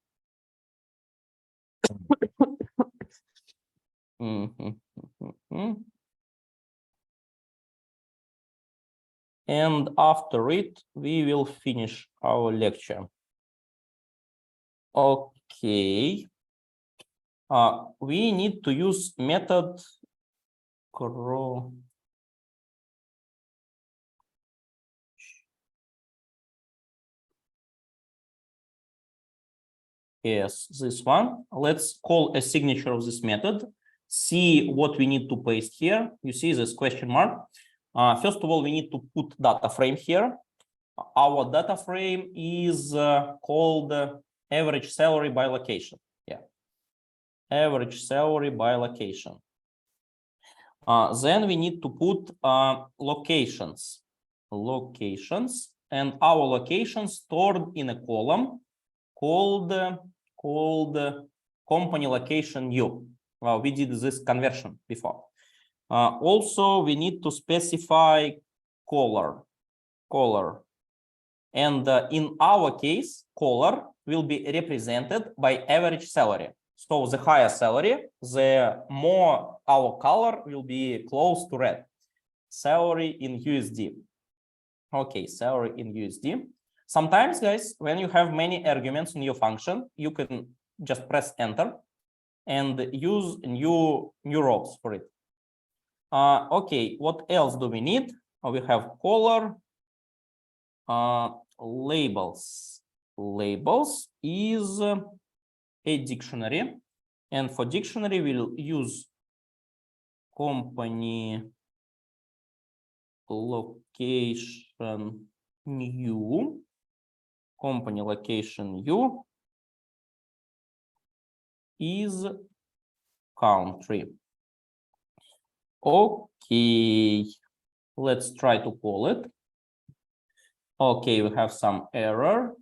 And after it, we will finish our lecture. Okay. We need to use method grow. Yes, this one. Let's call a signature of this method. See what we need to paste here. You see this question mark. First of all, we need to put data frame here. Our data frame is called average salary by location. Yeah, average salary by location. Then we need to put locations, and our locations stored in a column called company location new. Well, we did this conversion before. Also, we need to specify color. And in our case, color will be represented by average salary. So the higher salary, the more our color will be close to red. Salary in USD. Okay, salary in USD. Sometimes, guys, when you have many arguments in your function, you can just press enter and use new rows for it. Okay, what else do we need? We have color. Labels. Labels is a dictionary, and for dictionary we'll use company location new. Company location new is country. Okay, let's try to call it. Okay, we have some error.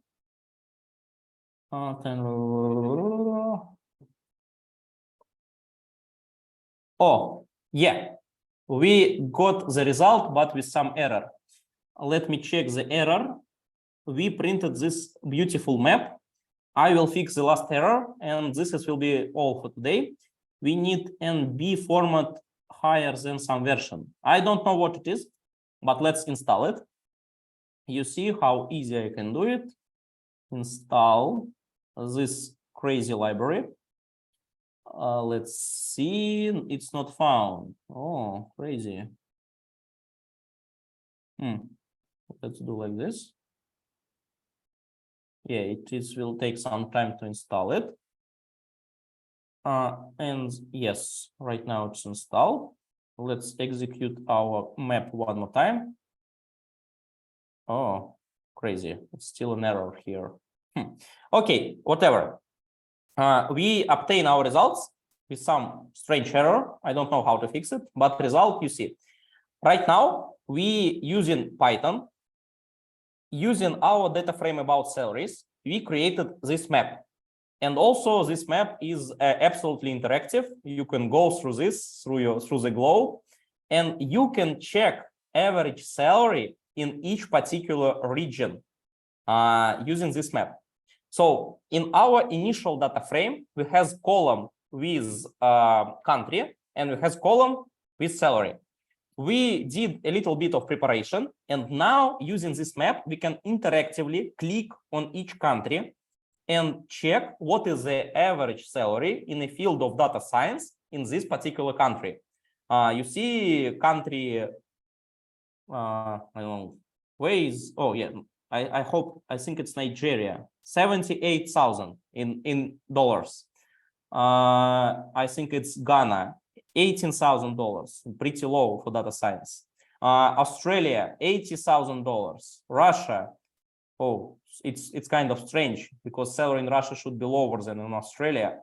Oh, yeah, we got the result, but with some error. Let me check the error. we printed this beautiful map. I will fix the last error, and will be all for today. We need NB format higher than some version. I don't know what it is, but let's install it. You see how easy I can do it. Install this crazy library. Let's see, it's not found. Oh, crazy. Let's do like this. Yeah, will take some time to install it. And yes, right now it's installed. Let's execute our map one more time. Oh, crazy. It's still an error here. Okay, whatever. We obtain our results with some strange error. I don't know how to fix it, but result you see. Right now, we using Python, using our data frame about salaries, we created this map. And also this map is absolutely interactive. You can go through this, through the globe, and you can check average salary in each particular region using this map. So in our initial data frame, we have column with country and we have column with salary. We did a little bit of preparation, and now using this map, we can interactively click on each country and check what is the average salary in the field of data science in this particular country. You see country, I don't know, ways, oh yeah, I think it's Nigeria, 78,000 in dollars. I think it's Ghana, $18,000, pretty low for data science. Australia, $80,000. Russia, oh, it's kind of strange because salary in Russia should be lower than in Australia.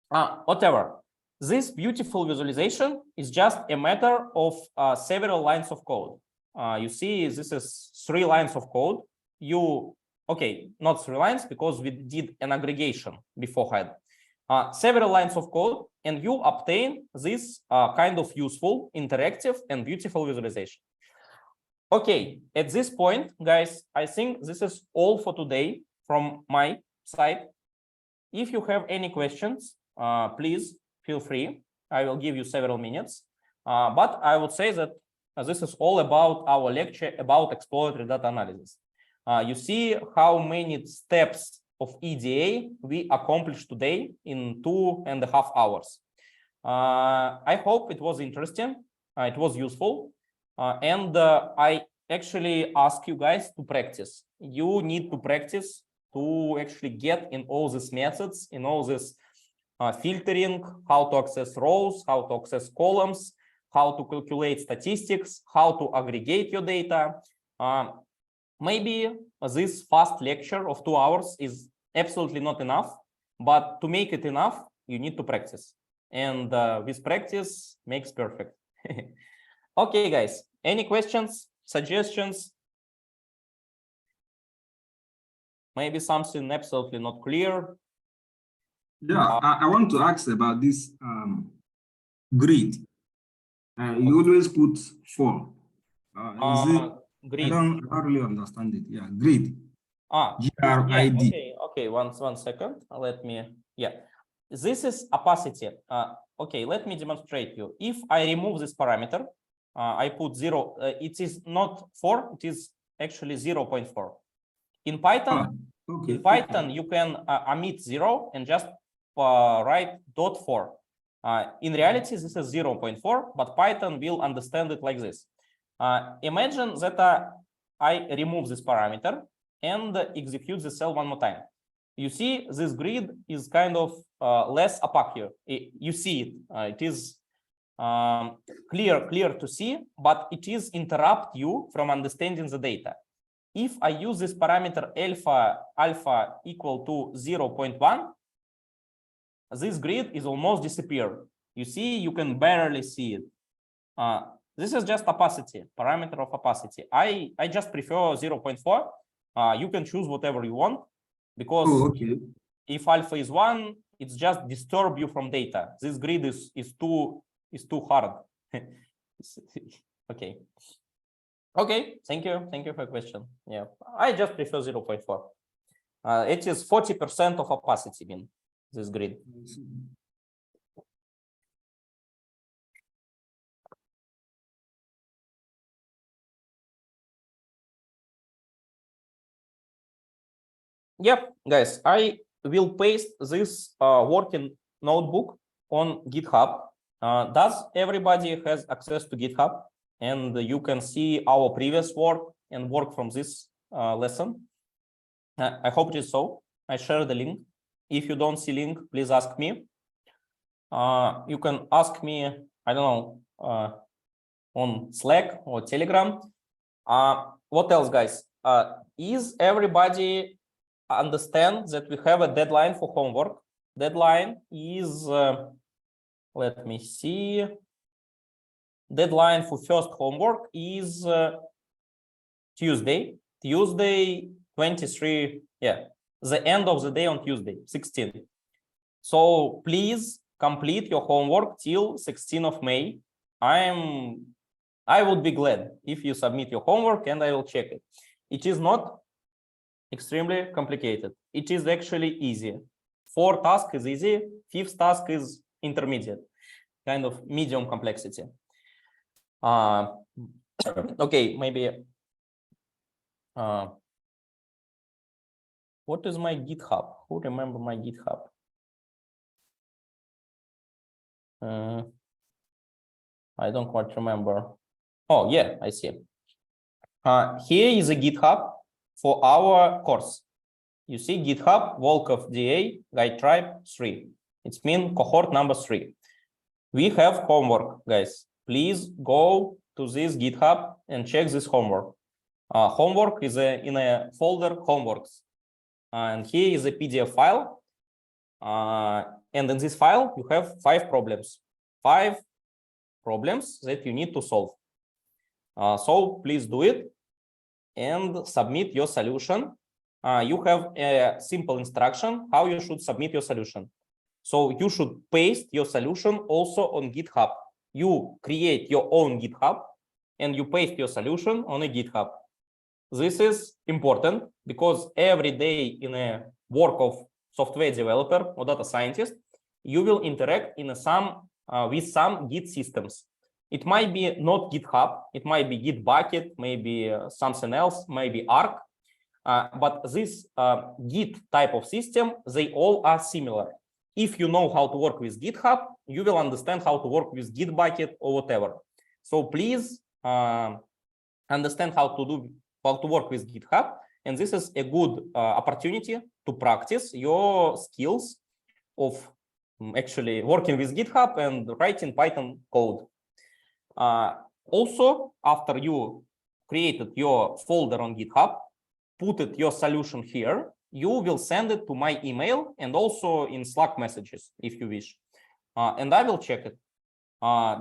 Whatever. This beautiful visualization is just a matter of several lines of code. You see, this is 3 lines of code. Okay, not 3 lines because we did an aggregation beforehand. Several lines of code, and you obtain this kind of useful, interactive, and beautiful visualization. Okay, at this point, guys, I think this is all for today from my side. If you have any questions, please feel free. I will give you several minutes. But I would say that this is all about our lecture about exploratory data analysis. You see how many steps of EDA we accomplished today in 2.5 hours. I hope it was interesting, it was useful, and I actually ask you guys to practice. You need to practice to actually get in all these methods, in all this filtering, how to access rows, how to access columns, how to calculate statistics, how to aggregate your data. Maybe this fast lecture of 2 hours is absolutely not enough, but to make it enough, you need to practice. And with practice makes perfect. Okay, guys, any questions, suggestions? Maybe something absolutely not clear? Yeah, I want to ask about this grid. You always put 4. Is it? Grid. I don't really understand it. Yeah, grid. GRID. Yeah, okay. One second. Let me. Yeah, this is opacity. Okay, let me demonstrate you. If I remove this parameter, I put 0. It is not 4. It is actually 0.4. In Python, you can omit 0 and just write .4. In reality, this is 0.4, but Python will understand it like this. Imagine that I remove this parameter and execute the cell one more time. You see, this grid is kind of less opaque. You see it. It is clear to see, but it is interrupt you from understanding the data. If I use this parameter alpha equal to 0.1, this grid is almost disappeared. You see, you can barely see it. This is just opacity, parameter of opacity. I just prefer 0.4. You can choose whatever you want, because if alpha is 1, it's just disturb you from data. This grid is too hard. Okay. Okay, thank you. Thank you for your question. Yeah, I just prefer 0.4. It is 40% of opacity in this grid. Yep, guys, I will paste this working notebook on GitHub. Does everybody has access to GitHub? And you can see our previous work and work from this lesson. I hope it is so. I share the link. If you don't see link, please ask me. You can ask me, I don't know, on Slack or Telegram. What else, guys? Is everybody understand that we have a deadline for homework? Deadline is, let me see. Deadline for first homework is Tuesday 23. Yeah, the end of the day on Tuesday, 16. So please complete your homework till 16th of May. I would be glad if you submit your homework and I will check it. It is not extremely complicated. It is actually easy. 4 tasks is easy. 5th task is intermediate, kind of medium complexity. Okay, maybe. What is my GitHub? Who remember my GitHub? I don't quite remember. Oh, yeah, I see. Here is a GitHub for our course. You see GitHub, Volkov DA, guide tribe 3. It's mean cohort number 3. We have homework, guys. Please go to this GitHub and check this homework. Homework is in a folder homeworks. And here is a PDF file. And in this file, you have 5 problems. 5 problems that you need to solve. So please do it and submit your solution. You have a simple instruction how you should submit your solution. So you should paste your solution also on GitHub. You create your own GitHub and you paste your solution on a GitHub. This is important because every day in a work of software developer or data scientist, you will interact in with some Git systems. It might be not GitHub, it might be Gitbucket, maybe something else, maybe Arc. But this Git type of system, they all are similar. If you know how to work with GitHub, you will understand how to work with Gitbucket or whatever. So please understand how to work with GitHub. And this is a good opportunity to practice your skills of actually working with GitHub and writing Python code. Also, after you created your folder on GitHub, put your solution here, you will send it to my email and also in Slack messages if you wish. And I will check it.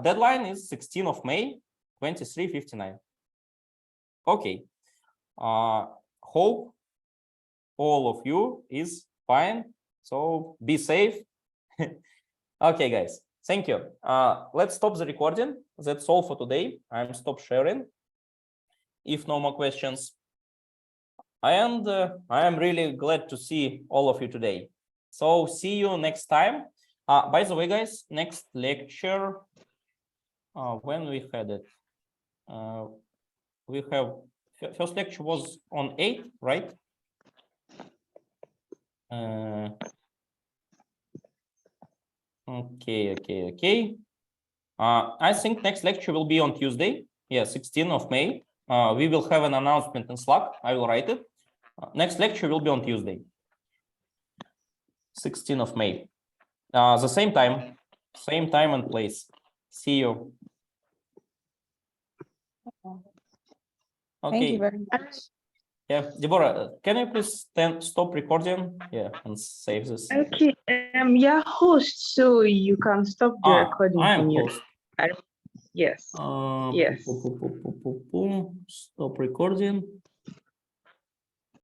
Deadline is 16th of May, 23:59. Okay. Hope all of you is fine. So be safe. Okay, guys. Thank you. Let's stop the recording. That's all for today. I'm stop sharing. If no more questions. And I am really glad to see all of you today. So see you next time. By the way, guys, next lecture, when we had it, we have first lecture was on 8, right? Okay. I think next lecture will be on Tuesday. Yeah, 16th of May. We will have an announcement in Slack. I will write it. Next lecture will be on Tuesday, 16th of May. The same time and place. See you. Okay. Thank you very much. Yeah, Deborah, can you please stop recording? Yeah, and save this. Okay. Yeah, host, so you can stop the recording. I am host. Yes. Yes. Stop recording.